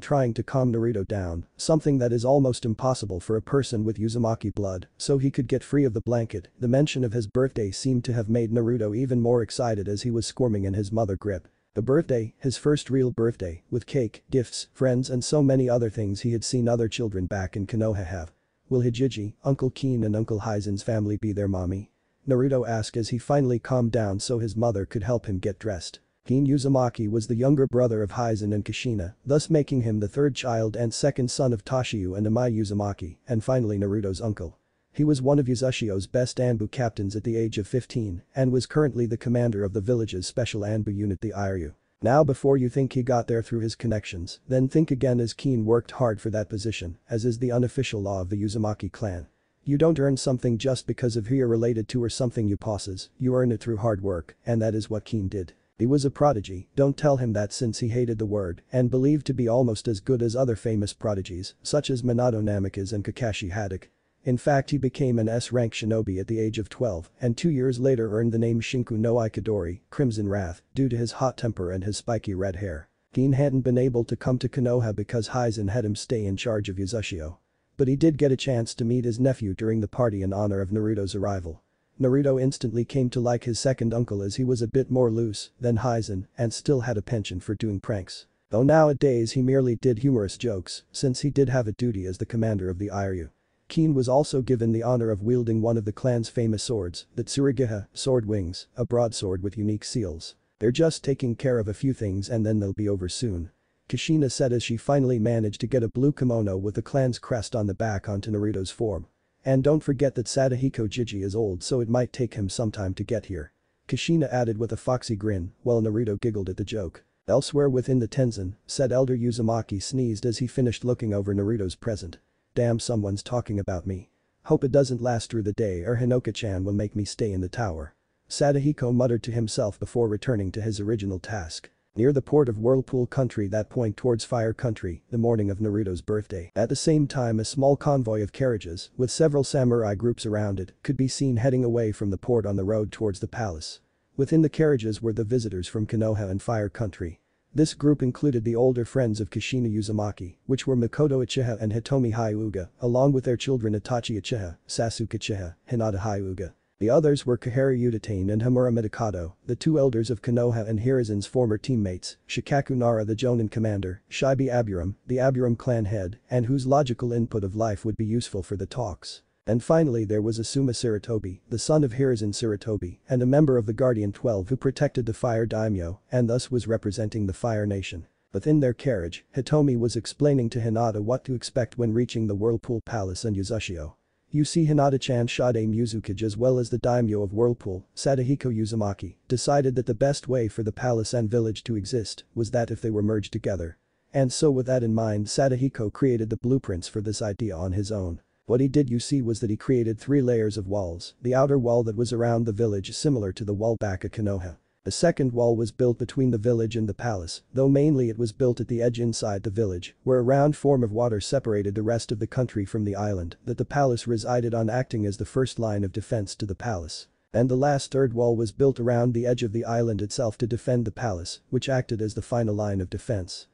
trying to calm Naruto down, something that is almost impossible for a person with Uzumaki blood, so he could get free of the blanket, the mention of his birthday seemed to have made Naruto even more excited as he was squirming in his mother grip. The birthday, his first real birthday, with cake, gifts, friends and so many other things he had seen other children back in Konoha have. Will Hijiji, Uncle Keen and Uncle Hizen's family be there, mommy? Naruto asked as he finally calmed down so his mother could help him get dressed. Keen Uzumaki was the younger brother of Hizen and Kushina, thus making him the third child and second son of Toshiyu and Amai Uzumaki, and finally Naruto's uncle. He was one of Uzushio's best Anbu captains at the age of 15 and was currently the commander of the village's special Anbu unit, the Iryu. Now before you think he got there through his connections, then think again, as Keen worked hard for that position, as is the unofficial law of the Uzumaki clan. You don't earn something just because of who you're related to or something you possess, you earn it through hard work, and that is what Keen did. He was a prodigy, don't tell him that, since he hated the word and believed to be almost as good as other famous prodigies such as Minato Namikaze and Kakashi Hatake. In fact, he became an S-rank shinobi at the age of 12 and 2 years later earned the name Shinku no Ikadori, Crimson Wrath, due to his hot temper and his spiky red hair. Keen hadn't been able to come to Konoha because Hizen had him stay in charge of Uzushio. But he did get a chance to meet his nephew during the party in honor of Naruto's arrival. Naruto instantly came to like his second uncle as he was a bit more loose than Hizen and still had a penchant for doing pranks. Though nowadays he merely did humorous jokes, since he did have a duty as the commander of the Iryu. Keen was also given the honor of wielding one of the clan's famous swords, the Tsurugiha, sword wings, a broadsword with unique seals. They're just taking care of a few things and then they'll be over soon. Kushina said as she finally managed to get a blue kimono with the clan's crest on the back onto Naruto's form. And don't forget that Sadahiko Jiji is old, so it might take him some time to get here. Kushina added with a foxy grin, while Naruto giggled at the joke. Elsewhere within the Tenzin, said Elder Uzumaki sneezed as he finished looking over Naruto's present. Damn, someone's talking about me. Hope it doesn't last through the day or Hinoka-chan will make me stay in the tower. Sadahiko muttered to himself before returning to his original task. Near the port of Whirlpool Country that point towards Fire Country, the morning of Naruto's birthday. At the same time, a small convoy of carriages, with several samurai groups around it, could be seen heading away from the port on the road towards the palace. Within the carriages were the visitors from Konoha and Fire Country. This group included the older friends of Kushina Uzumaki, which were Makoto Uchiha and Hitomi Hyuga, along with their children Itachi Uchiha, Sasuke Uchiha, Hinata Hyuga. The others were Kohara Utatane and Hamura Midokado, the two elders of Konoha and Hiruzen's former teammates, Shikaku Nara the Jonin commander, Shibi Aburam, the Aburam clan head, and whose logical input of life would be useful for the talks. And finally there was Asuma Sarutobi, the son of Hiruzen Sarutobi, and a member of the Guardian 12 who protected the Fire Daimyo and thus was representing the Fire Nation. Within their carriage, Hitomi was explaining to Hinata what to expect when reaching the Whirlpool Palace and Uzushio. You see, Hinata-chan Shade Muzukage as well as the daimyo of Whirlpool, Sadahiko Uzumaki, decided that the best way for the palace and village to exist was that if they were merged together. And so with that in mind, Sadahiko created the blueprints for this idea on his own. What he did, you see, was that he created 3 layers of walls, the outer wall that was around the village similar to the wall back at Konoha. The second wall was built between the village and the palace, though mainly it was built at the edge inside the village, where a round form of water separated the rest of the country from the island that the palace resided on, acting as the first line of defense to the palace. And the last third wall was built around the edge of the island itself to defend the palace, which acted as the final line of defense.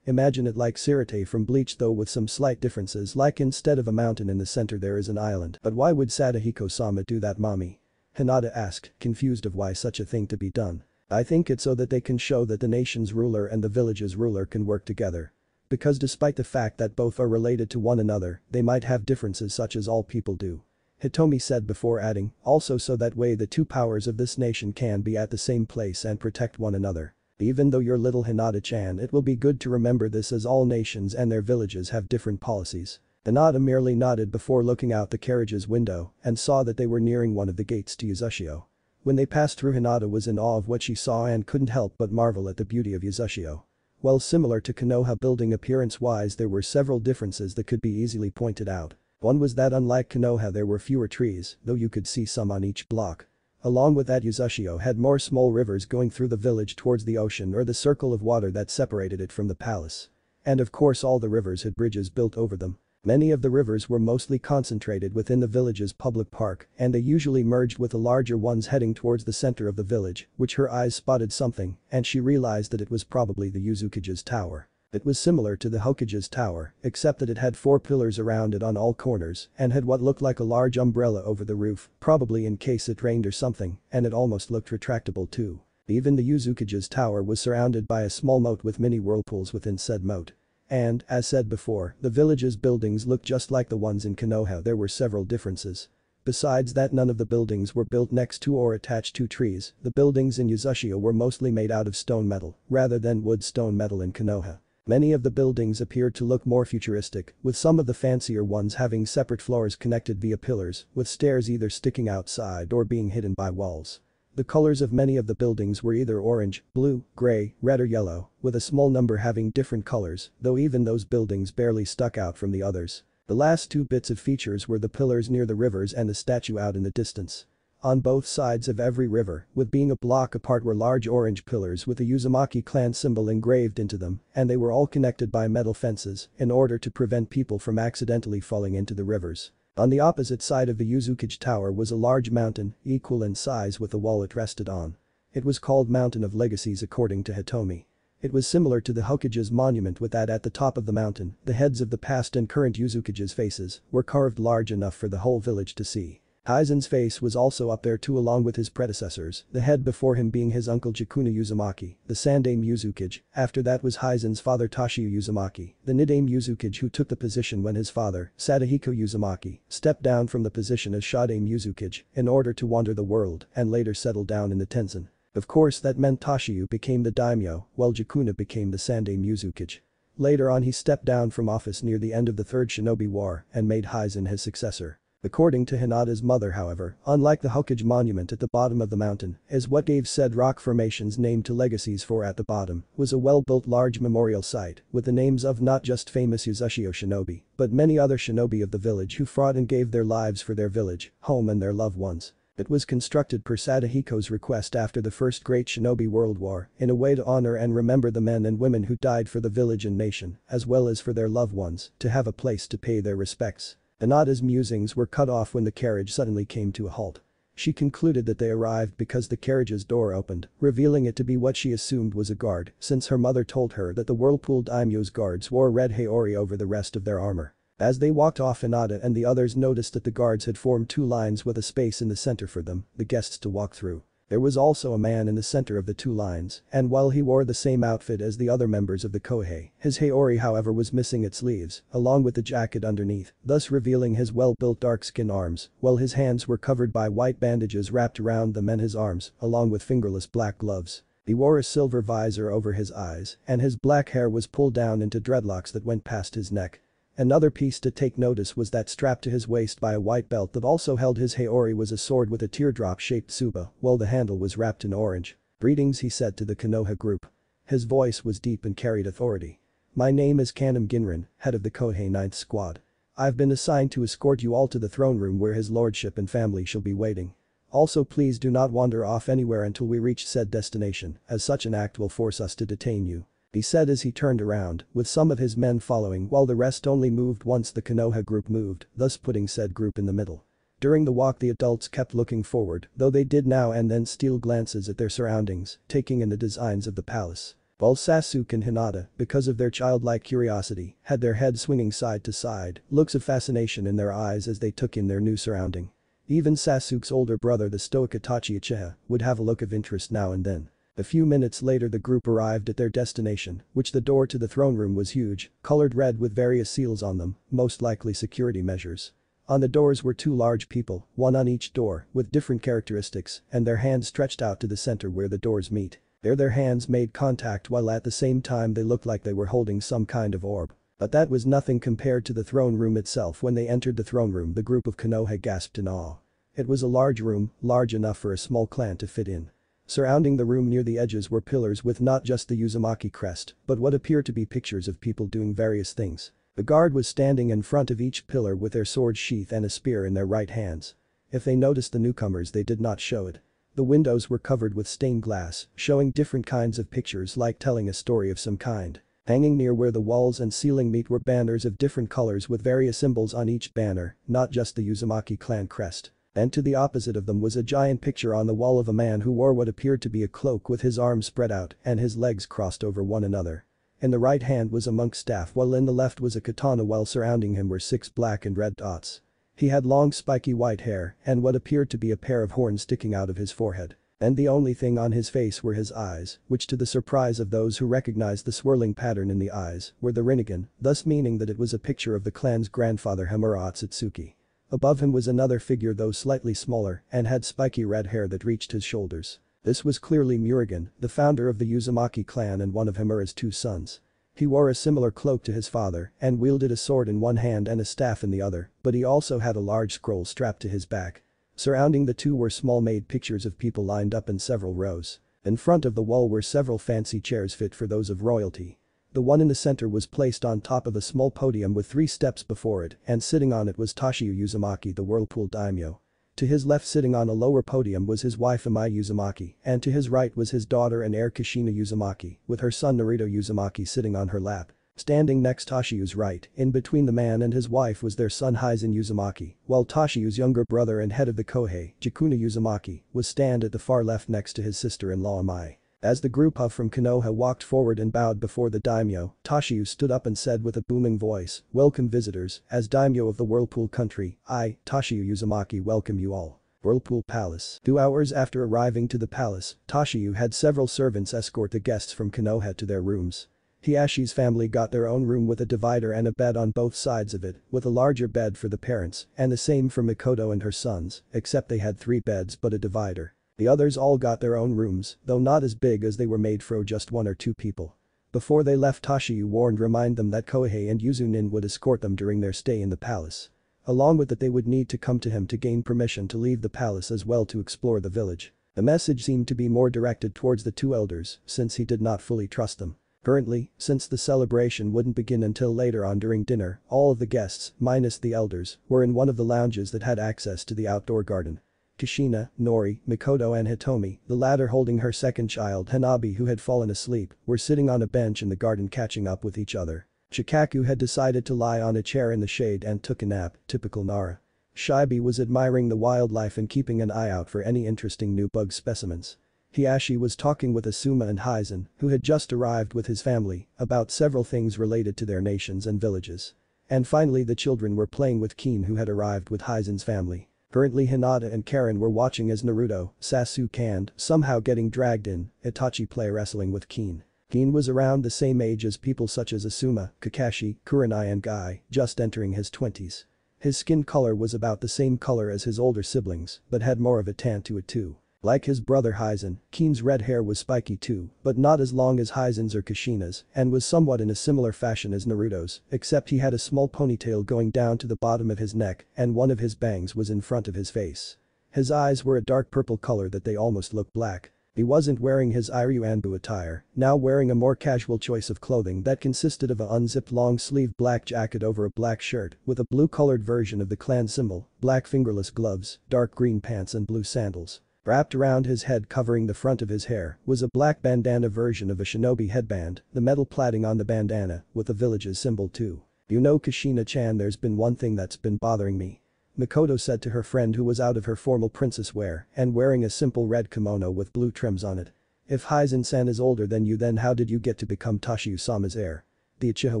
Imagine it like Sirte from Bleach, though with some slight differences, like instead of a mountain in the center there is an island. But why would Sadahiko-sama do that, mommy? Hinata asked, confused of why such a thing to be done. I think it's so that they can show that the nation's ruler and the village's ruler can work together. Because despite the fact that both are related to one another, they might have differences such as all people do. Hitomi said before adding, also so that way the two powers of this nation can be at the same place and protect one another. Even though you're little Hinata-chan, it will be good to remember this as all nations and their villages have different policies. Hinata merely nodded before looking out the carriage's window and saw that they were nearing one of the gates to Uzushio. When they passed through, Hinata was in awe of what she saw and couldn't help but marvel at the beauty of Uzushio. While similar to Konoha building appearance-wise, there were several differences that could be easily pointed out. One was that unlike Konoha there were fewer trees, though you could see some on each block. Along with that, Uzushio had more small rivers going through the village towards the ocean or the circle of water that separated it from the palace. And of course all the rivers had bridges built over them. Many of the rivers were mostly concentrated within the village's public park, and they usually merged with the larger ones heading towards the center of the village, which her eyes spotted something, and she realized that it was probably the Uzukage's tower. It was similar to the Hokage's tower, except that it had 4 pillars around it on all corners and had what looked like a large umbrella over the roof, probably in case it rained or something, and it almost looked retractable too. Even the Uzukage's tower was surrounded by a small moat with mini whirlpools within said moat. And, as said before, the village's buildings looked just like the ones in Konoha. There were several differences. Besides that, none of the buildings were built next to or attached to trees. The buildings in Uzushio were mostly made out of stone metal, rather than wood stone metal in Konoha. Many of the buildings appeared to look more futuristic, with some of the fancier ones having separate floors connected via pillars, with stairs either sticking outside or being hidden by walls. The colors of many of the buildings were either orange, blue, gray, red or yellow, with a small number having different colors, though even those buildings barely stuck out from the others. The last 2 bits of features were the pillars near the rivers and the statue out in the distance. On both sides of every river, with being a block apart, were large orange pillars with the Uzumaki clan symbol engraved into them, and they were all connected by metal fences in order to prevent people from accidentally falling into the rivers. On the opposite side of the Uzukage Tower was a large mountain, equal in size with the wall it rested on. It was called Mountain of Legacies according to Hitomi. It was similar to the Hokage's monument, with that at the top of the mountain, the heads of the past and current Uzukage's faces were carved large enough for the whole village to see. Hizen's face was also up there too, along with his predecessors, the head before him being his uncle Jakuna Uzumaki, the Sandaime Uzukage. After that was Hizen's father Toshio Uzumaki, the Nidaime Uzukage, who took the position when his father, Sadahiko Uzumaki, stepped down from the position as Shodaime Uzukage in order to wander the world and later settled down in the Tensen. Of course that meant Toshio became the daimyo, while Jakuna became the Sandaime Uzukage. Later on he stepped down from office near the end of the Third Shinobi War and made Hizen his successor. According to Hinata's mother, however, unlike the Hokage monument at the bottom of the mountain, is what gave said rock formation's name to Legacies, for at the bottom was a well-built large memorial site with the names of not just famous Uzushio shinobi, but many other shinobi of the village who fought and gave their lives for their village, home and their loved ones. It was constructed per Sadahiko's request after the First Great Shinobi World War in a way to honor and remember the men and women who died for the village and nation, as well as for their loved ones, to have a place to pay their respects. Hinata's musings were cut off when the carriage suddenly came to a halt. She concluded that they arrived because the carriage's door opened, revealing it to be what she assumed was a guard, since her mother told her that the Whirlpool Daimyo's guards wore red haori over the rest of their armor. As they walked off, Hinata and the others noticed that the guards had formed 2 lines with a space in the center for them, the guests, to walk through. There was also a man in the center of the 2 lines, and while he wore the same outfit as the other members of the Kohei, his haori however was missing its sleeves, along with the jacket underneath, thus revealing his well-built dark-skin arms, while his hands were covered by white bandages wrapped around them and his arms, along with fingerless black gloves. He wore a silver visor over his eyes, and his black hair was pulled down into dreadlocks that went past his neck. Another piece to take notice was that strapped to his waist by a white belt that also held his haori was a sword with a teardrop-shaped tsuba, while the handle was wrapped in orange. "Greetings," he said to the Konoha group. His voice was deep and carried authority. "My name is Kanem Ginrin, head of the Kohei 9th Squad. I've been assigned to escort you all to the throne room where his lordship and family shall be waiting. Also please do not wander off anywhere until we reach said destination, as such an act will force us to detain you," he said as he turned around, with some of his men following while the rest only moved once the Konoha group moved, thus putting said group in the middle. During the walk the adults kept looking forward, though they did now and then steal glances at their surroundings, taking in the designs of the palace. While Sasuke and Hinata, because of their childlike curiosity, had their heads swinging side to side, looks of fascination in their eyes as they took in their new surrounding. Even Sasuke's older brother, the stoic Itachi Uchiha, would have a look of interest now and then. A few minutes later the group arrived at their destination, which the door to the throne room was huge, colored red with various seals on them, most likely security measures. On the doors were two large people, one on each door, with different characteristics, and their hands stretched out to the center where the doors meet. Their hands made contact while at the same time they looked like they were holding some kind of orb. But that was nothing compared to the throne room itself. When they entered the throne room, the group of Konoha gasped in awe. It was a large room, large enough for a small clan to fit in. Surrounding the room near the edges were pillars with not just the Uzumaki crest, but what appeared to be pictures of people doing various things. The guard was standing in front of each pillar with their sword sheath and a spear in their right hands. If they noticed the newcomers, they did not show it. The windows were covered with stained glass, showing different kinds of pictures like telling a story of some kind. Hanging near where the walls and ceiling meet were banners of different colors with various symbols on each banner, not just the Uzumaki clan crest. And to the opposite of them was a giant picture on the wall of a man who wore what appeared to be a cloak with his arms spread out and his legs crossed over one another. In the right hand was a monk's staff while in the left was a katana, while surrounding him were 6 black and red dots. He had long spiky white hair and what appeared to be a pair of horns sticking out of his forehead. And the only thing on his face were his eyes, which to the surprise of those who recognized the swirling pattern in the eyes, were the Rinnegan, thus meaning that it was a picture of the clan's grandfather Hamura Otsutsuki. Above him was another figure, though slightly smaller, and had spiky red hair that reached his shoulders. This was clearly Murugan, the founder of the Uzumaki clan and one of Hamura's 2 sons. He wore a similar cloak to his father and wielded a sword in one hand and a staff in the other, but he also had a large scroll strapped to his back. Surrounding the two were small-made pictures of people lined up in several rows. In front of the wall were several fancy chairs fit for those of royalty. The one in the center was placed on top of a small podium with 3 steps before it, and sitting on it was Tashiyu Uzumaki, the Whirlpool daimyo. To his left, sitting on a lower podium, was his wife Imai Uzumaki, and to his right was his daughter and heir Kushina Uzumaki, with her son Naruto Uzumaki sitting on her lap. Standing next Tashiyu's right, in between the man and his wife, was their son Hizen Uzumaki, while Tashiyu's younger brother and head of the Kohei, Jikuna Uzumaki, was stand at the far left next to his sister-in-law Imai. As the group from Konoha walked forward and bowed before the daimyo, Tashiyu stood up and said with a booming voice, "Welcome visitors, as daimyo of the Whirlpool country, I, Tashiyu Uzumaki, welcome you all." Whirlpool Palace. 2 hours after arriving to the palace, Tashiyu had several servants escort the guests from Konoha to their rooms. Hiyashi's family got their own room with a divider and a bed on both sides of it, with a larger bed for the parents, and the same for Mikoto and her sons, except they had 3 beds but a divider. The others all got their own rooms, though not as big as they were made for just 1 or 2 people. Before they left, Tashiyu remind them that Kohei and Yuzunin would escort them during their stay in the palace. Along with that, they would need to come to him to gain permission to leave the palace as well to explore the village. The message seemed to be more directed towards the 2 elders, since he did not fully trust them. Currently, since the celebration wouldn't begin until later on during dinner, all of the guests, minus the elders, were in one of the lounges that had access to the outdoor garden. Kushina, Nori, Mikoto and Hitomi, the latter holding her second child Hanabi who had fallen asleep, were sitting on a bench in the garden catching up with each other. Chikaku had decided to lie on a chair in the shade and took a nap, typical Nara. Shibi was admiring the wildlife and keeping an eye out for any interesting new bug specimens. Hiyashi was talking with Asuma and Hizen, who had just arrived with his family, about several things related to their nations and villages. And finally the children were playing with Kin, who had arrived with Hizen's family. Currently Hinata and Karen were watching as Naruto, Sasuke and, somehow getting dragged in, Itachi play wrestling with Kin. Kin was around the same age as people such as Asuma, Kakashi, Kurenai and Guy, just entering his 20s. His skin color was about the same color as his older siblings, but had more of a tan to it too. Like his brother Hizen, Kin's red hair was spiky too, but not as long as Hizen's or Kushina's, and was somewhat in a similar fashion as Naruto's, except he had a small ponytail going down to the bottom of his neck and one of his bangs was in front of his face. His eyes were a dark purple color that they almost looked black. He wasn't wearing his Iryu Anbu attire, now wearing a more casual choice of clothing that consisted of an unzipped long-sleeved black jacket over a black shirt with a blue-colored version of the clan symbol, black fingerless gloves, dark green pants and blue sandals. Wrapped around his head covering the front of his hair was a black bandana version of a shinobi headband, the metal plaiting on the bandana with the village's symbol too. "You know Kushina-chan, there's been one thing that's been bothering me," Mikoto said to her friend who was out of her formal princess wear and wearing a simple red kimono with blue trims on it. "If Hizen-san is older than you, then how did you get to become Tashiyu-sama's heir?" the Uchiha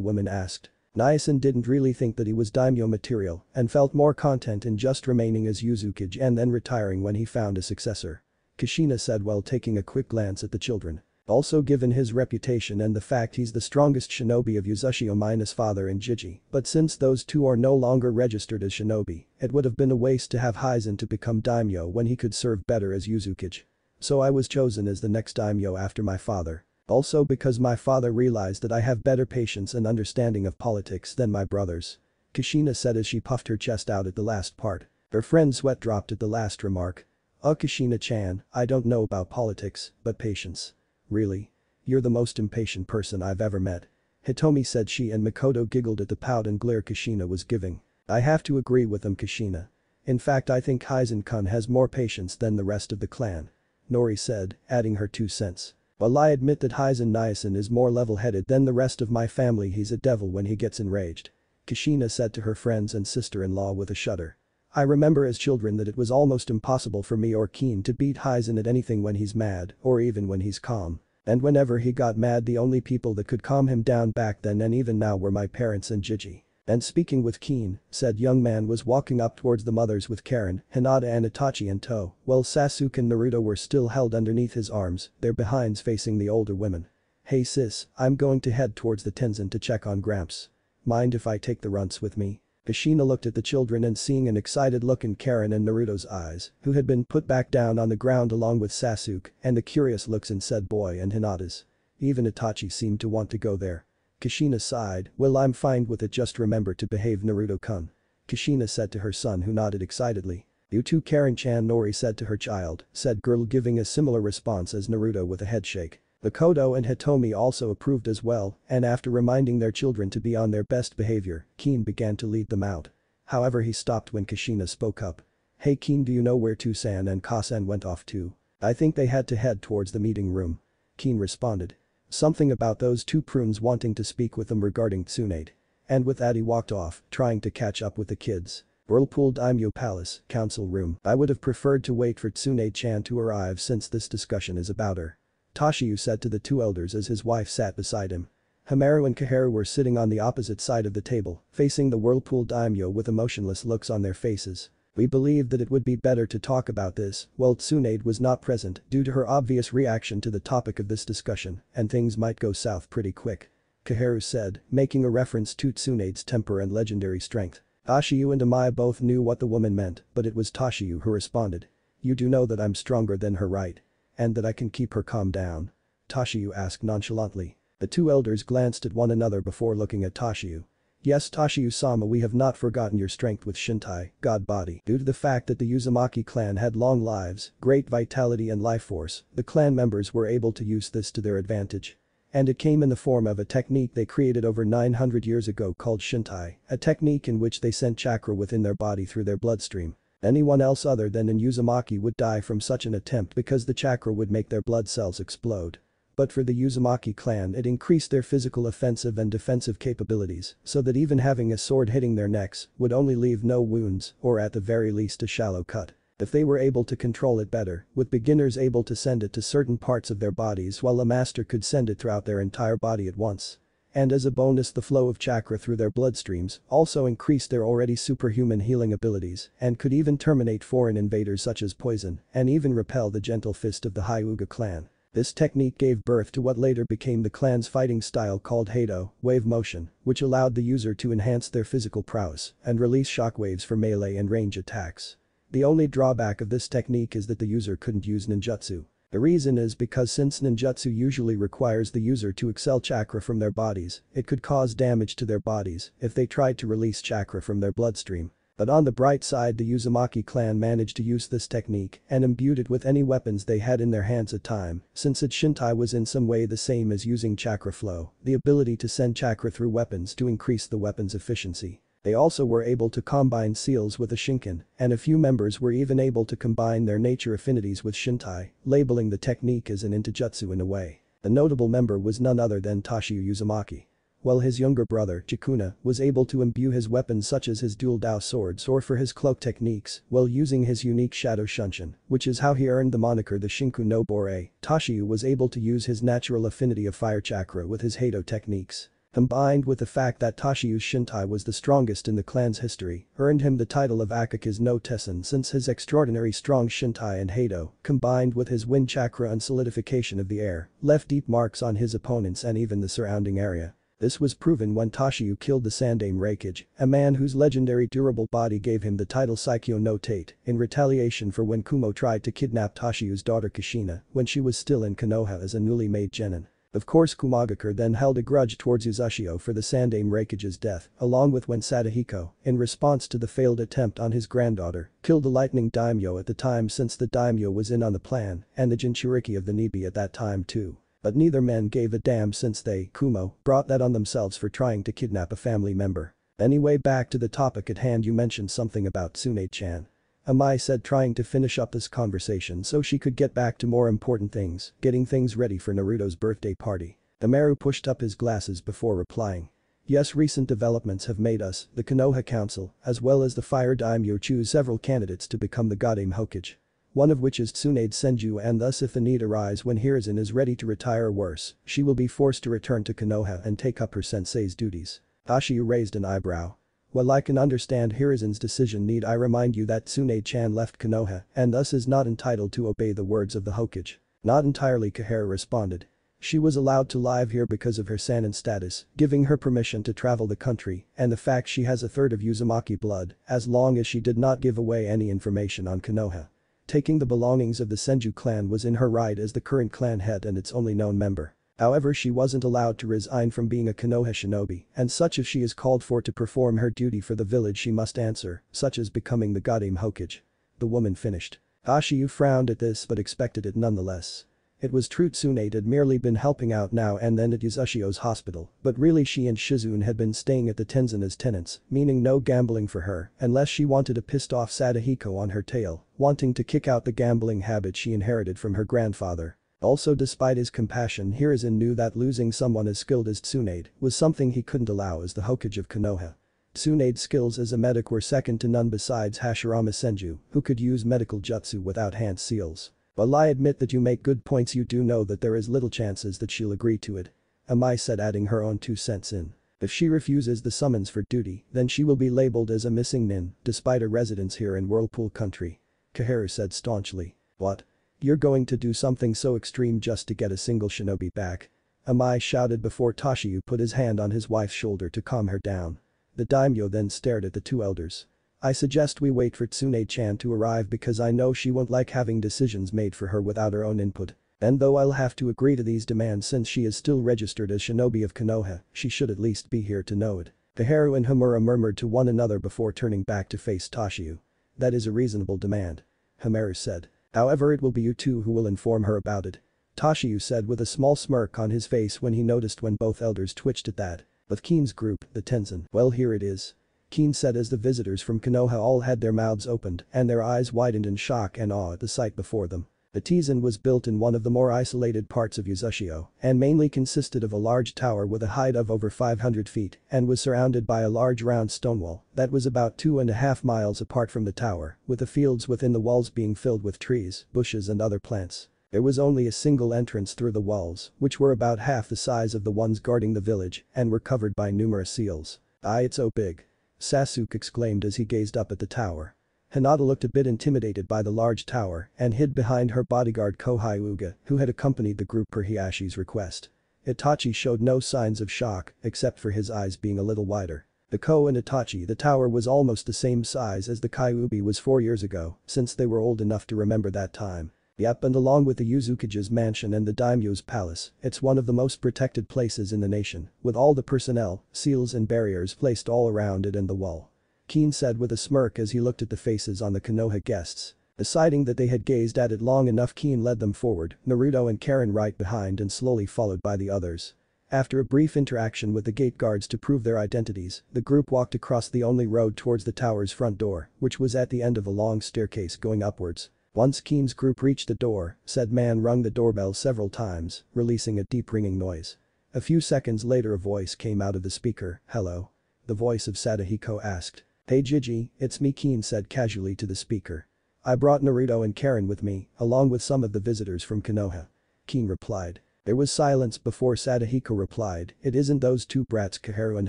woman asked. Nyasen didn't really think that he was daimyo material and felt more content in just remaining as Uzukage and then retiring when he found a successor. Kushina said while taking a quick glance at the children. Also given his reputation and the fact he's the strongest shinobi of Uzushio- father and Jiji, but since those two are no longer registered as shinobi, it would have been a waste to have Hizen to become daimyo when he could serve better as Uzukage. So I was chosen as the next daimyo after my father. Also because my father realized that I have better patience and understanding of politics than my brothers. Kushina said as she puffed her chest out at the last part. Her friend's sweat dropped at the last remark. Kushina-chan, I don't know about politics, but patience. Really? You're the most impatient person I've ever met. Hitomi said she and Makoto giggled at the pout and glare Kushina was giving. I have to agree with them Kushina. In fact I think Hizen-kun has more patience than the rest of the clan. Nori said, adding her 2 cents. While I admit that Hizen Nyasen is more level-headed than the rest of my family he's a devil when he gets enraged. Kushina said to her friends and sister-in-law with a shudder. I remember as children that it was almost impossible for me or Keen to beat Hizen at anything when he's mad or even when he's calm. And whenever he got mad the only people that could calm him down back then and even now were my parents and Jiji. And speaking with Keen, said young man was walking up towards the mothers with Karen, Hinata and Itachi in tow, while Sasuke and Naruto were still held underneath his arms, their behinds facing the older women. Hey sis, I'm going to head towards the Tenzin to check on Gramps. Mind if I take the runts with me? Kushina looked at the children and seeing an excited look in Karen and Naruto's eyes, who had been put back down on the ground along with Sasuke, and the curious looks in said boy and Hinata's. Even Itachi seemed to want to go there. Kushina sighed, well I'm fine with it just remember to behave Naruto-kun. Kushina said to her son who nodded excitedly. You too Karen-chan Nori said to her child, said girl giving a similar response as Naruto with a headshake. Makoto and Hitomi also approved as well, and after reminding their children to be on their best behavior, Keen began to lead them out. However he stopped when Kushina spoke up. Hey Keen do you know where Tusan and Kasen went off to? I think they had to head towards the meeting room. Keen responded. Something about those two prunes wanting to speak with them regarding Tsunade. And with that he walked off, trying to catch up with the kids. Whirlpool Daimyo Palace, council room. I would have preferred to wait for Tsunade-chan to arrive since this discussion is about her. Tashiyu said to the two elders as his wife sat beside him. Hamaru and Kaharu were sitting on the opposite side of the table, facing the Whirlpool Daimyo with emotionless looks on their faces. We believed that it would be better to talk about this while Tsunade was not present due to her obvious reaction to the topic of this discussion, and things might go south pretty quick. Kaharu said, making a reference to Tsunade's temper and legendary strength. Tashiyu and Amaya both knew what the woman meant, but it was Tashiyu who responded. You do know that I'm stronger than her, right? And that I can keep her calm down? Tashiyu asked nonchalantly. The two elders glanced at one another before looking at Tashiyu. Yes Tashiyu-sama we have not forgotten your strength with Shintai, God body. Due to the fact that the Uzumaki clan had long lives, great vitality and life force, the clan members were able to use this to their advantage. And it came in the form of a technique they created over 900 years ago called Shintai, a technique in which they sent chakra within their body through their bloodstream. Anyone else other than an Uzumaki would die from such an attempt because the chakra would make their blood cells explode. But for the Uzumaki clan it increased their physical offensive and defensive capabilities so that even having a sword hitting their necks would only leave no wounds or at the very least a shallow cut. If they were able to control it better, with beginners able to send it to certain parts of their bodies while a master could send it throughout their entire body at once. And as a bonus the flow of chakra through their bloodstreams also increased their already superhuman healing abilities and could even terminate foreign invaders such as poison and even repel the gentle fist of the Hyuga clan. This technique gave birth to what later became the clan's fighting style called Hado, wave motion, which allowed the user to enhance their physical prowess and release shockwaves for melee and range attacks. The only drawback of this technique is that the user couldn't use ninjutsu. The reason is because since ninjutsu usually requires the user to expel chakra from their bodies, it could cause damage to their bodies if they tried to release chakra from their bloodstream. But on the bright side the Uzumaki clan managed to use this technique and imbued it with any weapons they had in their hands at time, since its Shintai was in some way the same as using chakra flow, the ability to send chakra through weapons to increase the weapon's efficiency. They also were able to combine seals with a Shinken, and a few members were even able to combine their nature affinities with Shintai, labeling the technique as an Intojutsu in a way. The notable member was none other than Tashiyu Uzumaki. While his younger brother, Chikuna, was able to imbue his weapons such as his dual Dao swords or for his cloak techniques while using his unique Shadow Shunshin, which is how he earned the moniker the Shinku no Bore, Tashiyu was able to use his natural affinity of fire chakra with his Hado techniques. combined with the fact that Toshiyu's Shintai was the strongest in the clan's history, earned him the title of Akaki's no Tessin since his extraordinary strong Shintai and Heido, combined with his wind chakra and solidification of the air, left deep marks on his opponents and even the surrounding area. This was proven when Toshiyu killed the Sandaime Reikage, a man whose legendary durable body gave him the title Saikyo no Tate, in retaliation for when Kumo tried to kidnap Toshiyu's daughter Kushina when she was still in Konoha as a newly made genin. Of course Kumagakure then held a grudge towards Uzushio for the Sandaime Reikage's death, along with when Sadahiko, in response to the failed attempt on his granddaughter, killed the lightning daimyo at the time since the daimyo was in on the plan, and the Jinchuriki of the Nibi at that time too. But neither men gave a damn since they, Kumo, brought that on themselves for trying to kidnap a family member. Anyway, back to the topic at hand. You mentioned something about Tsunade-chan. Amai said, trying to finish up this conversation so she could get back to more important things, getting things ready for Naruto's birthday party. Amaru pushed up his glasses before replying. Yes, recent developments have made us, the Konoha Council, as well as the Fire Daimyo, choose several candidates to become the Godame Hokage. One of which is Tsunade Senju, and thus if the need arise when Hiruzen is ready to retire or worse, she will be forced to return to Konoha and take up her sensei's duties. Ashiyu raised an eyebrow. While I can understand Hiruzen's decision, need I remind you that Tsunade-chan left Konoha and thus is not entitled to obey the words of the Hokage? Not entirely, Koharu responded. She was allowed to live here because of her Sannin status, giving her permission to travel the country, and the fact she has a third of Uzumaki blood, as long as she did not give away any information on Konoha. Taking the belongings of the Senju clan was in her right as the current clan head and its only known member. However, she wasn't allowed to resign from being a Konoha shinobi, and such if she is called for to perform her duty for the village she must answer, such as becoming the Godame Hokage. The woman finished. Ashiyu frowned at this but expected it nonetheless. It was true Tsunade had merely been helping out now and then at Uzushio's hospital, but really she and Shizune had been staying at the Tenzin as tenants, meaning no gambling for her unless she wanted to piss off Sadahiko on her tail, wanting to kick out the gambling habit she inherited from her grandfather. Also, despite his compassion, Hiruzen knew that losing someone as skilled as Tsunade was something he couldn't allow as the Hokage of Konoha. Tsunade's skills as a medic were second to none besides Hashirama Senju, who could use medical jutsu without hand seals. While I admit that you make good points, you do know that there is little chances that she'll agree to it. Amai said, adding her own 2 cents in. If she refuses the summons for duty, then she will be labeled as a missing nin, despite her residence here in Whirlpool Country. Koharu said staunchly. What? You're going to do something so extreme just to get a single shinobi back? Amai shouted before Toshiyu put his hand on his wife's shoulder to calm her down. The daimyo then stared at the 2 elders. I suggest we wait for Tsunade-chan to arrive because I know she won't like having decisions made for her without her own input. And though I'll have to agree to these demands since she is still registered as shinobi of Konoha, she should at least be here to know it. Koharu and Homura murmured to one another before turning back to face Toshiyu. That is a reasonable demand. Homura said. However, it will be you two who will inform her about it. Toshiyu said with a small smirk on his face when he noticed when both elders twitched at that. But Kin's group, the Tenzin, well, here it is. Kin said as the visitors from Konoha all had their mouths opened and their eyes widened in shock and awe at the sight before them. The Tenzin was built in one of the more isolated parts of Uzushio and mainly consisted of a large tower with a height of over 500 feet and was surrounded by a large round stone wall that was about 2.5 miles apart from the tower, with the fields within the walls being filled with trees, bushes and other plants. There was only a single entrance through the walls, which were about half the size of the ones guarding the village and were covered by numerous seals. "Aye, it's so big," Sasuke exclaimed as he gazed up at the tower. Hinata looked a bit intimidated by the large tower and hid behind her bodyguard Kohai Uga, who had accompanied the group per Hiashi's request. Itachi showed no signs of shock except for his eyes being a little wider. The Ko and Itachi, the tower was almost the same size as the Kyuubi was 4 years ago, since they were old enough to remember that time. Yep, and along with the Uzukage's mansion and the daimyo's palace, it's one of the most protected places in the nation, with all the personnel, seals and barriers placed all around it and the wall. Kin said with a smirk as he looked at the faces on the Konoha guests. Deciding that they had gazed at it long enough, Kin led them forward, Naruto and Karen right behind and slowly followed by the others. After a brief interaction with the gate guards to prove their identities, the group walked across the only road towards the tower's front door, which was at the end of a long staircase going upwards. Once Kin's group reached the door, said man rung the doorbell several times, releasing a deep ringing noise. A few seconds later a voice came out of the speaker. "Hello?" The voice of Sadahiko asked. "Hey Gigi, it's me," Kin said casually to the speaker. "I brought Naruto and Karen with me, along with some of the visitors from Konoha." Kin replied. There was silence before Sadahiko replied, "It isn't those two brats Kaharu and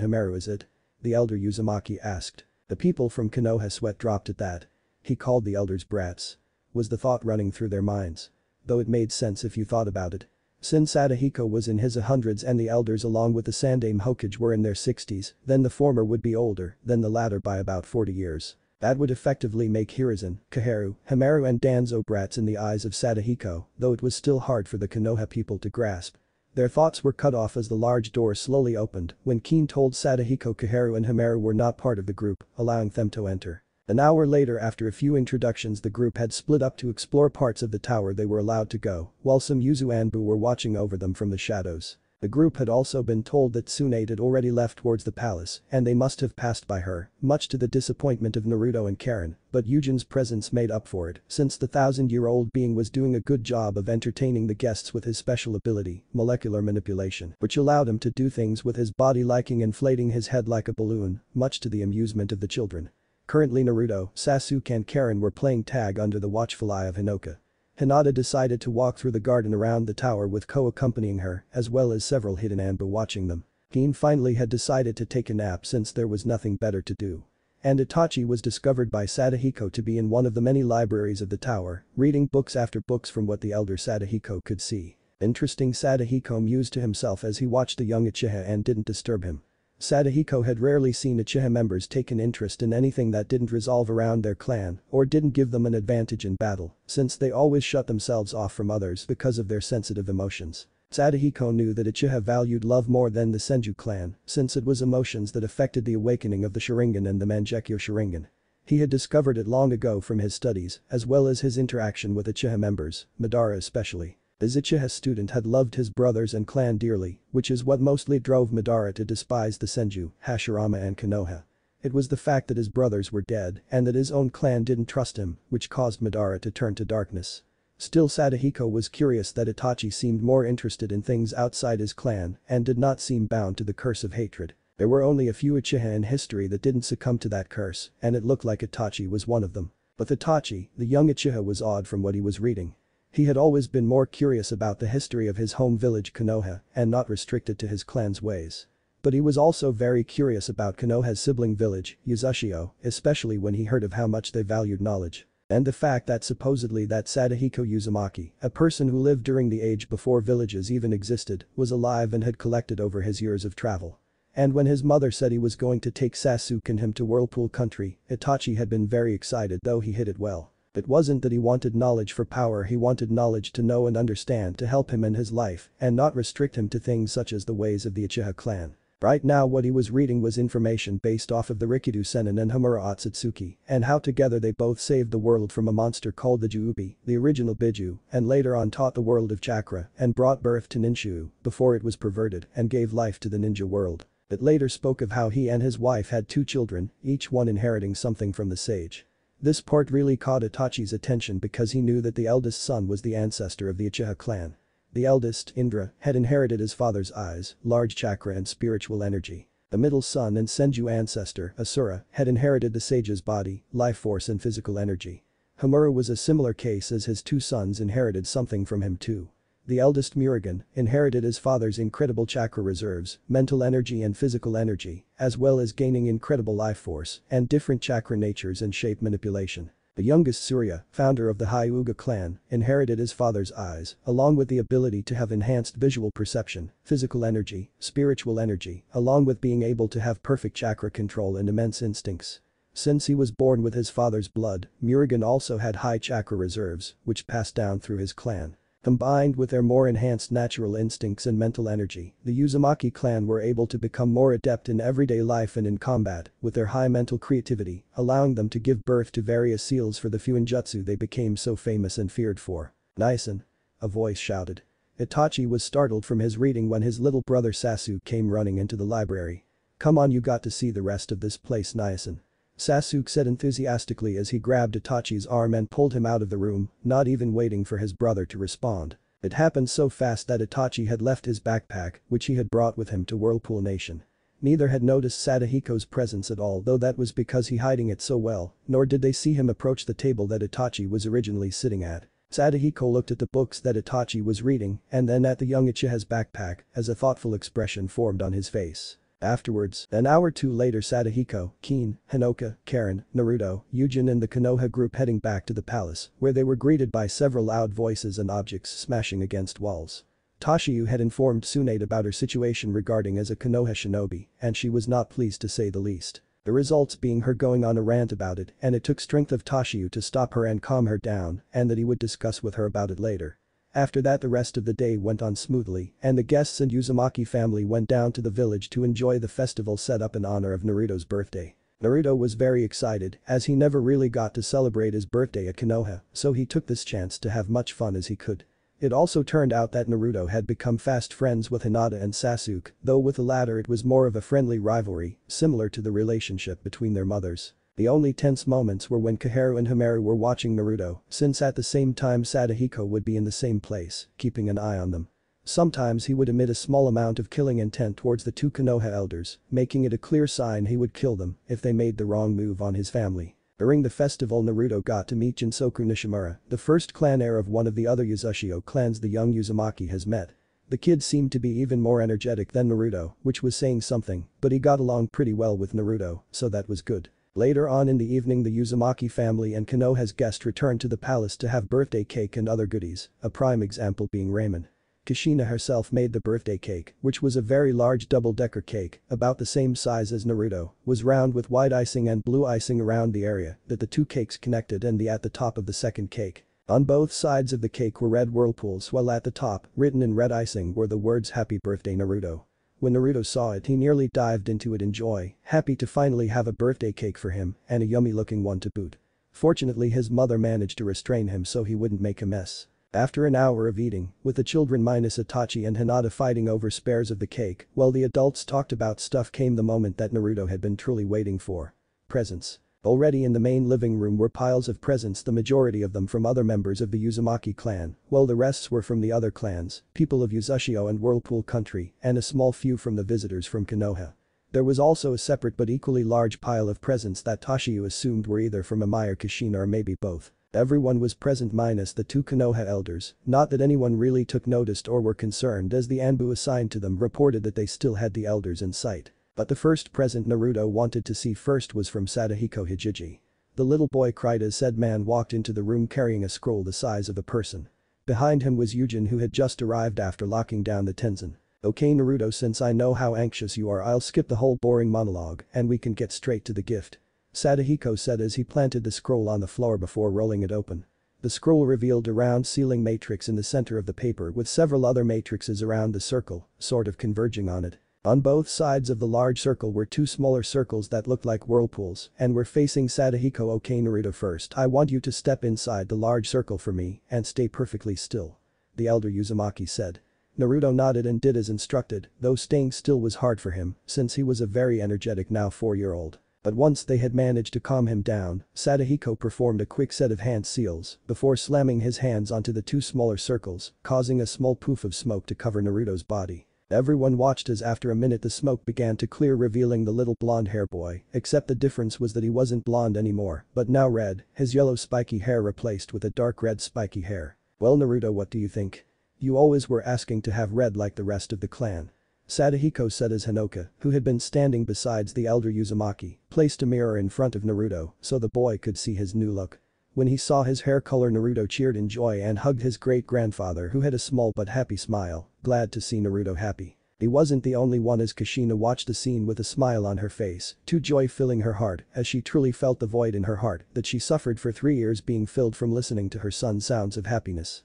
Himeru, is it?" The elder Uzumaki asked. The people from Konoha sweat dropped at that. He called the elders brats. Was the thought running through their minds? Though it made sense if you thought about it. Since Sadahiko was in his hundreds and the elders along with the Sandaime Hokage were in their 60s, then the former would be older than the latter by about 40 years. That would effectively make Hiruzen, Kaharu, Himeru and Danzo brats in the eyes of Sadahiko, though it was still hard for the Konoha people to grasp. Their thoughts were cut off as the large door slowly opened when Keen told Sadahiko Kaharu and Himeru were not part of the group, allowing them to enter. An hour later, after a few introductions, the group had split up to explore parts of the tower they were allowed to go, while some Yuzu Anbu were watching over them from the shadows. The group had also been told that Tsunade had already left towards the palace and they must have passed by her, much to the disappointment of Naruto and Karen, but Eugen's presence made up for it since the 1,000-year-old being was doing a good job of entertaining the guests with his special ability, molecular manipulation, which allowed him to do things with his body like inflating his head like a balloon, much to the amusement of the children. Currently Naruto, Sasuke and Karen were playing tag under the watchful eye of Hinoka. Hinata decided to walk through the garden around the tower with Ko accompanying her as well as several hidden Anbu watching them. Keen finally had decided to take a nap since there was nothing better to do. And Itachi was discovered by Sadahiko to be in one of the many libraries of the tower, reading books after books from what the elder Sadahiko could see. Interesting, Sadahiko mused to himself as he watched the young Uchiha and didn't disturb him. Sadahiko had rarely seen Uchiha members take an interest in anything that didn't revolve around their clan or didn't give them an advantage in battle, since they always shut themselves off from others because of their sensitive emotions. Sadahiko knew that Uchiha valued love more than the Senju clan, since it was emotions that affected the awakening of the Sharingan and the Mangekyo Sharingan. He had discovered it long ago from his studies, as well as his interaction with Uchiha members, Madara especially. The Uchiha student had loved his brothers and clan dearly, which is what mostly drove Madara to despise the Senju, Hashirama and Konoha. It was the fact that his brothers were dead and that his own clan didn't trust him, which caused Madara to turn to darkness. Still, Sadahiko was curious that Itachi seemed more interested in things outside his clan and did not seem bound to the curse of hatred. There were only a few Uchiha in history that didn't succumb to that curse, and it looked like Itachi was one of them. But Itachi, the young Uchiha, was odd from what he was reading. He had always been more curious about the history of his home village Konoha and not restricted to his clan's ways. But he was also very curious about Konoha's sibling village, Uzushio, especially when he heard of how much they valued knowledge. And the fact that supposedly that Sadahiko Uzumaki, a person who lived during the age before villages even existed, was alive and had collected over his years of travel. And when his mother said he was going to take Sasuke and him to Whirlpool Country, Itachi had been very excited, though he hid it well. It wasn't that he wanted knowledge for power, he wanted knowledge to know and understand to help him in his life and not restrict him to things such as the ways of the Uchiha clan. Right now what he was reading was information based off of the Rikido Sennin and Homura Otsutsuki and how together they both saved the world from a monster called the Juubi, the original Biju, and later on taught the world of chakra and brought birth to Ninshu before it was perverted and gave life to the ninja world. It later spoke of how he and his wife had 2 children, each one inheriting something from the sage. This part really caught Itachi's attention because he knew that the eldest son was the ancestor of the Uchiha clan. The eldest, Indra, had inherited his father's eyes, large chakra and spiritual energy. The middle son and Senju ancestor, Asura, had inherited the sage's body, life force and physical energy. Homura was a similar case as his 2 sons inherited something from him too. The eldest Murugan inherited his father's incredible chakra reserves, mental energy and physical energy, as well as gaining incredible life force and different chakra natures and shape manipulation. The youngest Surya, founder of the Hyuga clan, inherited his father's eyes, along with the ability to have enhanced visual perception, physical energy, spiritual energy, along with being able to have perfect chakra control and immense instincts. Since he was born with his father's blood, Murugan also had high chakra reserves, which passed down through his clan. Combined with their more enhanced natural instincts and mental energy, the Uzumaki clan were able to become more adept in everyday life and in combat, with their high mental creativity, allowing them to give birth to various seals for the Fuinjutsu they became so famous and feared for. "Nisen!" a voice shouted. Itachi was startled from his reading when his little brother Sasuke came running into the library. "Come on, you got to see the rest of this place, Nisen," Sasuke said enthusiastically as he grabbed Itachi's arm and pulled him out of the room, not even waiting for his brother to respond. It happened so fast that Itachi had left his backpack, which he had brought with him to Whirlpool Nation. Neither had noticed Sadahiko's presence at all, though that was because he hiding it so well, nor did they see him approach the table that Itachi was originally sitting at. Sadahiko looked at the books that Itachi was reading and then at the young Uchiha's backpack as a thoughtful expression formed on his face. Afterwards, an hour or two later Sadahiko, Kin, Hinoka, Karen, Naruto, Yujin and the Konoha group heading back to the palace where they were greeted by several loud voices and objects smashing against walls. Tashiyu had informed Tsunade about her situation regarding as a Konoha shinobi and she was not pleased to say the least. The results being her going on a rant about it and it took strength of Tashiyu to stop her and calm her down and that he would discuss with her about it later. After that the rest of the day went on smoothly and the guests and Uzumaki family went down to the village to enjoy the festival set up in honor of Naruto's birthday. Naruto was very excited as he never really got to celebrate his birthday at Konoha, so he took this chance to have much fun as he could. It also turned out that Naruto had become fast friends with Hinata and Sasuke, though with the latter it was more of a friendly rivalry, similar to the relationship between their mothers. The only tense moments were when Koharu and Himeru were watching Naruto, since at the same time Sadahiko would be in the same place, keeping an eye on them. Sometimes he would emit a small amount of killing intent towards the two Konoha elders, making it a clear sign he would kill them if they made the wrong move on his family. During the festival Naruto got to meet Jinsoku Nishimura, the first clan heir of one of the other Uzushio clans the young Uzumaki has met. The kid seemed to be even more energetic than Naruto, which was saying something, but he got along pretty well with Naruto, so that was good. Later on in the evening the Uzumaki family and Konoha's guest returned to the palace to have birthday cake and other goodies, a prime example being ramen. Kushina herself made the birthday cake, which was a very large double-decker cake, about the same size as Naruto, was round with white icing and blue icing around the area that the two cakes connected and at the top of the second cake. On both sides of the cake were red whirlpools while at the top, written in red icing were the words "Happy Birthday Naruto." When Naruto saw it he nearly dived into it in joy, happy to finally have a birthday cake for him and a yummy looking one to boot. Fortunately his mother managed to restrain him so he wouldn't make a mess. After an hour of eating, with the children minus Itachi and Hinata fighting over spares of the cake, while the adults talked about stuff came the moment that Naruto had been truly waiting for. Presents. Already in the main living room were piles of presents, the majority of them from other members of the Uzumaki clan, while the rest were from the other clans, people of Uzushio and Whirlpool country, and a small few from the visitors from Konoha. There was also a separate but equally large pile of presents that Tashiyu assumed were either from Amai or Kushina or maybe both. Everyone was present minus the two Konoha elders, not that anyone really took notice or were concerned as the Anbu assigned to them reported that they still had the elders in sight. But the first present Naruto wanted to see first was from Sadahiko Hijiji. The little boy cried as said man walked into the room carrying a scroll the size of a person. Behind him was Yujin who had just arrived after locking down the Tenzin. Okay Naruto, since I know how anxious you are I'll skip the whole boring monologue and we can get straight to the gift. Sadahiko said as he planted the scroll on the floor before rolling it open. The scroll revealed a round ceiling matrix in the center of the paper with several other matrices around the circle, sort of converging on it. On both sides of the large circle were two smaller circles that looked like whirlpools and were facing Sadahiko. Okay Naruto, first I want you to step inside the large circle for me and stay perfectly still. The elder Uzumaki said. Naruto nodded and did as instructed, though staying still was hard for him since he was a very energetic now 4-year-old. But once they had managed to calm him down, Sadahiko performed a quick set of hand seals before slamming his hands onto the two smaller circles, causing a small poof of smoke to cover Naruto's body. Everyone watched as after a minute the smoke began to clear revealing the little blonde hair boy, except the difference was that he wasn't blonde anymore, but now red, his yellow spiky hair replaced with a dark red spiky hair. Well Naruto, what do you think? You always were asking to have red like the rest of the clan. Sadahiko said as Hinoka, who had been standing besides the elder Uzumaki, placed a mirror in front of Naruto so the boy could see his new look. When he saw his hair color Naruto cheered in joy and hugged his great-grandfather who had a small but happy smile, glad to see Naruto happy. He wasn't the only one as Kushina watched the scene with a smile on her face, too joy filling her heart as she truly felt the void in her heart that she suffered for 3 years being filled from listening to her son's sounds of happiness.